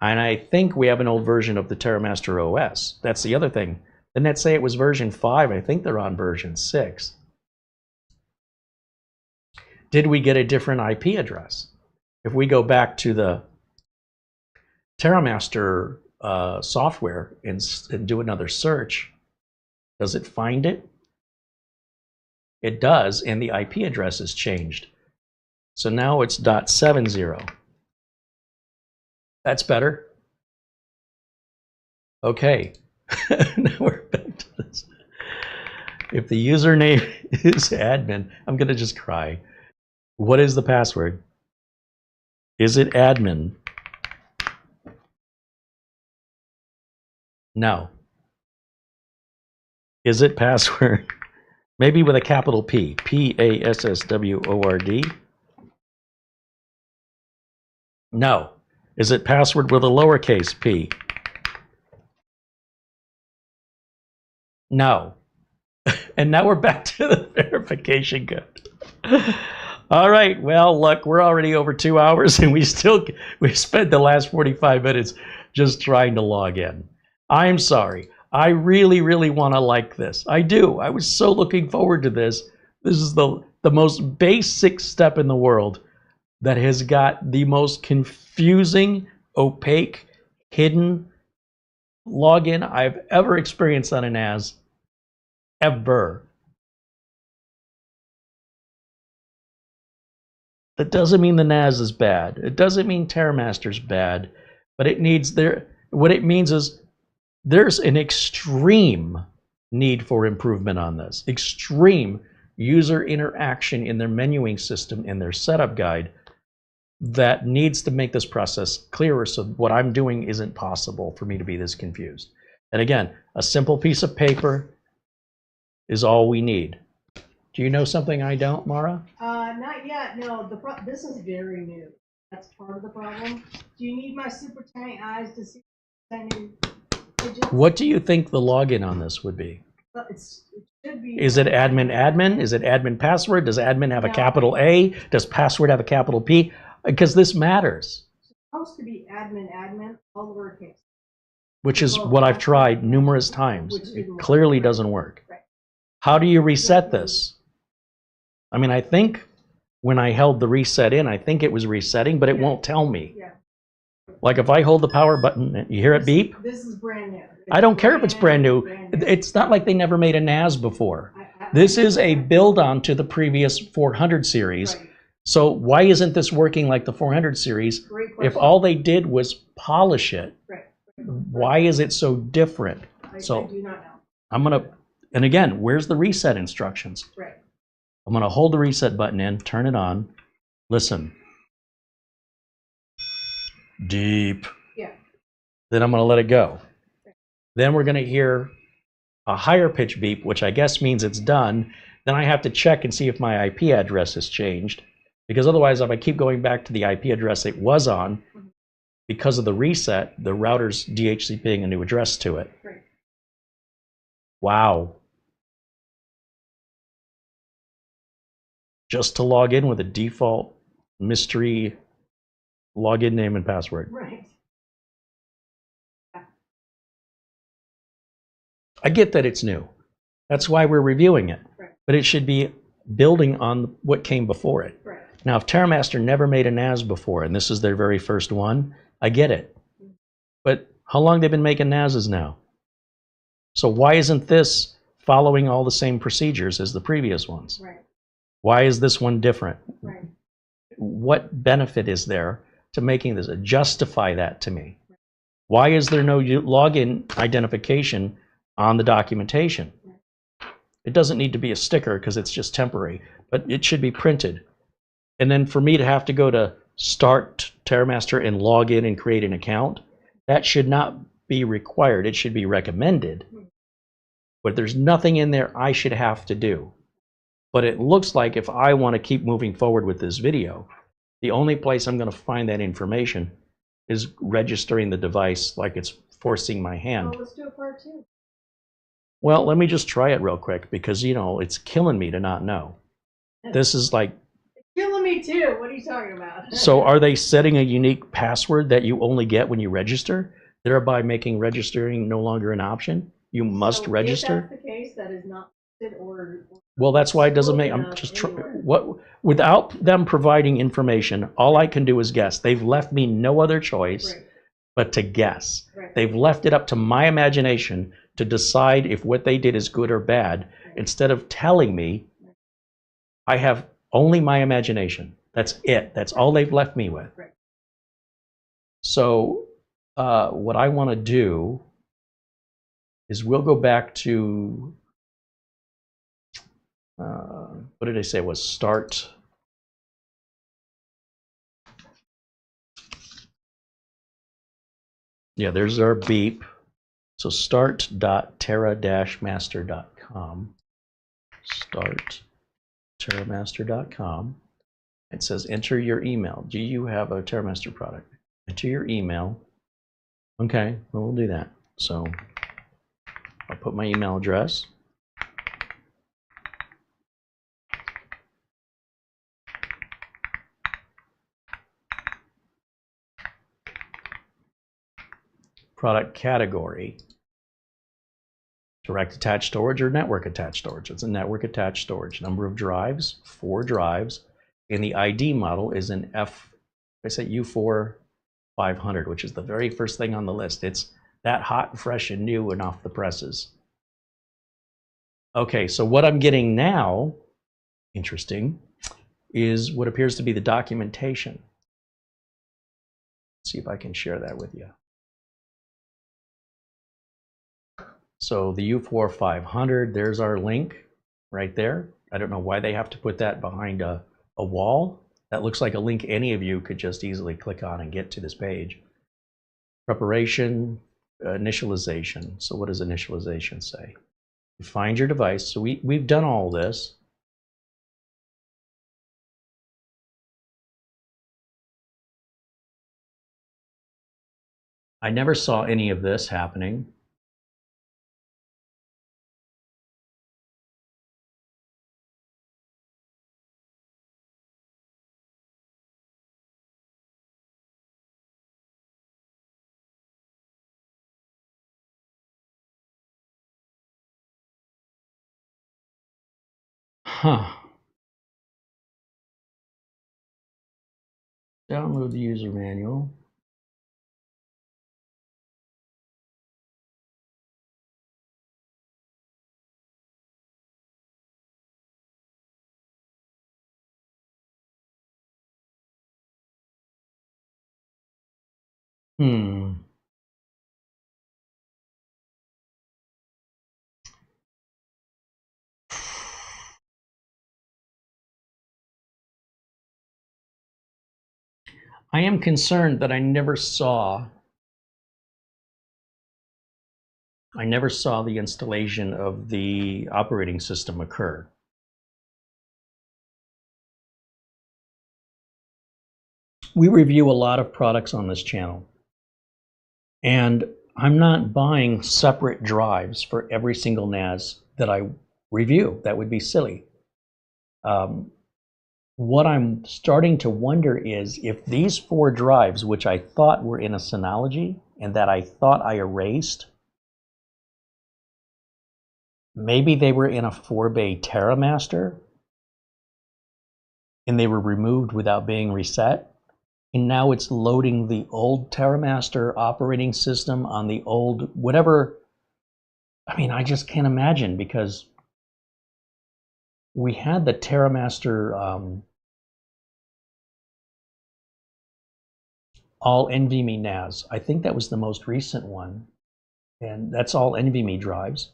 And I think we have an old version of the TerraMaster OS. That's the other thing. Didn't that say it was version 5? I think they're on version 6. Did we get a different IP address? If we go back to the TerraMaster software and do another search, does it find it? It does, and the IP address is changed. So now it's .70. That's better. Okay, now we're back to this. If the username is admin, I'm gonna just cry. What is the password? Is it admin? No. Is it password? Maybe with a capital P. P-A-S-S-W-O-R-D? No. Is it password with a lowercase p? No. And now we're back to the verification code. All right, well, look, we're already over 2 hours and we spent the last 45 minutes just trying to log in. I'm sorry. I really, really want to like this. I do. I was so looking forward to this. This is the most basic step in the world that has got the most confusing, opaque, hidden login I've ever experienced on a NAS, ever. That doesn't mean the NAS is bad. It doesn't mean TerraMaster's bad, but it needs what it means is there's an extreme need for improvement on this. Extreme user interaction in their menuing system, in their setup guide, that needs to make this process clearer so what I'm doing isn't possible for me to be this confused. And again, a simple piece of paper is all we need. Do you know something I don't, Mara? Not yet. No, this is very new. That's part of the problem. Do you need my super tiny eyes to see tiny digits? What do you think the login on this would be? It should be. Is it admin? Is it admin password? Does admin have a capital A? Does password have a capital P? Because this matters. It's supposed to be admin, all lowercase. Which is what I've tried numerous times. It clearly doesn't work. Right. How do you reset this? I mean, I think when I held the reset in, I think it was resetting, but it won't tell me. Yeah. Like if I hold the power button, you hear it beep? This is brand new. I don't care if it's brand new. It's not like they never made a NAS before. This is a build on to the previous 400 series. Right. So why isn't this working like the 400 series? Great If all they did was polish it, right. why is it so different? I So do not know. I'm gonna, and again, where's the reset instructions? Right. I'm gonna hold the reset button in, turn it on, listen. Deep. Yeah. Then I'm gonna let it go. Then we're gonna hear a higher pitch beep, which I guess means it's done. Then I have to check and see if my IP address has changed. Because otherwise, if I keep going back to the IP address it was on, because of the reset, the router's DHCPing a new address to it. Right. Wow. Just to log in with a default mystery login name and password. Right. I get that it's new. That's why we're reviewing it. Right. But it should be building on what came before it. Right. Now, if TerraMaster never made a NAS before, and this is their very first one, I get it. But how long they've been making NASs now? So why isn't this following all the same procedures as the previous ones? Right. Why is this one different? Right. What benefit is there to making this? Justify that to me. Why is there no login identification on the documentation? It doesn't need to be a sticker because it's just temporary, but it should be printed. And then for me to have to go to Start TerraMaster and log in and create an account, that should not be required. It should be recommended. But there's nothing in there I should have to do. But it looks like if I want to keep moving forward with this video, the only place I'm going to find that information is registering the device like it's forcing my hand. Well, let's do a part 2. Well, let me just try it real quick because, you know, it's killing me to not know. This is like, Killing me too. What are you talking about? so are they setting a unique password that you only get when you register, thereby making registering no longer an option? You must register? If that's the case, that is not listed or Well, that's why it doesn't make, I'm spoken just of anywhere. what, without them providing information, all I can do is guess. They've left me no other choice Right. but to guess. Right. They've left it up to my imagination to decide if what they did is good or bad. Right. Instead of telling me, I have only my imagination. That's it. That's all they've left me with. Right. So what I want to do is we'll go back to, what did I say was start? Yeah, there's our beep. So start.terra-master.com. Start.terramaster.com. It says enter your email. Do you have a TerraMaster product? Enter your email. Okay, well, we'll do that. So I'll put my email address. Product category. Direct attached storage or network attached storage. It's a network attached storage. Number of drives, 4 drives. And the ID model is an U4-500, which is the very first thing on the list. It's that hot and fresh and new and off the presses. Okay, so what I'm getting now, interesting, is what appears to be the documentation. Let's see if I can share that with you. So the U4-500, there's our link right there. I don't know why they have to put that behind a wall. That looks like a link any of you could just easily click on and get to this page. Preparation, initialization. So what does initialization say? You find your device. So we've done all this. I never saw any of this happening. Huh. Download the user manual. I am concerned that I never saw the installation of the operating system occur. We review a lot of products on this channel, and I'm not buying separate drives for every single NAS that I review. That would be silly. What I'm starting to wonder is if these 4 drives, which I thought were in a Synology and that I thought I erased, maybe they were in a 4-bay TerraMaster and they were removed without being reset. And now it's loading the old TerraMaster operating system on the old whatever. I mean, I just can't imagine, because we had the TerraMaster all NVMe NAS. I think that was the most recent one. And that's all NVMe drives.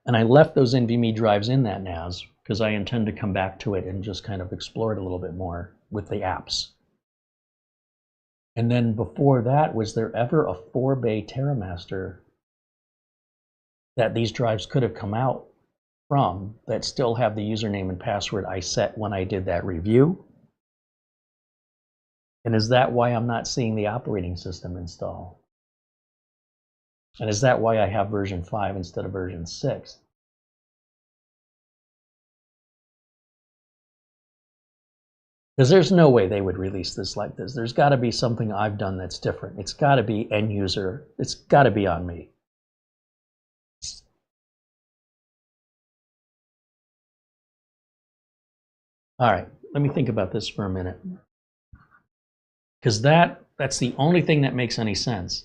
And I left those NVMe drives in that NAS because I intend to come back to it and just kind of explore it a little bit more with the apps. And then before that, was there ever a 4-bay TerraMaster that these drives could have come out from that still have the username and password I set when I did that review? And is that why I'm not seeing the operating system install? And is that why I have version 5 instead of version 6? Because there's no way they would release this like this. There's got to be something I've done that's different. It's got to be end user. It's got to be on me. All right, let me think about this for a minute. Because that's the only thing that makes any sense.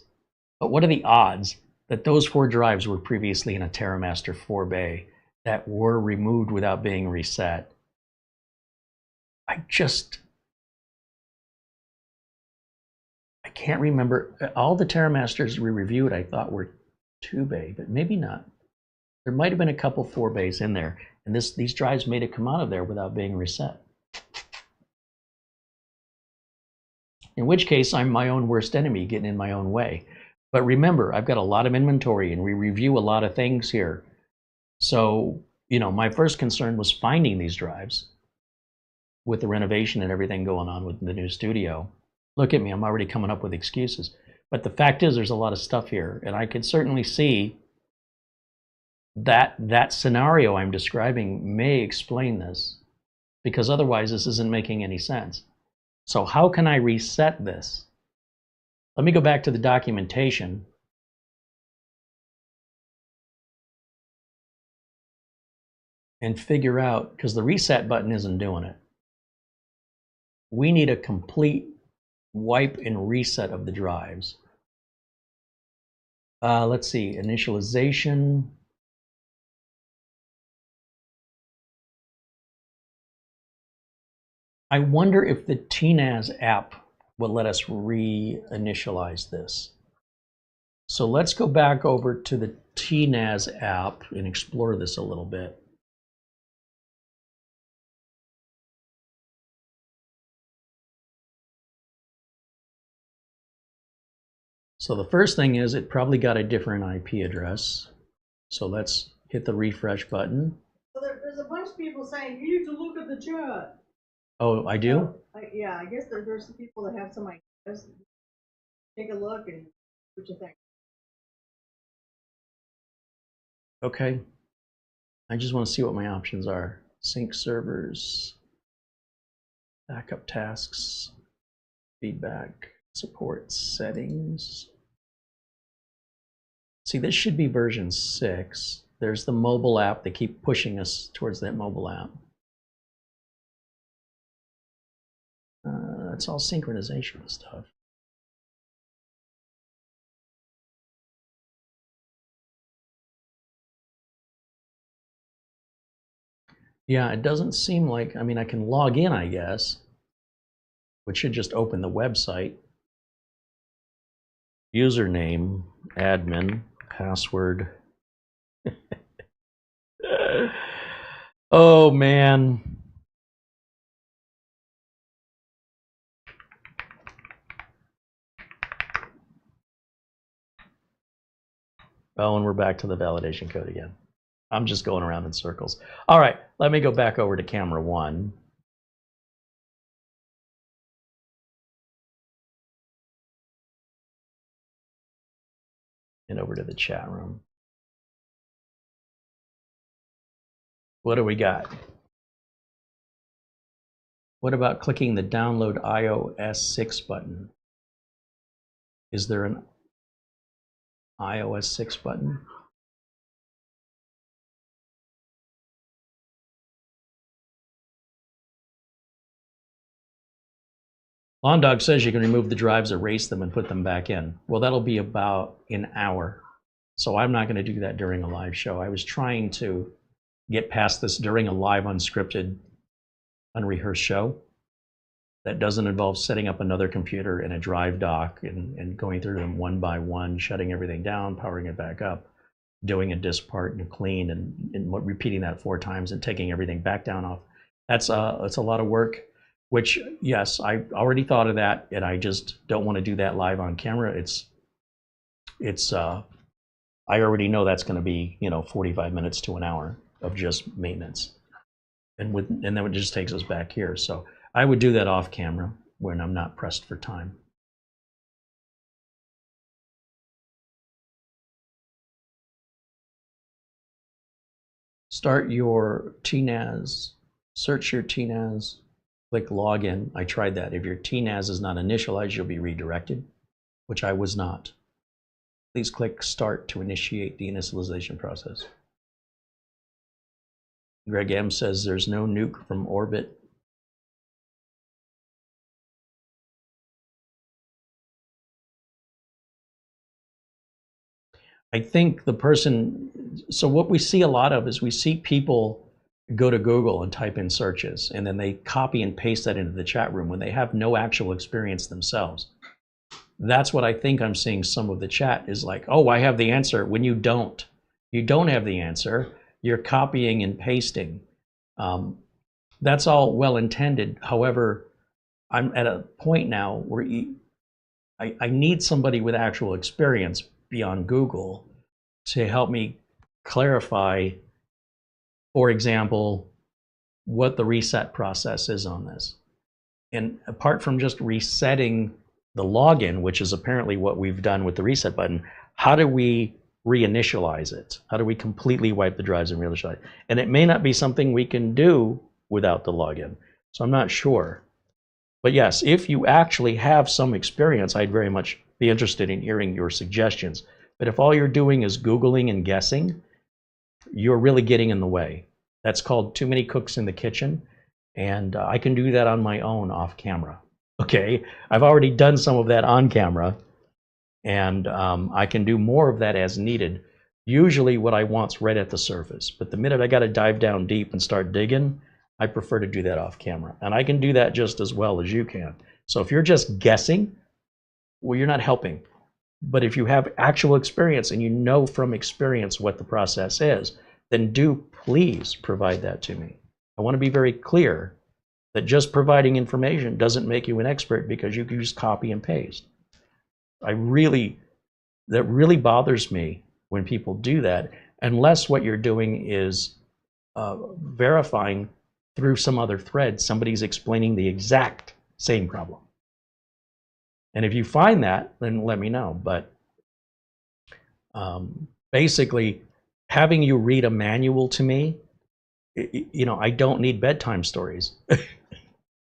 But what are the odds that those 4 drives were previously in a TerraMaster 4 bay that were removed without being reset? I can't remember. All the TerraMasters we reviewed I thought were 2 bay, but maybe not. There might have been a couple 4 bays in there, and these drives made it come out of there without being reset. In which case, I'm my own worst enemy, getting in my own way. But remember, I've got a lot of inventory, and we review a lot of things here. So, my first concern was finding these drives with the renovation and everything going on with the new studio. Look at me, I'm already coming up with excuses. But the fact is, there's a lot of stuff here, and I can certainly see that scenario I'm describing may explain this, because otherwise this isn't making any sense. So how can I reset this? Let me go back to the documentation. And figure out, because the reset button isn't doing it. We need a complete wipe and reset of the drives. Let's see, initialization. I wonder if the TNAS app will let us reinitialize this. So let's go back over to the TNAS app and explore this a little bit. So the first thing is it probably got a different IP address. So let's hit the refresh button. So there's a bunch of people saying, you need to look at the chat. Oh, I do? Yeah, I guess there's some people that have some ideas. Take a look and what you think. Okay. I just want to see what my options are. Sync servers, backup tasks, feedback, support settings. See, this should be version 6. There's the mobile app. They keep pushing us towards that mobile app. It's all synchronization stuff. Yeah, it doesn't seem like, I mean, I can log in, I guess, which should just open the website. Username, admin, password. Oh, man. Oh, and we're back to the validation code again. I'm just going around in circles. All right, let me go back over to camera 1. And over to the chat room. What do we got? What about clicking the download iOS 6 button? Is there an iOS 6 button? Lawn Dog says you can remove the drives, erase them, and put them back in. Well, that'll be about an hour. So I'm not going to do that during a live show. I was trying to get past this during a live, unscripted, unrehearsed show that doesn't involve setting up another computer and a drive dock and going through them one by one, shutting everything down, powering it back up, doing a disk part and clean, and repeating that 4 times and taking everything back down off. That's a lot of work, which, yes, I already thought of that, and I just don't want to do that live on camera. I already know that's going to be, 45 minutes to an hour of just maintenance. And then it just takes us back here. So I would do that off camera when I'm not pressed for time. Start your TNAS, search your TNAS, click login. I tried that. If your TNAS is not initialized, you'll be redirected, which I was not. Please click start to initiate the initialization process. Greg M says there's no nuke from orbit. I think the person, so what we see a lot of is we see people go to Google and type in searches, and then they copy and paste that into the chat room when they have no actual experience themselves. That's what I think I'm seeing some of the chat is like, oh, I have the answer, when you don't. You don't have the answer. You're copying and pasting. That's all well intended. However, I'm at a point now where I need somebody with actual experience beyond Google to help me clarify, for example, what the reset process is on this. And apart from just resetting the login, which is apparently what we've done with the reset button, how do we reinitialize it? How do we completely wipe the drives and reinitialize it? And it may not be something we can do without the login. So I'm not sure. But yes, if you actually have some experience, I'd very much be interested in hearing your suggestions. But if all you're doing is Googling and guessing, you're really getting in the way. That's called too many cooks in the kitchen. And I can do that on my own off camera. Okay, I've already done some of that on camera. And I can do more of that as needed. Usually what I want's right at the surface. But the minute I got to dive down deep and start digging, I prefer to do that off camera. And I can do that just as well as you can. So if you're just guessing, well, you're not helping. But if you have actual experience and you know from experience what the process is, then do please provide that to me. I want to be very clear that just providing information doesn't make you an expert because you can just copy and paste. That really bothers me when people do that, unless what you're doing is verifying through some other thread, somebody's explaining the exact same problem. And if you find that, then let me know. But basically, having you read a manual to me, you know, I don't need bedtime stories.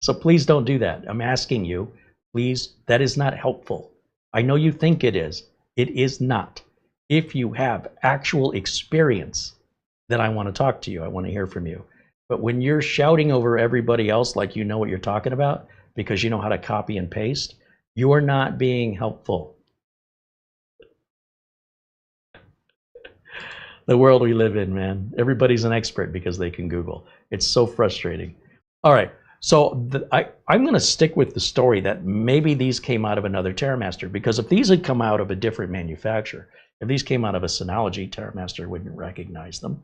So please don't do that. I'm asking you, please, that is not helpful. I know you think it is. It is not. If you have actual experience, then I want to talk to you. I want to hear from you. But when you're shouting over everybody else like you know what you're talking about because you know how to copy and paste, you're not being helpful. The world we live in, man. Everybody's an expert because they can Google. It's so frustrating. All right. So I'm going to stick with the story that maybe these came out of another TerraMaster, because if these had come out of a different manufacturer, if these came out of a Synology, TerraMaster wouldn't recognize them.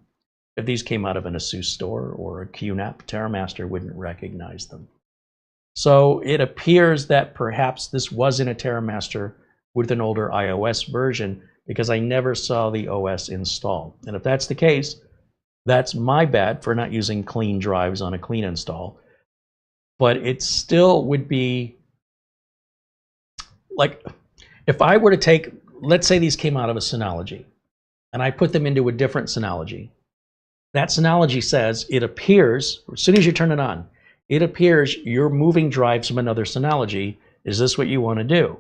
If these came out of an ASUS store or a QNAP, TerraMaster wouldn't recognize them. So it appears that perhaps this wasn't a TerraMaster with an older iOS version because I never saw the OS install. And if that's the case, that's my bad for not using clean drives on a clean install. But it still would be like, if I were to take, let's say these came out of a Synology, and I put them into a different Synology. That Synology says, it appears, as soon as you turn it on, it appears you're moving drives from another Synology. Is this what you want to do?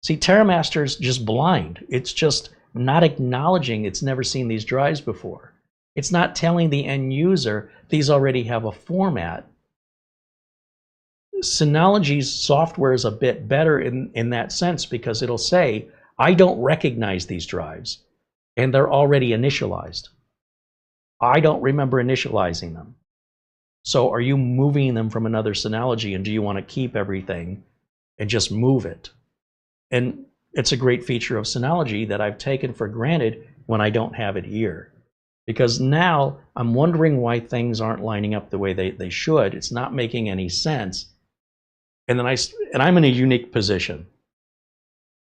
See, TerraMaster's just blind. It's just not acknowledging it's never seen these drives before. It's not telling the end user these already have a format. Synology's software is a bit better in that sense because it'll say, I don't recognize these drives, and they're already initialized. I don't remember initializing them. So are you moving them from another Synology, and do you want to keep everything and just move it? And it's a great feature of Synology that I've taken for granted when I don't have it here. Because now I'm wondering why things aren't lining up the way they should. It's not making any sense. And then I'm in a unique position.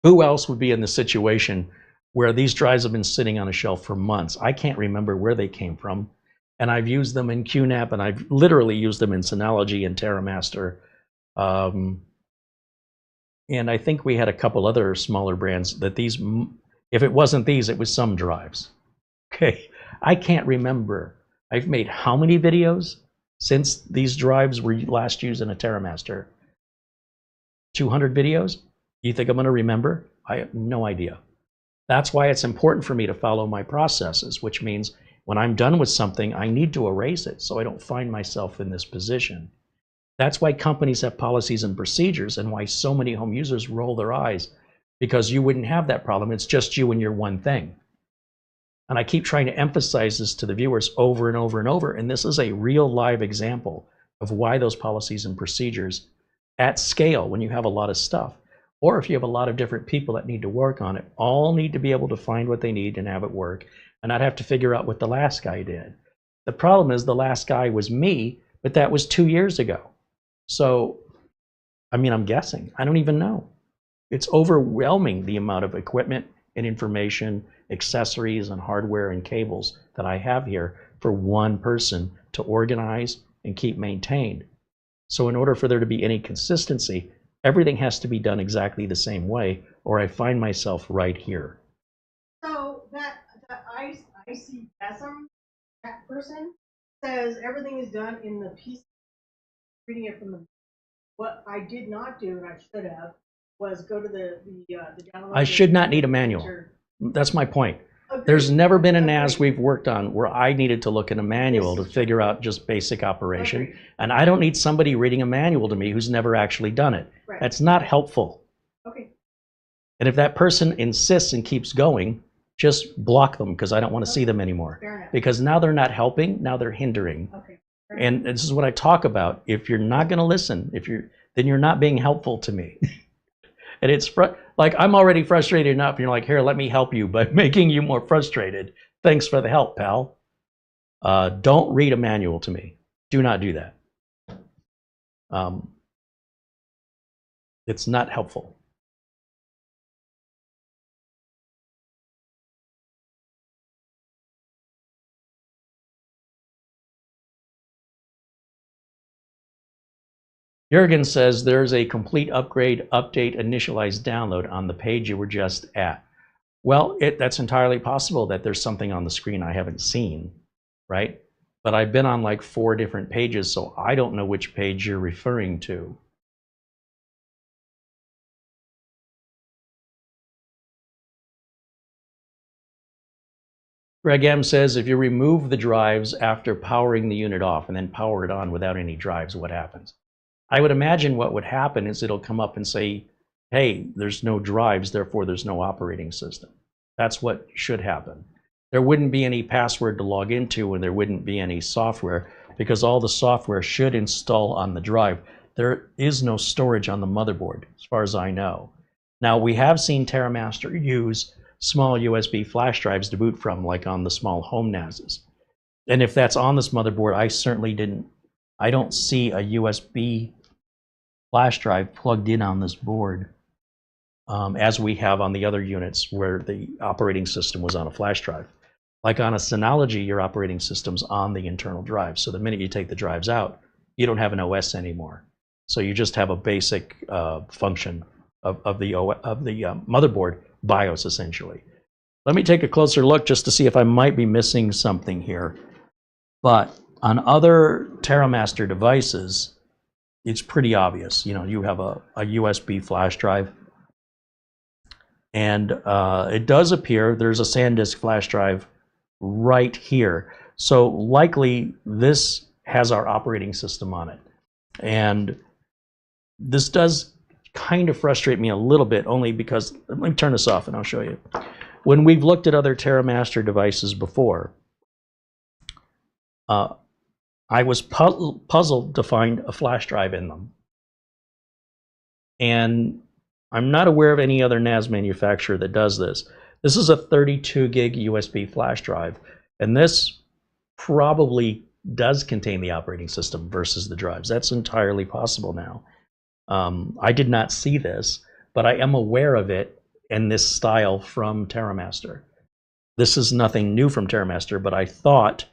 Who else would be in the situation where these drives have been sitting on a shelf for months? I can't remember where they came from. And I've used them in QNAP, and I've literally used them in Synology and TerraMaster. And I think we had a couple other smaller brands that these, if it wasn't these, it was some drives. Okay, I can't remember. I've made how many videos since these drives were last used in a TerraMaster? 200 videos? You think I'm going to remember? I have no idea. That's why it's important for me to follow my processes, which means when I'm done with something, I need to erase it so I don't find myself in this position. That's why companies have policies and procedures, and why so many home users roll their eyes, because you wouldn't have that problem. It's just you and your one thing. And I keep trying to emphasize this to the viewers over and over and over, and this is a real live example of why those policies and procedures at scale, when you have a lot of stuff, or if you have a lot of different people that need to work on it, all need to be able to find what they need and have it work, and not have to figure out what the last guy did. The problem is the last guy was me, but that was 2 years ago. So, I mean, I'm guessing. I don't even know. It's overwhelming, the amount of equipment and information, accessories and hardware and cables that I have here for one person to organize and keep maintained. So in order for there to be any consistency, everything has to be done exactly the same way, or I find myself right here. So that ICSM, that person says everything is done in the piece. Reading it from the, what I did not do, and I should have, was go to the download. I should not need a manual. That's my point. Agreed. There's never been a NAS we've worked on where I needed to look in a manual to figure out just basic operation. Agreed. And I don't need somebody reading a manual to me who's never actually done it. Right. That's not helpful. Okay. And if that person insists and keeps going, just block them, because I don't want to see them anymore. Fair enough. Because now they're not helping, now they're hindering. Okay. And this is what I talk about. If you're not going to listen, then you're not being helpful to me. And it's like, I'm already frustrated enough. And you're like, here, let me help you by making you more frustrated. Thanks for the help, pal. Don't read a manual to me. Do not do that. It's not helpful. Jurgen says there's a complete upgrade, update, initialize, download on the page you were just at. Well, that's entirely possible that there's something on the screen I haven't seen, right? But I've been on like 4 different pages, so I don't know which page you're referring to. Greg M says, if you remove the drives after powering the unit off and then power it on without any drives, what happens? I would imagine what would happen is it'll come up and say, hey, there's no drives, therefore there's no operating system. That's what should happen. There wouldn't be any password to log into, and there wouldn't be any software, because all the software should install on the drive. There is no storage on the motherboard, as far as I know. Now, we have seen TerraMaster use small USB flash drives to boot from, like on the small home NASs. And if that's on this motherboard, I don't see a USB flash drive plugged in on this board as we have on the other units where the operating system was on a flash drive. Like on a Synology, your operating system's on the internal drive. So the minute you take the drives out, you don't have an OS anymore. So you just have a basic function of the motherboard BIOS, essentially. Let me take a closer look just to see if I might be missing something here. But on other TerraMaster devices, it's pretty obvious. You know, you have a USB flash drive, and it does appear there's a SanDisk flash drive right here. So likely this has our operating system on it. And this does kind of frustrate me a little bit, only because, let me turn this off and I'll show you. When we've looked at other TerraMaster devices before, I was puzzled to find a flash drive in them. And I'm not aware of any other NAS manufacturer that does this. This is a 32 gig USB flash drive, and this probably does contain the operating system versus the drives. That's entirely possible now. I did not see this, but I am aware of it in this style from TerraMaster. This is nothing new from TerraMaster, but I thought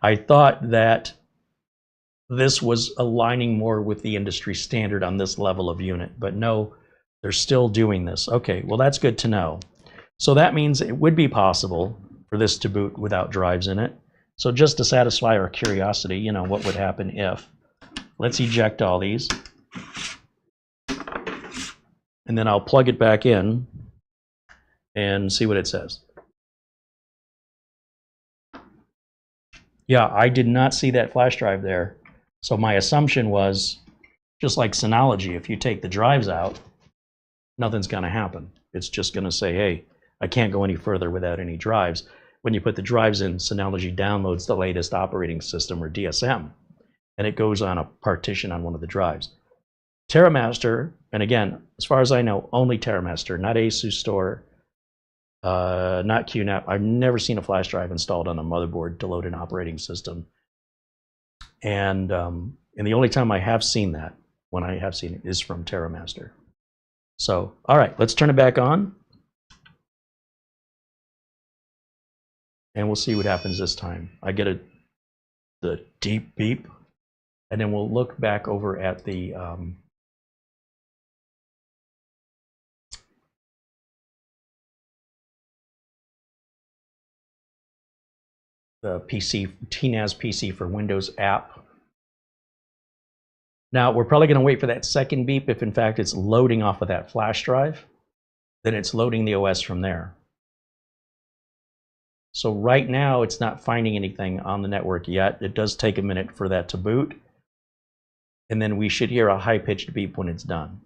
I thought that this was aligning more with the industry standard on this level of unit, but no, they're still doing this. Okay, well, that's good to know. So that means it would be possible for this to boot without drives in it. So just to satisfy our curiosity, you know, what would happen if, let's eject all these. And then I'll plug it back in and see what it says. Yeah, I did not see that flash drive there. So my assumption was, just like Synology, if you take the drives out, nothing's going to happen. It's just going to say, hey, I can't go any further without any drives. When you put the drives in, Synology downloads the latest operating system, or DSM, and it goes on a partition on one of the drives. TerraMaster, and again, as far as I know, only TerraMaster, not ASUS Store, not QNAP. I've never seen a flash drive installed on a motherboard to load an operating system. And the only time I have seen that, when I have seen it, is from TerraMaster. So, all right, let's turn it back on. And we'll see what happens this time. I get the deep beep, and then we'll look back over at the PC, TNAS PC for Windows app. Now, we're probably going to wait for that second beep. If in fact it's loading off of that flash drive, then it's loading the OS from there. So right now, it's not finding anything on the network yet. It does take a minute for that to boot. And then we should hear a high-pitched beep when it's done.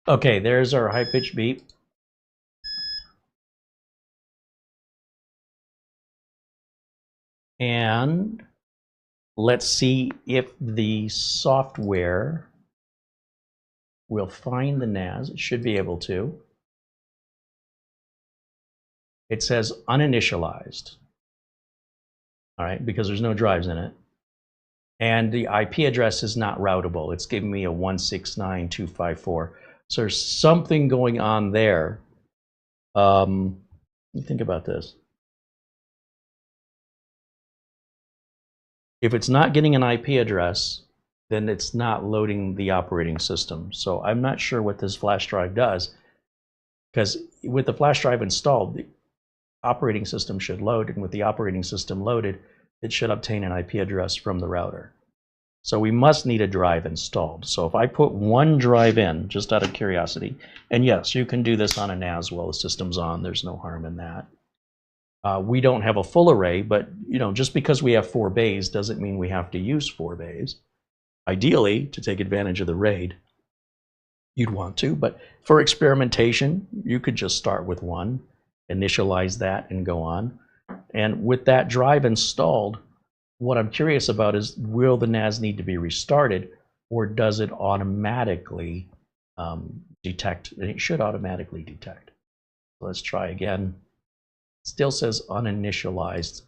Okay, there's our high-pitched beep. And let's see if the software will find the NAS. It should be able to. It says uninitialized. All right, because there's no drives in it. And the IP address is not routable. It's giving me a 169.254. So there's something going on there. Think about this. If it's not getting an IP address, then it's not loading the operating system. So I'm not sure what this flash drive does, because with the flash drive installed, the operating system should load, and with the operating system loaded, it should obtain an IP address from the router. So we must need a drive installed. So if I put one drive in, just out of curiosity, and yes, you can do this on a NAS while the system's on, there's no harm in that. We don't have a full array, but you know, just because we have 4 bays doesn't mean we have to use 4 bays. Ideally, to take advantage of the RAID, you'd want to, but for experimentation, you could just start with 1, initialize that, and go on. And with that drive installed, what I'm curious about is, will the NAS need to be restarted, or does it automatically detect? And it should automatically detect. So let's try again. Still says uninitialized.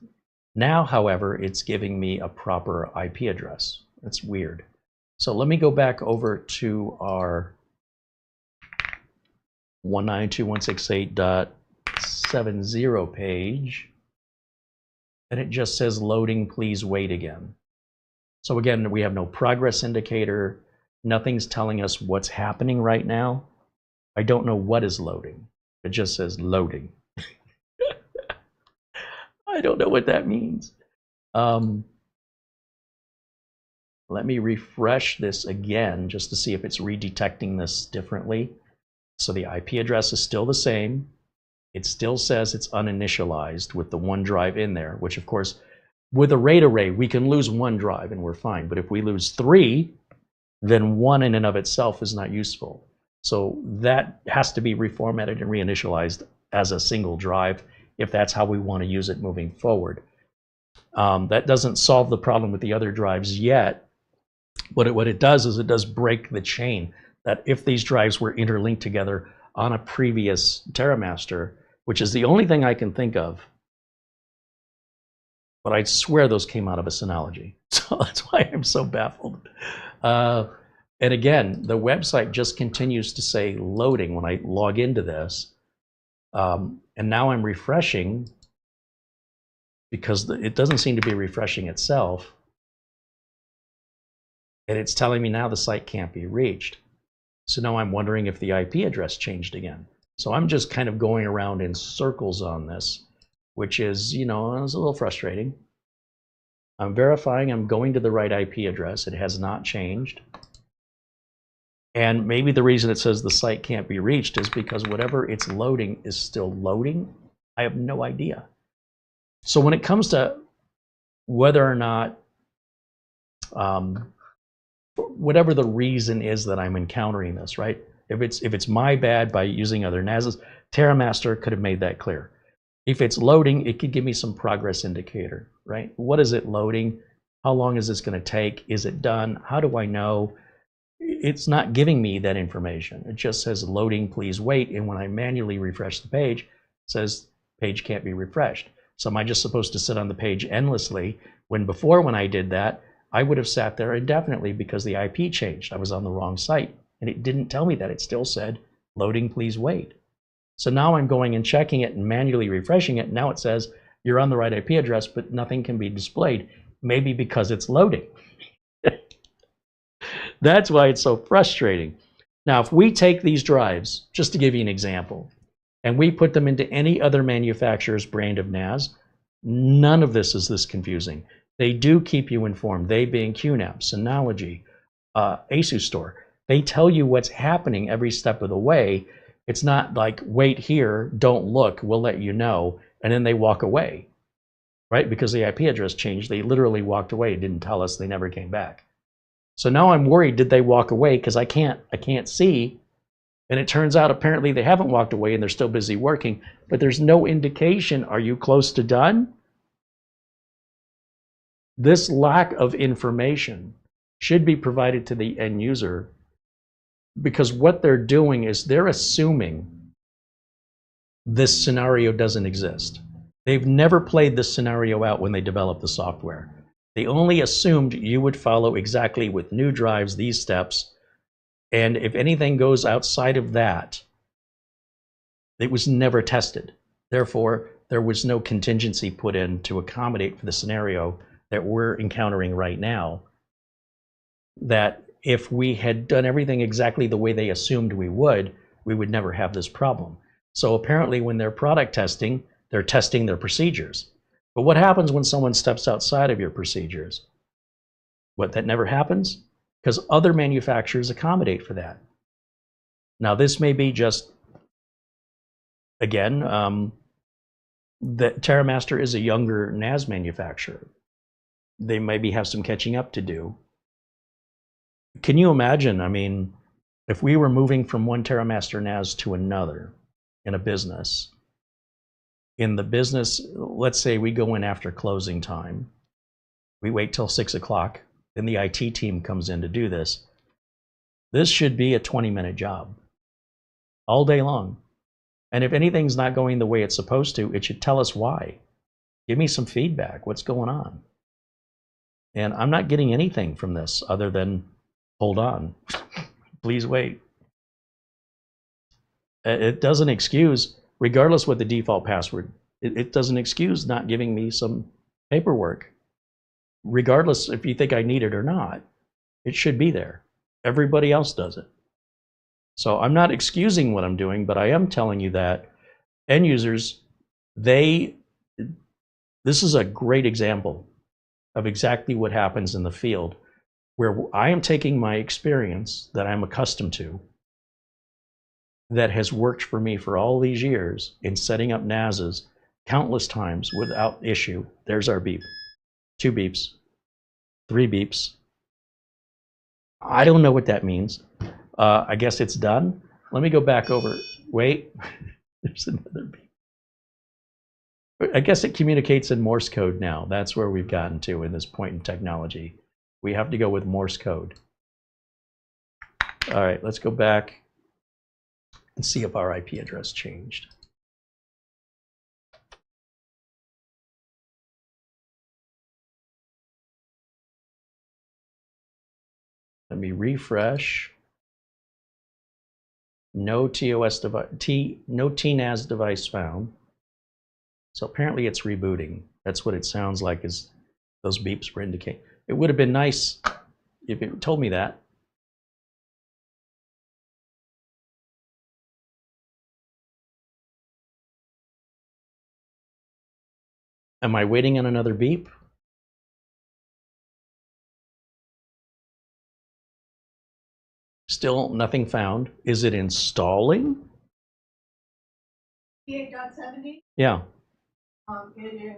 Now, however, it's giving me a proper IP address. That's weird. So let me go back over to our 192.168.70 page. And it just says loading, please wait again. So again, we have no progress indicator. Nothing's telling us what's happening right now. I don't know what is loading. It just says loading. I don't know what that means. Let me refresh this again just to see if it's redetecting this differently. So the IP address is still the same. It still says it's uninitialized with the 1 drive in there, which of course, with a RAID array, we can lose 1 drive and we're fine. But if we lose 3, then one in and of itself is not useful. So that has to be reformatted and reinitialized as a single drive if that's how we want to use it moving forward. That doesn't solve the problem with the other drives yet. What it does is it does break the chain, that if these drives were interlinked together on a previous TerraMaster, which is the only thing I can think of, but I swear those came out of a Synology. So that's why I'm so baffled. And again, the website just continues to say loading when I log into this. And now I'm refreshing because it doesn't seem to be refreshing itself. And it's telling me now the site can't be reached. So now I'm wondering if the IP address changed again. So I'm just kind of going around in circles on this, which is, you know, it's a little frustrating. I'm verifying I'm going to the right IP address. It has not changed. And maybe the reason it says the site can't be reached is because whatever it's loading is still loading. I have no idea. So when it comes to whether or not, whatever the reason is that I'm encountering this, right? If it's my bad by using other NASs, TerraMaster could have made that clear. If it's loading, it could give me some progress indicator, right? What is it loading? How long is this going to take? Is it done? How do I know? It's not giving me that information. It just says loading, please wait. And when I manually refresh the page, it says page can't be refreshed. So am I just supposed to sit on the page endlessly when before when I did that, I would have sat there indefinitely because the IP changed. I was on the wrong site and it didn't tell me that. It still said loading, please wait. So now I'm going and checking it and manually refreshing it. Now it says you're on the right IP address, but nothing can be displayed. Maybe because it's loading. That's why it's so frustrating. Now, if we take these drives, just to give you an example, and we put them into any other manufacturer's brand of NAS, none of this is this confusing. They do keep you informed. They being QNAP, Synology, ASUS Store. They tell you what's happening every step of the way. It's not like, wait here, don't look, we'll let you know, and then they walk away, right? Because the IP address changed. They literally walked away, didn't tell us, they never came back. So now I'm worried, did they walk away? Because I can't see. And it turns out apparently they haven't walked away and they're still busy working, but there's no indication, are you close to done? This lack of information should be provided to the end user because what they're doing is they're assuming this scenario doesn't exist. They've never played this scenario out when they developed the software. They only assumed you would follow exactly with new drives these steps, and if anything goes outside of that, it was never tested. Therefore, there was no contingency put in to accommodate for the scenario that we're encountering right now, that if we had done everything exactly the way they assumed we would never have this problem. So apparently when they're product testing, they're testing their procedures. But what happens when someone steps outside of your procedures? What, that never happens? Because other manufacturers accommodate for that. Now this may be just, again, that TerraMaster is a younger NAS manufacturer. They maybe have some catching up to do. Can you imagine, I mean, if we were moving from one TerraMaster NAS to another in a business, in the business, let's say we go in after closing time, we wait till 6 o'clock, then the IT team comes in to do this. This should be a 20-minute job all day long. And if anything's not going the way it's supposed to, it should tell us why. Give me some feedback. What's going on? And I'm not getting anything from this other than, hold on, please wait. It doesn't excuse, regardless what the default password, it doesn't excuse not giving me some paperwork. Regardless if you think I need it or not, it should be there. Everybody else does it. So I'm not excusing what I'm doing, but I am telling you that end users, this is a great example of exactly what happens in the field, where I am taking my experience that I'm accustomed to, that has worked for me for all these years in setting up NASs countless times without issue. There's our beep. 2 beeps, 3 beeps. I don't know what that means. I guess it's done. Let me go back over. Wait, there's another beep. I guess it communicates in Morse code now. That's where we've gotten to in this point in technology. We have to go with Morse code. All right, let's go back and see if our IP address changed. Let me refresh. No TOS device, no TNAS device found. So apparently it's rebooting. That's what it sounds like, is those beeps were indicating. It would have been nice if it told me that. Am I waiting on another beep? Still nothing found. Is it installing? 68.70, Yeah. it is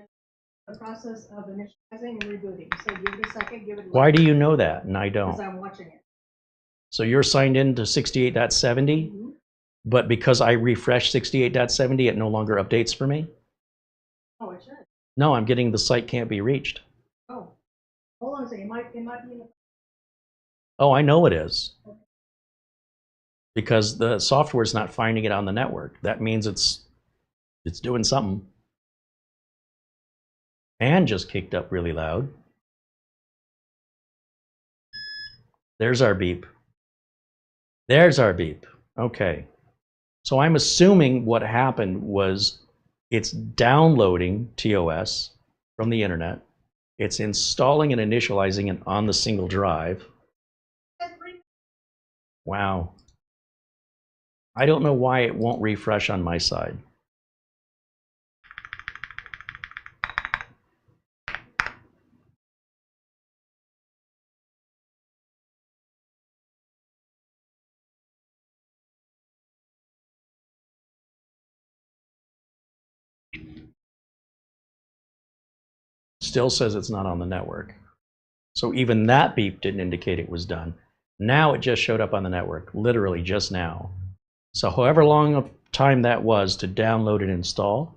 the process of initializing and rebooting. So give it a second, give it a Why do you know that and I Because don't? I'm watching it. So you're signed in to 68.70, Mm-hmm. but because I refresh 68.70, it no longer updates for me? Oh, it should. No, I'm getting the site can't be reached. Oh, hold on a second. It might be in the. Oh, I know it is. Because the software is not finding it on the network. That means it's doing something. And just kicked up really loud. There's our beep. There's our beep. Okay. So I'm assuming what happened was it's downloading TOS from the internet. It's installing and initializing it on the single drive. Wow. I don't know why it won't refresh on my side. Still says it's not on the network. So even that beep didn't indicate it was done. Now it just showed up on the network, literally just now. So however long of time that was to download and install,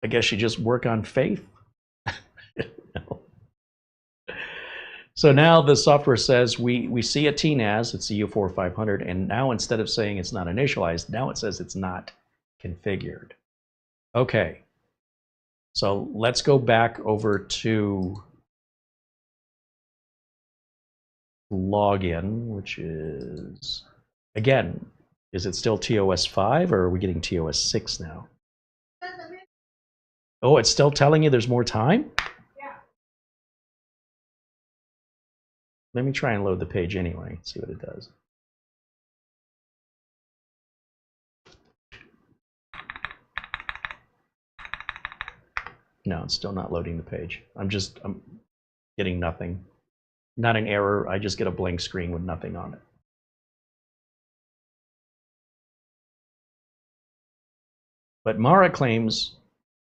I guess you just work on faith. No. So now the software says we see a TNAS, it's a U4-500, and now instead of saying it's not initialized, now it says it's not configured. Okay. So let's go back over to login, which is, again, is it still TOS 5 or are we getting TOS 6 now? Oh, it's still telling you there's more time? Yeah. Let me try and load the page anyway, see what it does. No, it's still not loading the page. I'm getting nothing. Not an error, I just get a blank screen with nothing on it. But Mara claims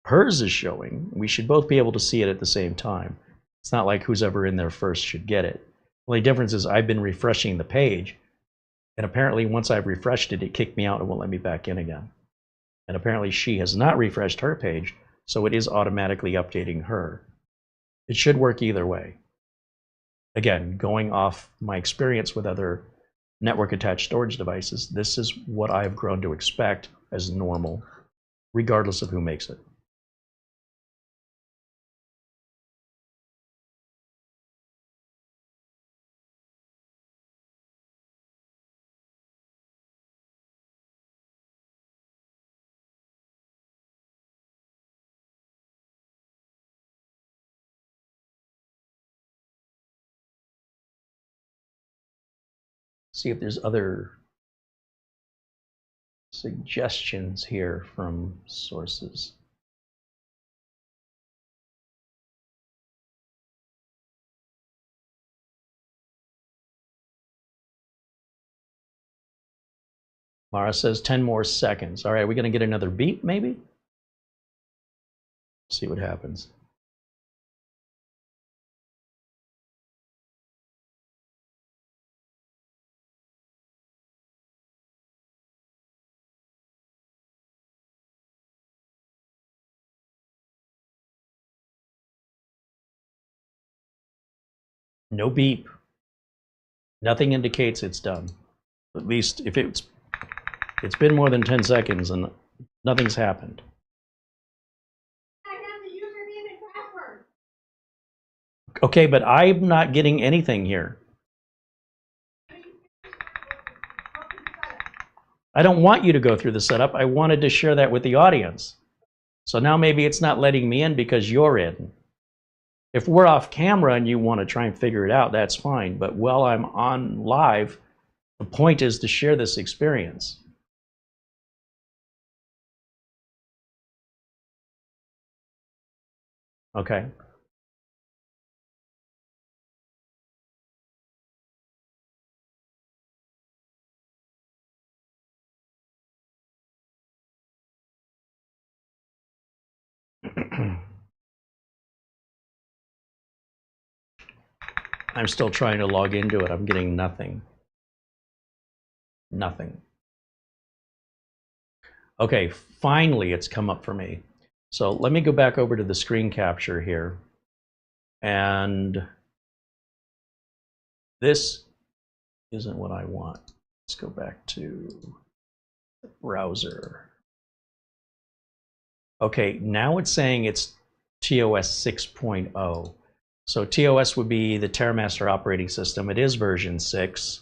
hers is showing. We should both be able to see it at the same time. It's not like who's ever in there first should get it. The only difference is I've been refreshing the page, and apparently once I've refreshed it, it kicked me out and won't let me back in again. And apparently she has not refreshed her page, so it is automatically updating her. It should work either way. Again, going off my experience with other network attached storage devices, this is what I've grown to expect as normal, regardless of who makes it. See if there's other suggestions here from sources. Mara says 10 more seconds. All right, we're going to get another beep, maybe? See what happens. No beep. Nothing indicates it's done. At least if it's been more than 10 seconds and nothing's happened. I have the username and password. Okay, but I'm not getting anything here. I don't want you to go through the setup. I wanted to share that with the audience. So now maybe it's not letting me in because you're in. If we're off camera and you want to try and figure it out, that's fine. But while I'm on live, the point is to share this experience. Okay. I'm still trying to log into it. I'm getting nothing. Nothing. Okay, finally it's come up for me. So let me go back over to the screen capture here. And this isn't what I want. Let's go back to the browser. Okay, now it's saying it's TOS 6.0. So TOS would be the TerraMaster operating system. It is version 6,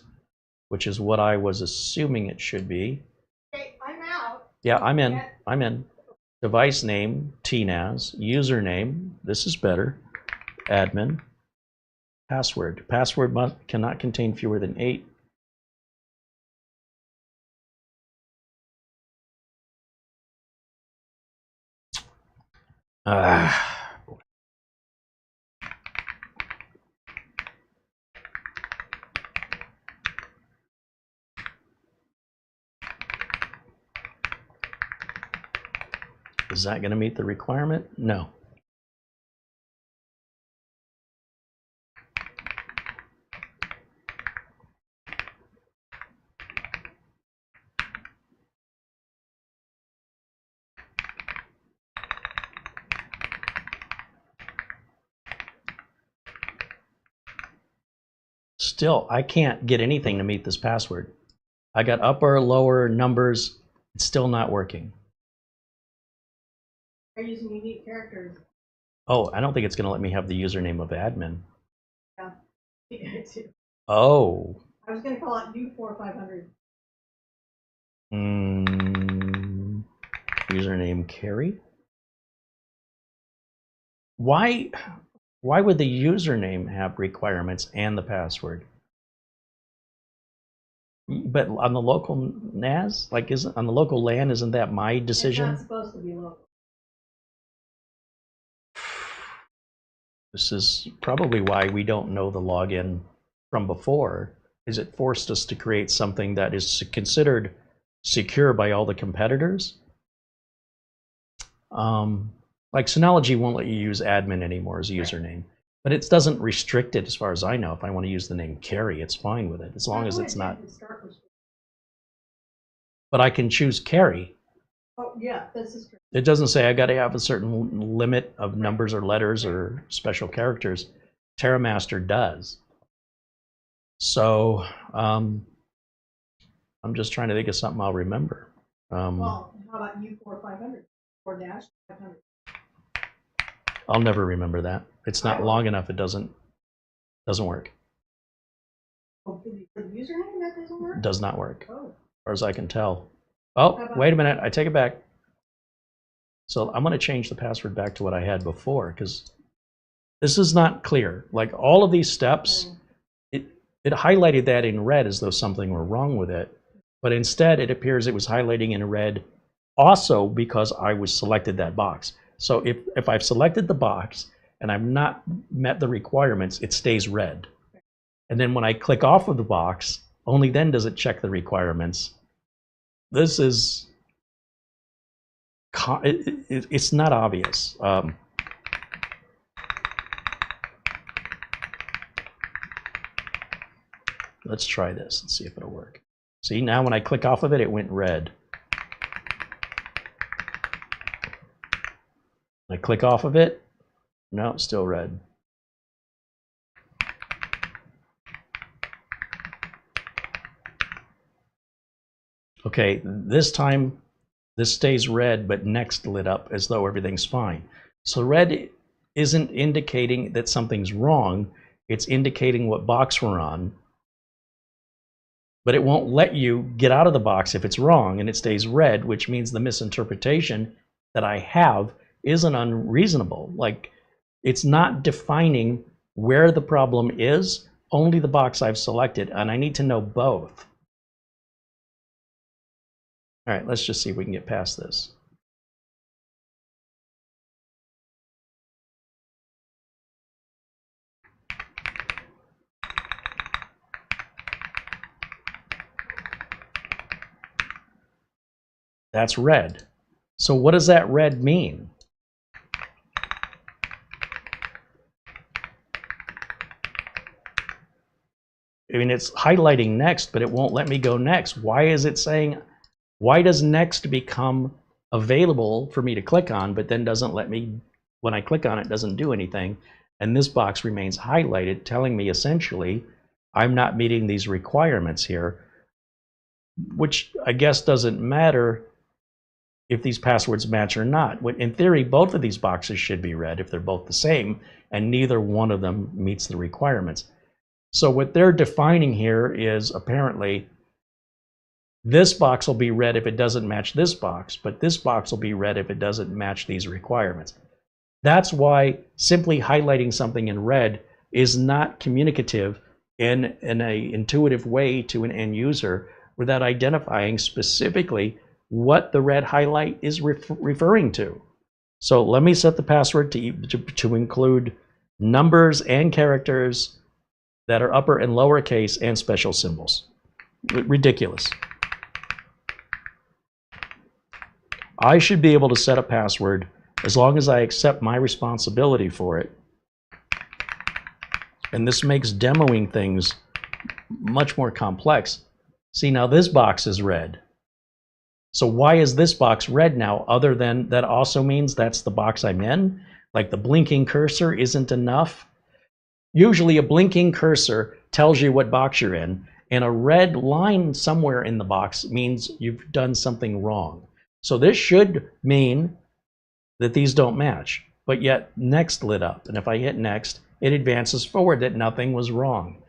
which is what I was assuming it should be. Okay, I'm out. Yeah, I'm in. I'm in. Device name, TNAS. Username, this is better. Admin. Password. Password cannot contain fewer than 8. Is that going to meet the requirement? No. Still, I can't get anything to meet this password. I got upper, lower numbers. It's still not working. They're using unique characters. Oh, I don't think it's going to let me have the username of admin. Yeah. Oh. I was going to call it U4-500. Username Carey? Why would the username have requirements and the password? But on the local NAS, like isn't on the local LAN, isn't that my decision? It's not supposed to be local. This is probably why we don't know the login from before, is it forced us to create something that is considered secure by all the competitors. Like Synology won't let you use admin anymore as a username, but it doesn't restrict it as far as I know. If I want to use the name Carey, it's fine with it, as long as it's not. But I can choose Carey. Oh, yeah, this is true. It doesn't say I got to have a certain limit of numbers or letters or special characters. TerraMaster does. So I'm just trying to think of something I'll remember. Well, how about U4-500 or Dash 500? I'll never remember that. It's not long enough. It doesn't work. Oh, for the username that doesn't work? It does not work, Oh. as far as I can tell. Oh, wait a minute. I take it back. So I'm going to change the password back to what I had before, because this is not clear. Like all of these steps, it highlighted that in red as though something were wrong with it. But instead, it appears it was highlighting in red also because I was selected that box. So if I've selected the box and I've not met the requirements, it stays red. And then when I click off of the box, only then does it check the requirements. This is, it's not obvious. Let's try this and see if it'll work. See, now when I click off of it, it went red. I click off of it, no, it's still red. Okay, this time this stays red, but next lit up as though everything's fine. So red isn't indicating that something's wrong, it's indicating what box we're on, but it won't let you get out of the box if it's wrong, and it stays red, which means the misinterpretation that I have isn't unreasonable. Like, it's not defining where the problem is, only the box I've selected, and I need to know both. All right, let's just see if we can get past this. That's red. So what does that red mean? I mean, it's highlighting next, but it won't let me go next. Why is it saying, why does next become available for me to click on, but then doesn't let me, when I click on it, doesn't do anything? And this box remains highlighted, telling me essentially, I'm not meeting these requirements here, which I guess doesn't matter if these passwords match or not. In theory, both of these boxes should be red if they're both the same, and neither one of them meets the requirements. So what they're defining here is apparently this box will be red if it doesn't match this box, but this box will be red if it doesn't match these requirements. That's why simply highlighting something in red is not communicative in an intuitive way to an end user without identifying specifically what the red highlight is referring to. So let me set the password to include numbers and characters that are upper and lowercase and special symbols. Ridiculous. I should be able to set a password as long as I accept my responsibility for it. And this makes demoing things much more complex. See, now this box is red. So why is this box red now, other than that also means that's the box I'm in? Like the blinking cursor isn't enough? Usually a blinking cursor tells you what box you're in, and a red line somewhere in the box means you've done something wrong. So this should mean that these don't match, but yet next lit up. And if I hit next, it advances forward that nothing was wrong.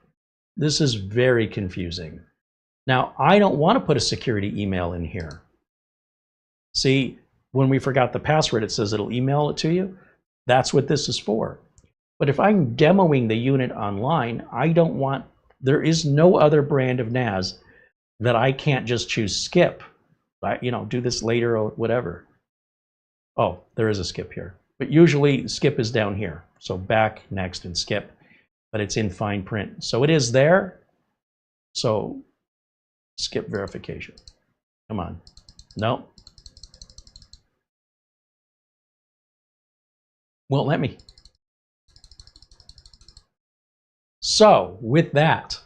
This is very confusing. Now, I don't want to put a security email in here. See, when we forgot the password, it says it'll email it to you. That's what this is for. But if I'm demoing the unit online, I don't want, there is no other brand of NAS that I can't just choose skip. Do this later or whatever. Oh, there is a skip here. But usually skip is down here. So back, next, and skip. But it's in fine print. So it is there. So skip verification. Come on. No. Won't let me. So with that,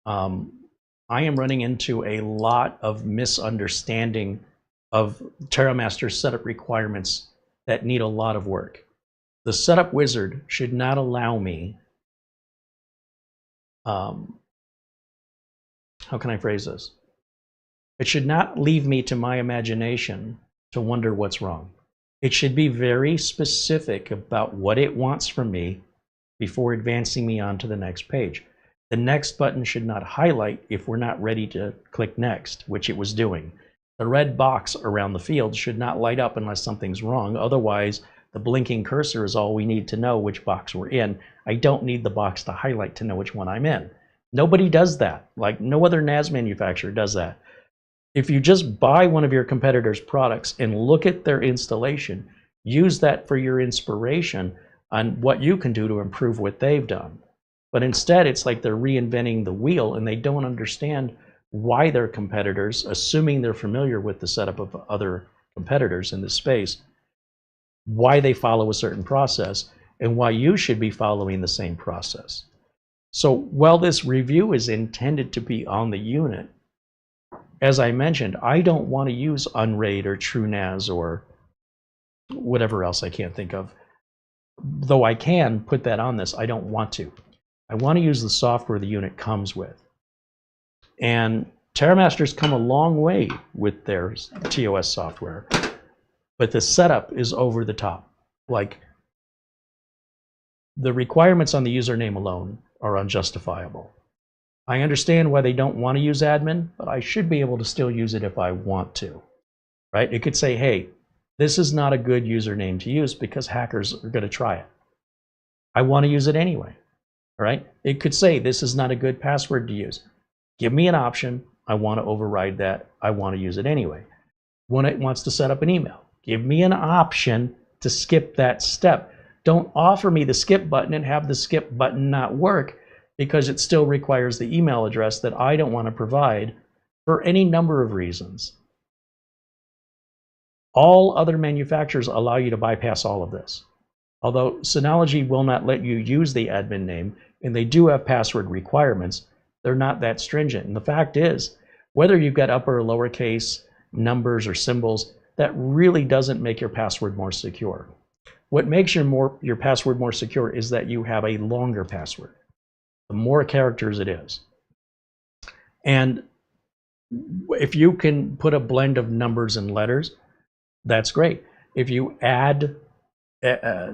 I am running into a lot of misunderstanding of TerraMaster setup requirements that need a lot of work. The setup wizard should not allow me, how can I phrase this? It should not leave me to my imagination to wonder what's wrong. It should be very specific about what it wants from me before advancing me on to the next page. The next button should not highlight if we're not ready to click next, which it was doing. The red box around the field should not light up unless something's wrong. Otherwise, the blinking cursor is all we need to know which box we're in. I don't need the box to highlight to know which one I'm in. Nobody does that. Like, no other NAS manufacturer does that. If you just buy one of your competitors' products and look at their installation, use that for your inspiration on what you can do to improve what they've done. But instead, it's like they're reinventing the wheel, and they don't understand why their competitors, assuming they're familiar with the setup of other competitors in this space, why they follow a certain process, and why you should be following the same process. So while this review is intended to be on the unit, as I mentioned, I don't want to use Unraid or TrueNAS or whatever else I can't think of. Though I can put that on this, I don't want to. I want to use the software the unit comes with. And TerraMaster's come a long way with their TOS software, but the setup is over the top. Like, the requirements on the username alone are unjustifiable. I understand why they don't want to use admin, but I should be able to still use it if I want to, right? It could say, hey, this is not a good username to use because hackers are going to try it. I want to use it anyway, all right? It could say, this is not a good password to use. Give me an option. I want to override that. I want to use it anyway. When it wants to set up an email, give me an option to skip that step. Don't offer me the skip button and have the skip button not work because it still requires the email address that I don't want to provide for any number of reasons. All other manufacturers allow you to bypass all of this. Although Synology will not let you use the admin name, and they do have password requirements, they're not that stringent. And the fact is, whether you've got upper or lowercase numbers or symbols, that really doesn't make your password more secure. What makes your password more secure is that you have a longer password. The more characters it is. And if you can put a blend of numbers and letters, that's great. If you add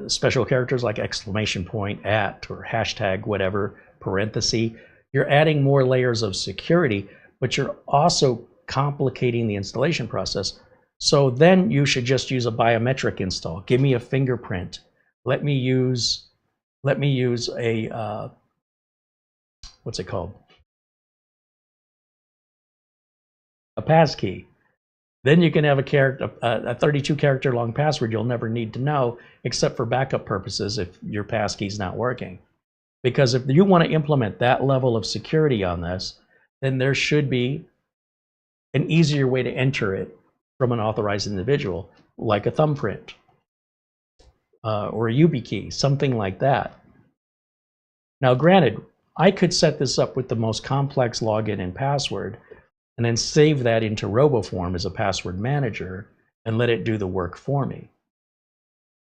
special characters like exclamation point, at, or hashtag, whatever, parenthesis, you're adding more layers of security, but you're also complicating the installation process. So then you should just use a biometric install. Give me a fingerprint. Let me use a what's it called? A passkey. Then you can have a 32 character long password you'll never need to know except for backup purposes if your passkey's not working. Because if you want to implement that level of security on this, then there should be an easier way to enter it from an authorized individual, like a thumbprint or a YubiKey, something like that. Now, granted, I could set this up with the most complex login and password and then save that into RoboForm as a password manager and let it do the work for me.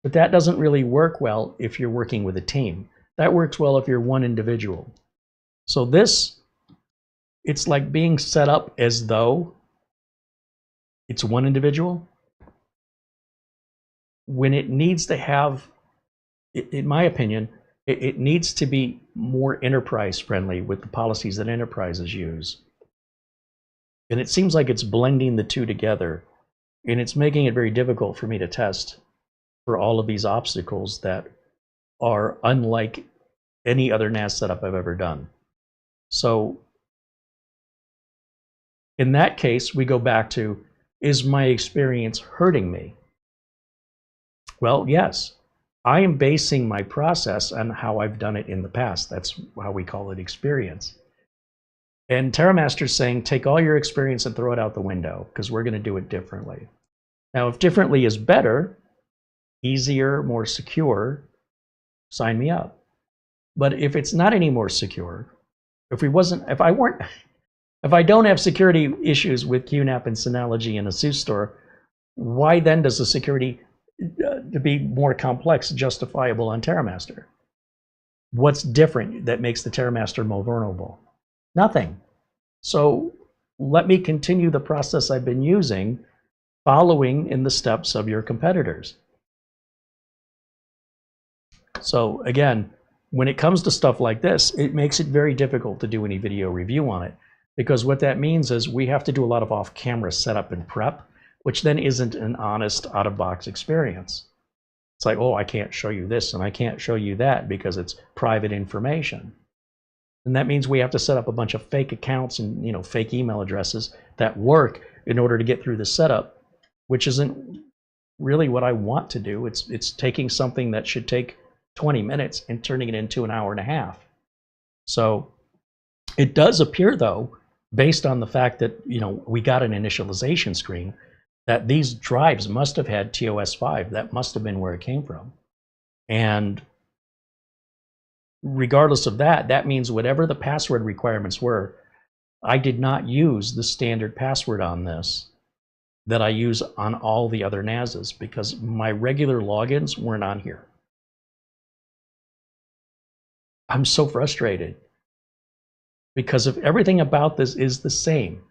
But that doesn't really work well if you're working with a team. That works well if you're one individual. So this, it's like being set up as though it's one individual when it needs to have, in my opinion, it needs to be more enterprise friendly with the policies that enterprises use. And it seems like it's blending the two together, and it's making it very difficult for me to test for all of these obstacles that are unlike any other NAS setup I've ever done. So in that case, we go back to, is my experience hurting me? Well, yes. I am basing my process on how I've done it in the past. That's how we call it experience. And TerraMaster's saying, take all your experience and throw it out the window, because we're going to do it differently. Now, if differently is better, easier, more secure, sign me up. But if it's not any more secure, if I don't have security issues with QNAP and Synology in a SUSE store, why then does the security to be more complex justifiable on TerraMaster? What's different that makes the TerraMaster more vulnerable? Nothing. So let me continue the process I've been using, following in the steps of your competitors. So again, when it comes to stuff like this, it makes it very difficult to do any video review on it, because what that means is we have to do a lot of off-camera setup and prep, which then isn't an honest out-of-box experience. It's like, oh, I can't show you this and I can't show you that because it's private information. And that means we have to set up a bunch of fake accounts and fake email addresses that work in order to get through the setup, which isn't really what I want to do. It's taking something that should take 20 minutes and turning it into an hour and a half. So it does appear, though, based on the fact that we got an initialization screen, that these drives must have had TOS5. That must have been where it came from. And regardless of that, that means whatever the password requirements were, I did not use the standard password on this that I use on all the other NASs, because my regular logins weren't on here. I'm so frustrated, because if everything about this is the same,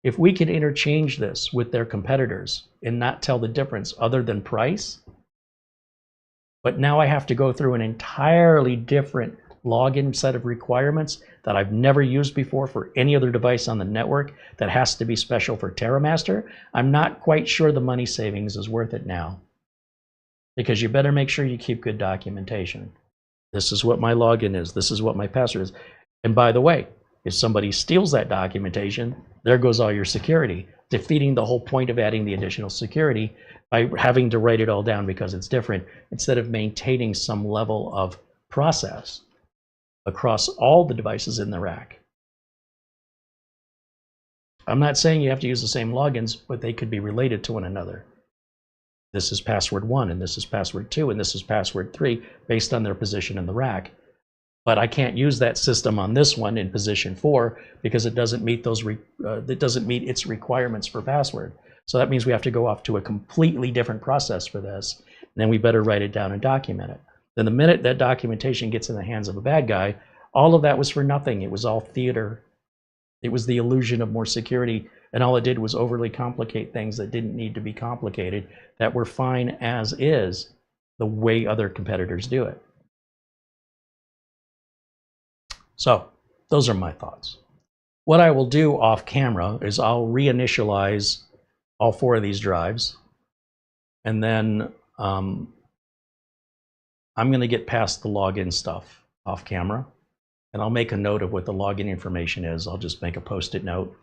If we could interchange this with their competitors and not tell the difference other than price, but now I have to go through an entirely different login set of requirements that I've never used before for any other device on the network that has to be special for TerraMaster, I'm not quite sure the money savings is worth it now. Because you better make sure you keep good documentation. This is what my login is. This is what my password is. And by the way, if somebody steals that documentation, there goes all your security, defeating the whole point of adding the additional security by having to write it all down because it's different, instead of maintaining some level of process across all the devices in the rack. I'm not saying you have to use the same logins, but they could be related to one another. This is password 1, and this is password 2, and this is password 3, based on their position in the rack. But I can't use that system on this one in position 4 because it doesn't meet its requirements for password. So that means we have to go off to a completely different process for this. And then we better write it down and document it. Then the minute that documentation gets in the hands of a bad guy, all of that was for nothing. It was all theater. It was the illusion of more security, and all it did was overly complicate things that didn't need to be complicated, that were fine as is, the way other competitors do it. So those are my thoughts. What I will do off camera is I'll reinitialize all 4 of these drives, and then I'm going to get past the login stuff off camera, and I'll make a note of what the login information is. I'll just make a post-it note.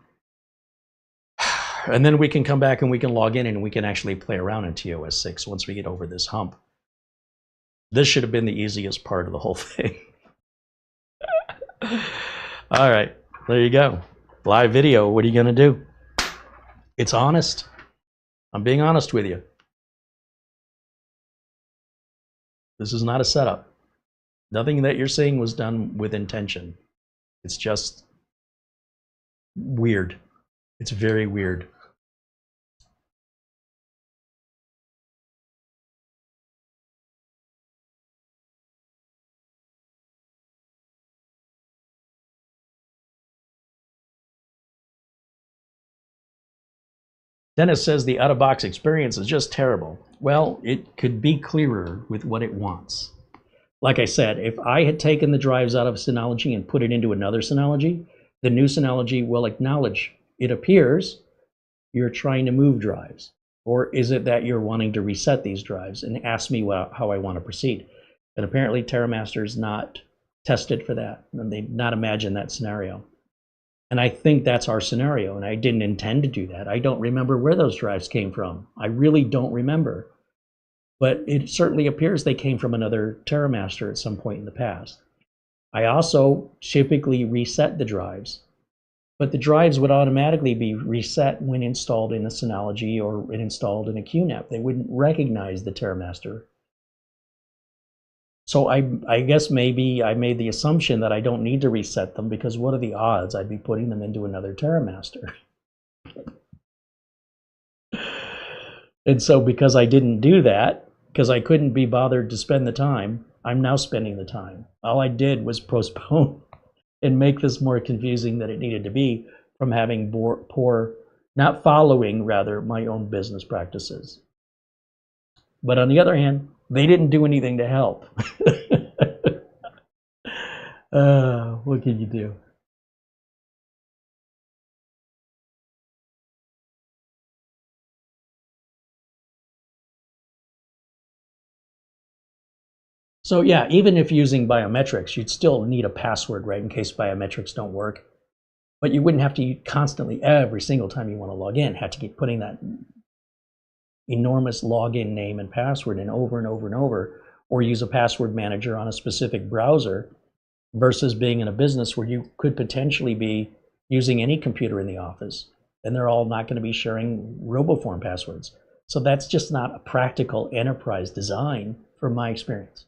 And then we can come back and we can log in and we can actually play around in TOS 6 once we get over this hump. This should have been the easiest part of the whole thing. All right, there you go. Live video, what are you going to do? It's honest. I'm being honest with you. This is not a setup. Nothing that you're seeing was done with intention. It's just weird. It's very weird. Dennis says the out-of-box experience is just terrible. Well, it could be clearer with what it wants. Like I said, if I had taken the drives out of Synology and put it into another Synology, the new Synology will acknowledge, it appears you're trying to move drives. Or is it that you're wanting to reset these drives, and ask me how I want to proceed? And apparently TerraMaster is not tested for that, and they not imagine that scenario. And I think that's our scenario, and I didn't intend to do that. I don't remember where those drives came from. I really don't remember. But it certainly appears they came from another TerraMaster at some point in the past. I also typically reset the drives, but the drives would automatically be reset when installed in a Synology or installed in a QNAP. They wouldn't recognize the TerraMaster. So I guess maybe I made the assumption that I don't need to reset them, because what are the odds I'd be putting them into another TerraMaster? And so because I didn't do that, because I couldn't be bothered to spend the time, I'm now spending the time. All I did was postpone and make this more confusing than it needed to be from having poor, not following, rather, my own business practices. But on the other hand, they didn't do anything to help. What can you do? So yeah, even if using biometrics, you'd still need a password, right, in case biometrics don't work. But you wouldn't have to constantly, every single time you want to log in, have to keep putting that enormous login name and password in over and over and over, or use a password manager on a specific browser, versus being in a business where you could potentially be using any computer in the office, and they're all not going to be sharing RoboForm passwords. So that's just not a practical enterprise design from my experience.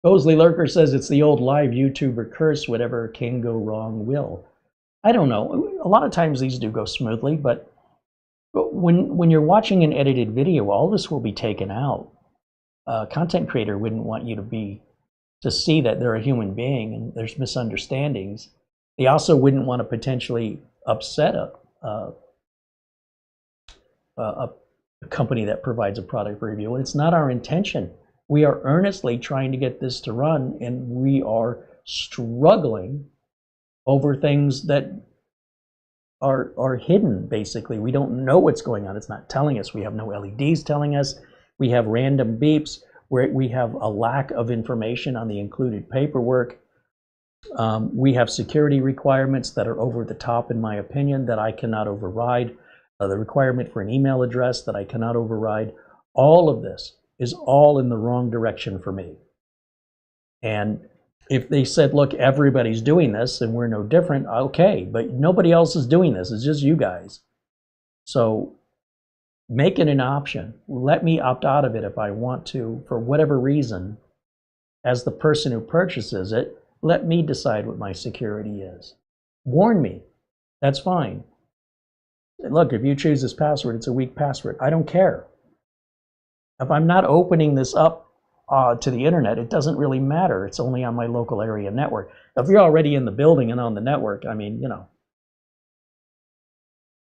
Bosley Lurker says it's the old live YouTuber curse, whatever can go wrong will. I don't know. A lot of times these do go smoothly, but when you're watching an edited video, all this will be taken out. A content creator wouldn't want you to be to see that they're a human being and there's misunderstandings. They also wouldn't want to potentially upset a company that provides a product review. And it's not our intention. We are earnestly trying to get this to run, and we are struggling over things that are hidden, basically. We don't know what's going on. It's not telling us. We have no LEDs telling us. We have random beeps where we have a lack of information on the included paperwork. We have security requirements that are over the top, in my opinion, that I cannot override. The requirement for an email address that I cannot override. All of this is all in the wrong direction for me. And if they said, look, everybody's doing this and we're no different, okay, but nobody else is doing this. It's just you guys. So make it an option. Let me opt out of it if I want to, for whatever reason. As the person who purchases it, let me decide what my security is. Warn me. That's fine. Look, if you choose this password, it's a weak password. I don't care. If I'm not opening this up to the internet, it doesn't really matter. It's only on my local area network. If you're already in the building and on the network, I mean, you know,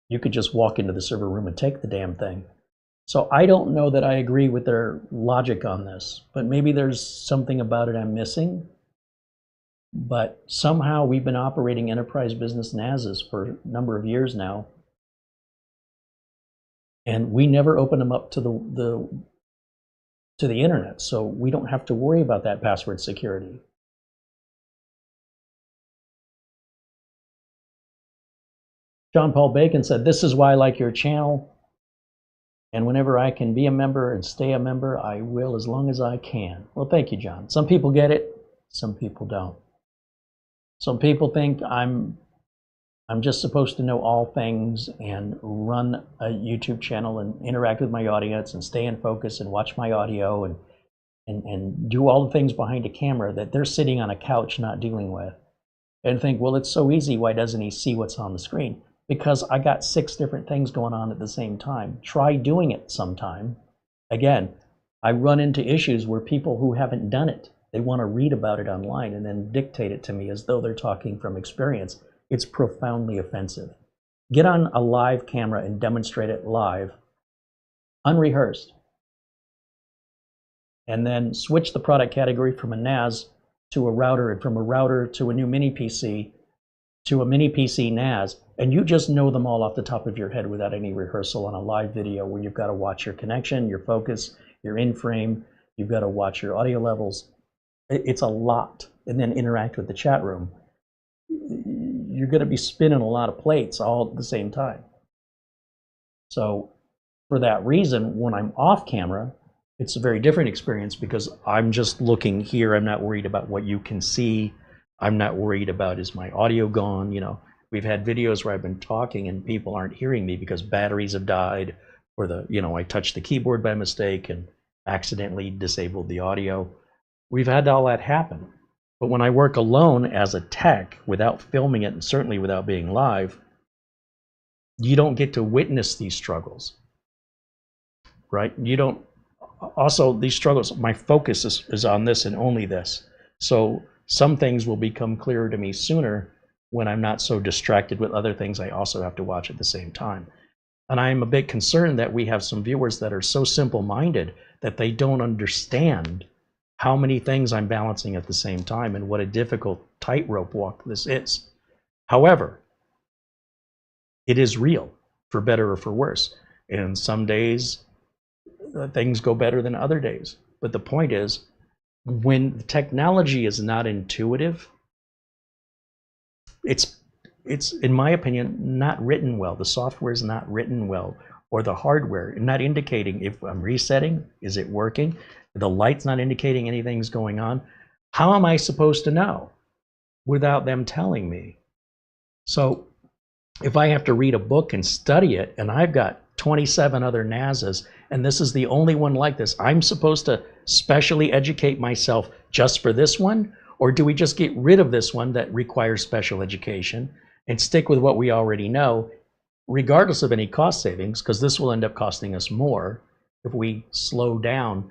you could just walk into the server room and take the damn thing. So I don't know that I agree with their logic on this, but maybe there's something about it I'm missing. But somehow we've been operating enterprise business NASs for a number of years now, and we never open them up to the internet, so we don't have to worry about that password security. John Paul Bacon said, "This is why I like your channel, and whenever I can be a member and stay a member, I will as long as I can." Well, thank you, John. Some people get it, some people don't. Some people think I'm just supposed to know all things and run a YouTube channel and interact with my audience and stay in focus and watch my audio and do all the things behind a camera that they're sitting on a couch not dealing with, and think, well, it's so easy, why doesn't he see what's on the screen? Because I got 6 different things going on at the same time. Try doing it sometime. Again, I run into issues where people who haven't done it, they want to read about it online and then dictate it to me as though they're talking from experience. It's profoundly offensive. Get on a live camera and demonstrate it live, unrehearsed. And then switch the product category from a NAS to a router, and from a router to a new mini PC, to a mini PC NAS, and you just know them all off the top of your head without any rehearsal on a live video where you've got to watch your connection, your focus, your in-frame, you've got to watch your audio levels. It's a lot. And then interact with the chat room. You're going to be spinning a lot of plates all at the same time. So for that reason, when I'm off camera, it's a very different experience because I'm just looking here. I'm not worried about what you can see. I'm not worried about, is my audio gone? You know, we've had videos where I've been talking and people aren't hearing me because batteries have died, or I touched the keyboard by mistake and accidentally disabled the audio. We've had all that happen. But when I work alone as a tech, without filming it and certainly without being live, you don't get to witness these struggles, right? You don't. Also, these struggles, my focus is on this and only this. So some things will become clearer to me sooner when I'm not so distracted with other things I also have to watch at the same time. And I'm a bit concerned that we have some viewers that are so simple-minded that they don't understand how many things I'm balancing at the same time and what a difficult tightrope walk this is. However, it is real, for better or for worse. And some days things go better than other days. But the point is, when the technology is not intuitive, it's in my opinion not written well. The software is not written well, or the hardware not indicating if I'm resetting, is it working? The light's not indicating anything's going on. How am I supposed to know without them telling me? So if I have to read a book and study it, and I've got 27 other NASs, and this is the only one like this, I'm supposed to specially educate myself just for this one? Or do we just get rid of this one that requires special education and stick with what we already know, regardless of any cost savings, because this will end up costing us more if we slow down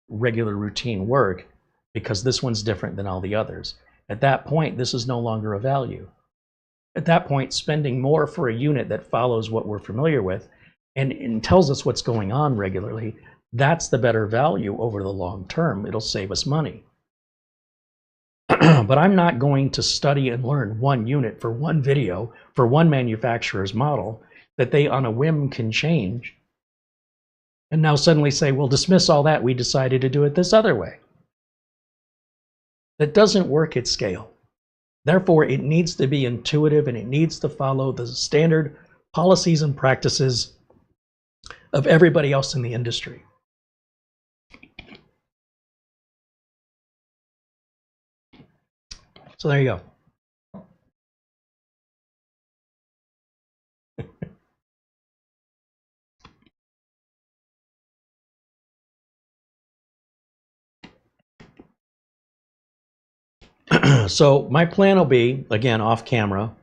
regular routine work because this one's different than all the others. At that point, this is no longer a value. At that point, spending more for a unit that follows what we're familiar with and tells us what's going on regularly, that's the better value over the long term. It'll save us money. But I'm not going to study and learn one unit for one video for one manufacturer's model that they on a whim can change and now suddenly say, well, dismiss all that, we decided to do it this other way. That doesn't work at scale. Therefore, it needs to be intuitive and it needs to follow the standard policies and practices of everybody else in the industry. So there you go. So my plan will be, again, off camera,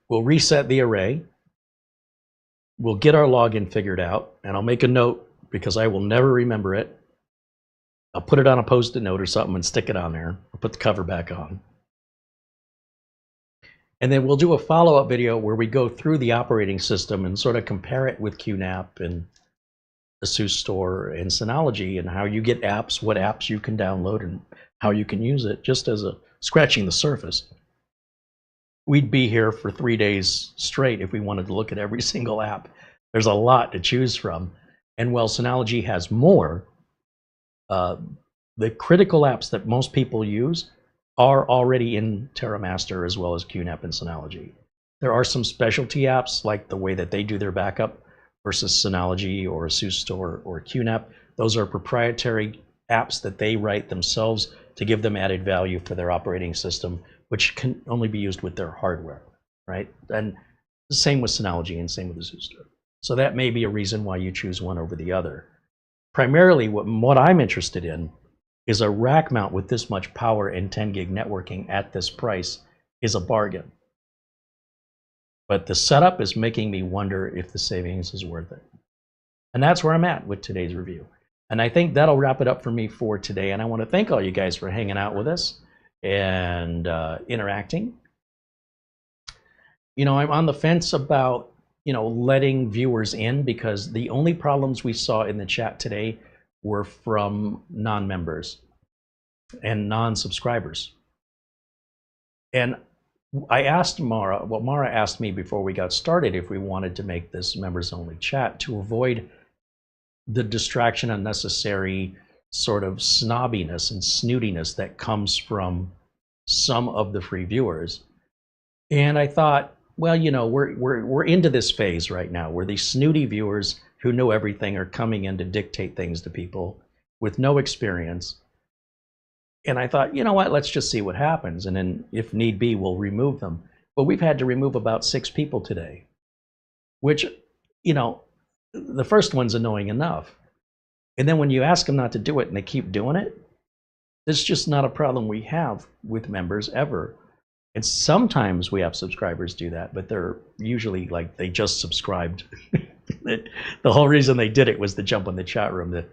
we'll reset the array, we'll get our login figured out, and I'll make a note because I will never remember it. I'll put it on a Post-it note or something and stick it on there. I'll put the cover back on. And then we'll do a follow-up video where we go through the operating system and sort of compare it with QNAP and ASUS Store and Synology and how you get apps, what apps you can download, and how you can use it, just as a scratching the surface. We'd be here for 3 days straight if we wanted to look at every single app. There's a lot to choose from. And while Synology has more, the critical apps that most people use are already in TerraMaster as well as QNAP and Synology. There are some specialty apps like the way that they do their backup versus Synology or ASUS Store or QNAP. Those are proprietary apps that they write themselves to give them added value for their operating system, which can only be used with their hardware, right? And the same with Synology and same with ASUS Store. So that may be a reason why you choose one over the other. Primarily, what I'm interested in is a rack mount with this much power and 10 gig networking at this price is a bargain. But the setup is making me wonder if the savings is worth it. And that's where I'm at with today's review. And I think that'll wrap it up for me for today. And I want to thank all you guys for hanging out with us and interacting. You know, I'm on the fence about, you know, letting viewers in because the only problems we saw in the chat today were from non-members and non-subscribers. And I asked Mara, well, Mara asked me before we got started if we wanted to make this members-only chat to avoid the distraction, unnecessary sort of snobbiness and snootiness that comes from some of the free viewers. And I thought, well, you know, we're into this phase right now where these snooty viewers who know everything are coming in to dictate things to people with no experience. And I thought, you know what, let's just see what happens. And then if need be, we'll remove them. But we've had to remove about 6 people today, which, you know, the first one's annoying enough. And then when you ask them not to do it and they keep doing it, it's just not a problem we have with members ever. And sometimes we have subscribers do that, but they're usually like they just subscribed. The whole reason they did it was to jump in the chat room.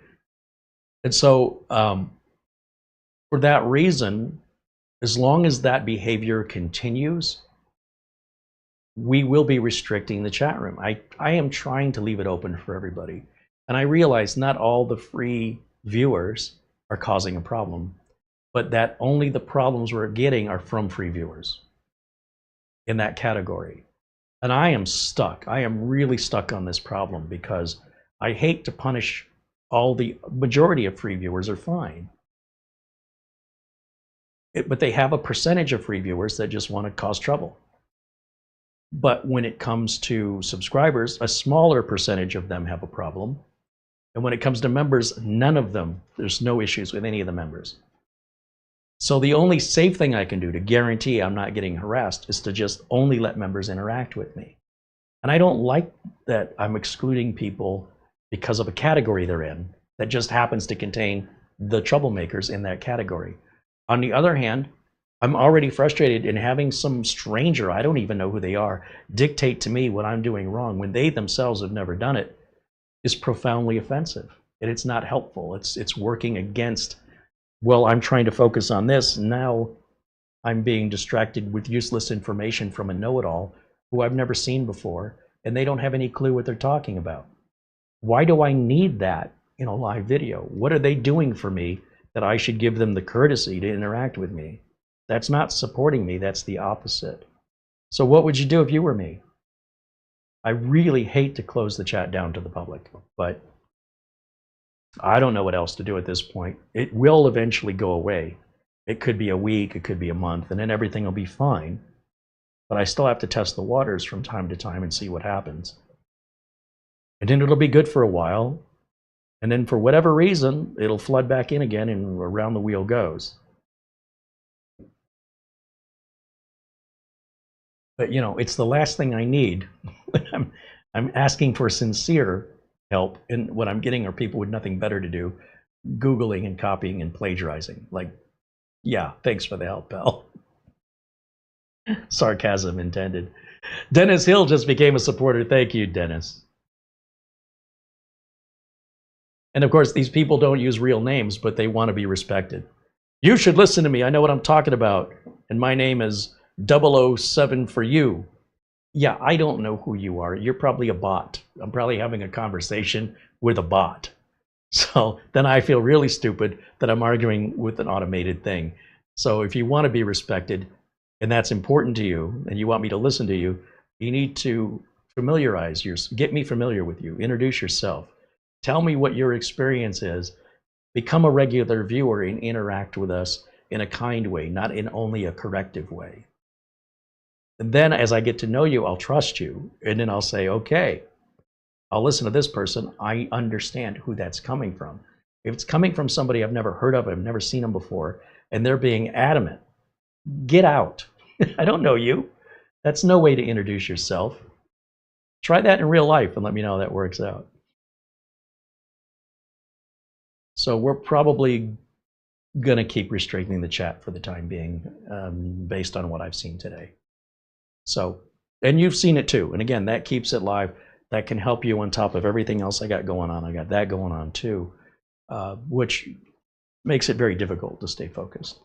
And so for that reason, as long as that behavior continues, we will be restricting the chat room. I am trying to leave it open for everybody. And I realize not all the free viewers are causing a problem, but that only the problems we're getting are from free viewers in that category. And I am stuck. I am really stuck on this problem because I hate to punish all the majority of free viewers are fine. But they have a percentage of free viewers that just want to cause trouble. But when it comes to subscribers, a smaller percentage of them have a problem. And when it comes to members, none of them, there's no issues with any of the members. So the only safe thing I can do to guarantee I'm not getting harassed is to just only let members interact with me. And I don't like that I'm excluding people because of a category they're in that just happens to contain the troublemakers in that category. On the other hand, I'm already frustrated in having some stranger, I don't even know who they are, dictate to me what I'm doing wrong when they themselves have never done it is profoundly offensive. And it's not helpful. It's working against well, I'm trying to focus on this, and now I'm being distracted with useless information from a know-it-all who I've never seen before, and they don't have any clue what they're talking about. Why do I need that in a live video? What are they doing for me that I should give them the courtesy to interact with me? That's not supporting me, that's the opposite. So what would you do if you were me? I really hate to close the chat down to the public, but I don't know what else to do at this point. It will eventually go away. It could be a week, it could be a month, and then everything will be fine. But I still have to test the waters from time to time and see what happens. And then it'll be good for a while, and then for whatever reason, it'll flood back in again, and around the wheel goes. But you know, it's the last thing I need when I'm asking for sincere help, and what I'm getting are people with nothing better to do, Googling and copying and plagiarizing. Like, yeah, thanks for the help, pal. Sarcasm intended. Dennis Hill just became a supporter. Thank you, Dennis. And of course, these people don't use real names, but they want to be respected. You should listen to me. I know what I'm talking about. And my name is 007 for you. Yeah, I don't know who you are. You're probably a bot. I'm probably having a conversation with a bot. So then I feel really stupid that I'm arguing with an automated thing. So if you want to be respected, and that's important to you, and you want me to listen to you, you need to get me familiar with you, introduce yourself. Tell me what your experience is. Become a regular viewer and interact with us in a kind way, not in only a corrective way. And then as I get to know you, I'll trust you. And then I'll say, okay, I'll listen to this person. I understand who that's coming from. If it's coming from somebody I've never heard of, I've never seen them before, and they're being adamant, get out. I don't know you. That's no way to introduce yourself. Try that in real life and let me know how that works out. So we're probably going to keep restricting the chat for the time being, based on what I've seen today. So, and you've seen it too. And again, that keeps it live. That can help you on top of everything else I got going on. I got that going on too, which makes it very difficult to stay focused.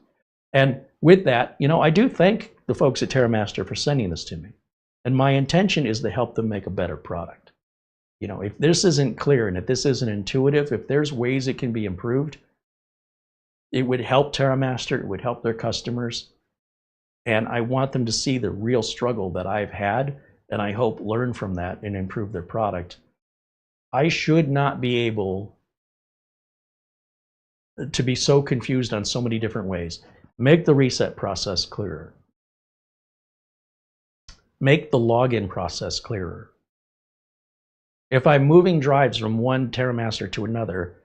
And with that, you know, I do thank the folks at TerraMaster for sending this to me. And my intention is to help them make a better product. You know, if this isn't clear and if this isn't intuitive, if there's ways it can be improved, it would help TerraMaster, it would help their customers. And I want them to see the real struggle that I've had, and I hope learn from that and improve their product. I should not be able to be so confused on so many different ways. Make the reset process clearer. Make the login process clearer. If I'm moving drives from one TerraMaster to another,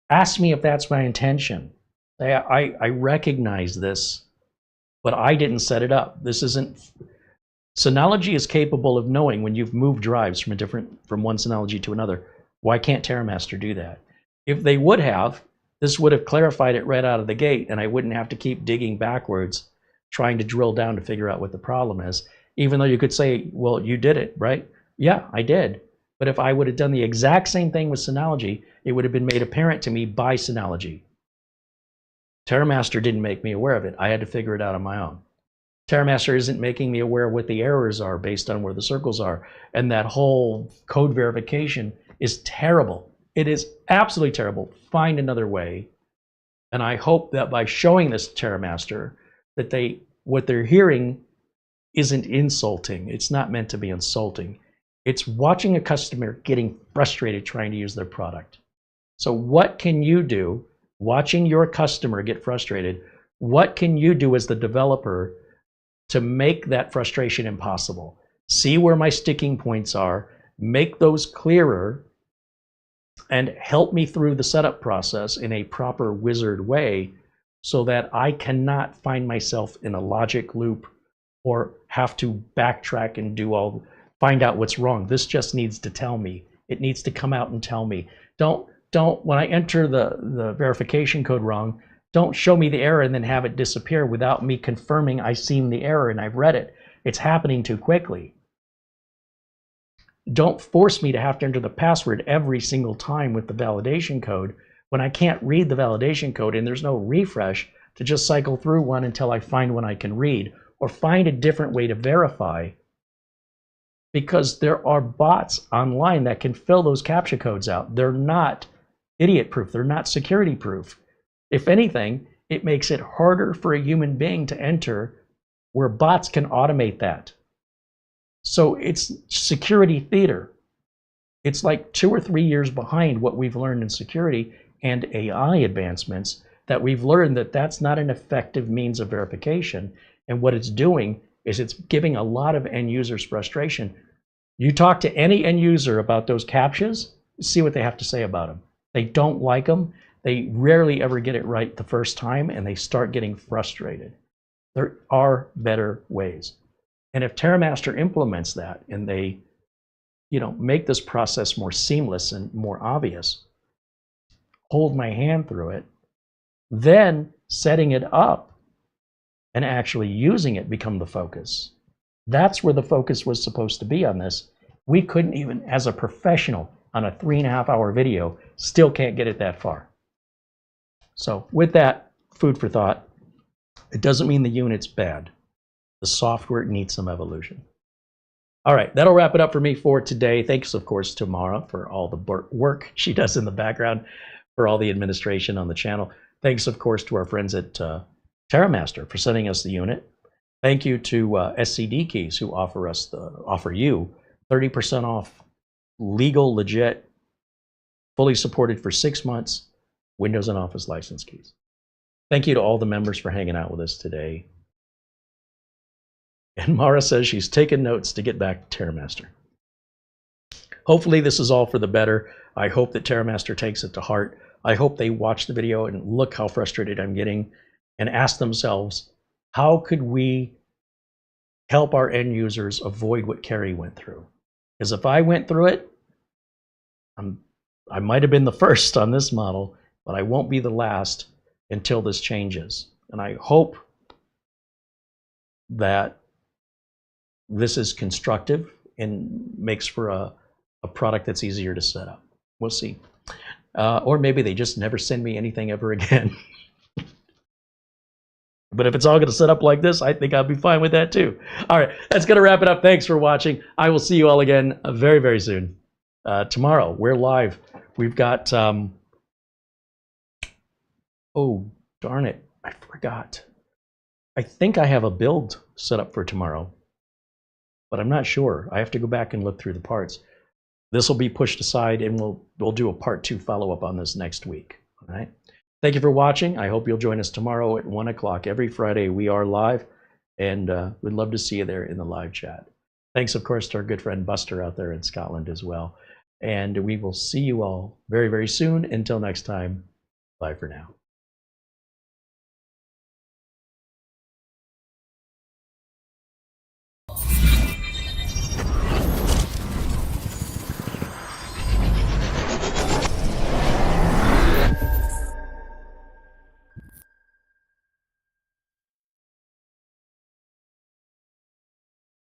ask me if that's my intention. I recognize this, but I didn't set it up. This isn't. Synology is capable of knowing when you've moved drives from one Synology to another. Why can't TerraMaster do that? If they would have, this would have clarified it right out of the gate, and I wouldn't have to keep digging backwards, trying to drill down to figure out what the problem is. Even though you could say, well, you did it, right? Yeah, I did. But if I would have done the exact same thing with Synology, it would have been made apparent to me by Synology. TerraMaster didn't make me aware of it. I had to figure it out on my own. TerraMaster isn't making me aware of what the errors are based on where the circles are. And that whole code verification is terrible. It is absolutely terrible. Find another way. And I hope that by showing this to TerraMaster, that what they're hearing isn't insulting. It's not meant to be insulting. It's watching a customer getting frustrated trying to use their product. So what can you do, watching your customer get frustrated, what can you do as the developer to make that frustration impossible? See where my sticking points are, make those clearer, and help me through the setup process in a proper wizard way so that I cannot find myself in a logic loop or have to backtrack and find out what's wrong. This just needs to tell me. It needs to come out and tell me. Don't when I enter the verification code wrong, don't show me the error and then have it disappear without me confirming I've seen the error and I've read it. It's happening too quickly. Don't force me to have to enter the password every single time with the validation code when I can't read the validation code and there's no refresh to just cycle through one until I find one I can read or find a different way to verify, because there are bots online that can fill those CAPTCHA codes out. They're not idiot-proof. They're not security-proof. If anything, it makes it harder for a human being to enter where bots can automate that. So it's security theater. It's like 2 or 3 years behind what we've learned in security and AI advancements, that we've learned that that's not an effective means of verification. And what it's doing is it's giving a lot of end users frustration. You talk to any end user about those CAPTCHAs, see what they have to say about them. They don't like them. They rarely ever get it right the first time, and they start getting frustrated. There are better ways. And if TerraMaster implements that and they, make this process more seamless and more obvious, hold my hand through it, then setting it up and actually using it become the focus. That's where the focus was supposed to be on this. We couldn't even, as a professional on a 3.5-hour video, still can't get it that far. So with that, food for thought. It doesn't mean the unit's bad. The software needs some evolution. All right, that'll wrap it up for me for today. Thanks, of course, to Mara for all the work she does in the background, for all the administration on the channel. Thanks, of course, to our friends at TerraMaster for sending us the unit. Thank you to SCD Keys, who offer you 30% off, legal, legit, fully supported for 6 months, Windows and Office license keys. Thank you to all the members for hanging out with us today. And Mara says she's taken notes to get back to TerraMaster. Hopefully this is all for the better. I hope that TerraMaster takes it to heart. I hope they watch the video and look how frustrated I'm getting and ask themselves, how could we help our end users avoid what Carey went through? Because if I went through it, I might have been the first on this model, but I won't be the last until this changes. And I hope that this is constructive and makes for a product that's easier to set up. We'll see. Or maybe they just never send me anything ever again. But if it's all going to set up like this, I think I'll be fine with that too. All right, that's going to wrap it up. Thanks for watching. I will see you all again very, very soon. Tomorrow, we're live. We've got, oh, darn it, I forgot. I think I have a build set up for tomorrow, but I'm not sure. I have to go back and look through the parts. This will be pushed aside, and we'll do a part 2 follow-up on this next week. All right. Thank you for watching. I hope you'll join us tomorrow at 1 o'clock. Every Friday we are live, and we'd love to see you there in the live chat. Thanks, of course, to our good friend Buster out there in Scotland as well. And we will see you all very, very soon. Until next time, bye for now.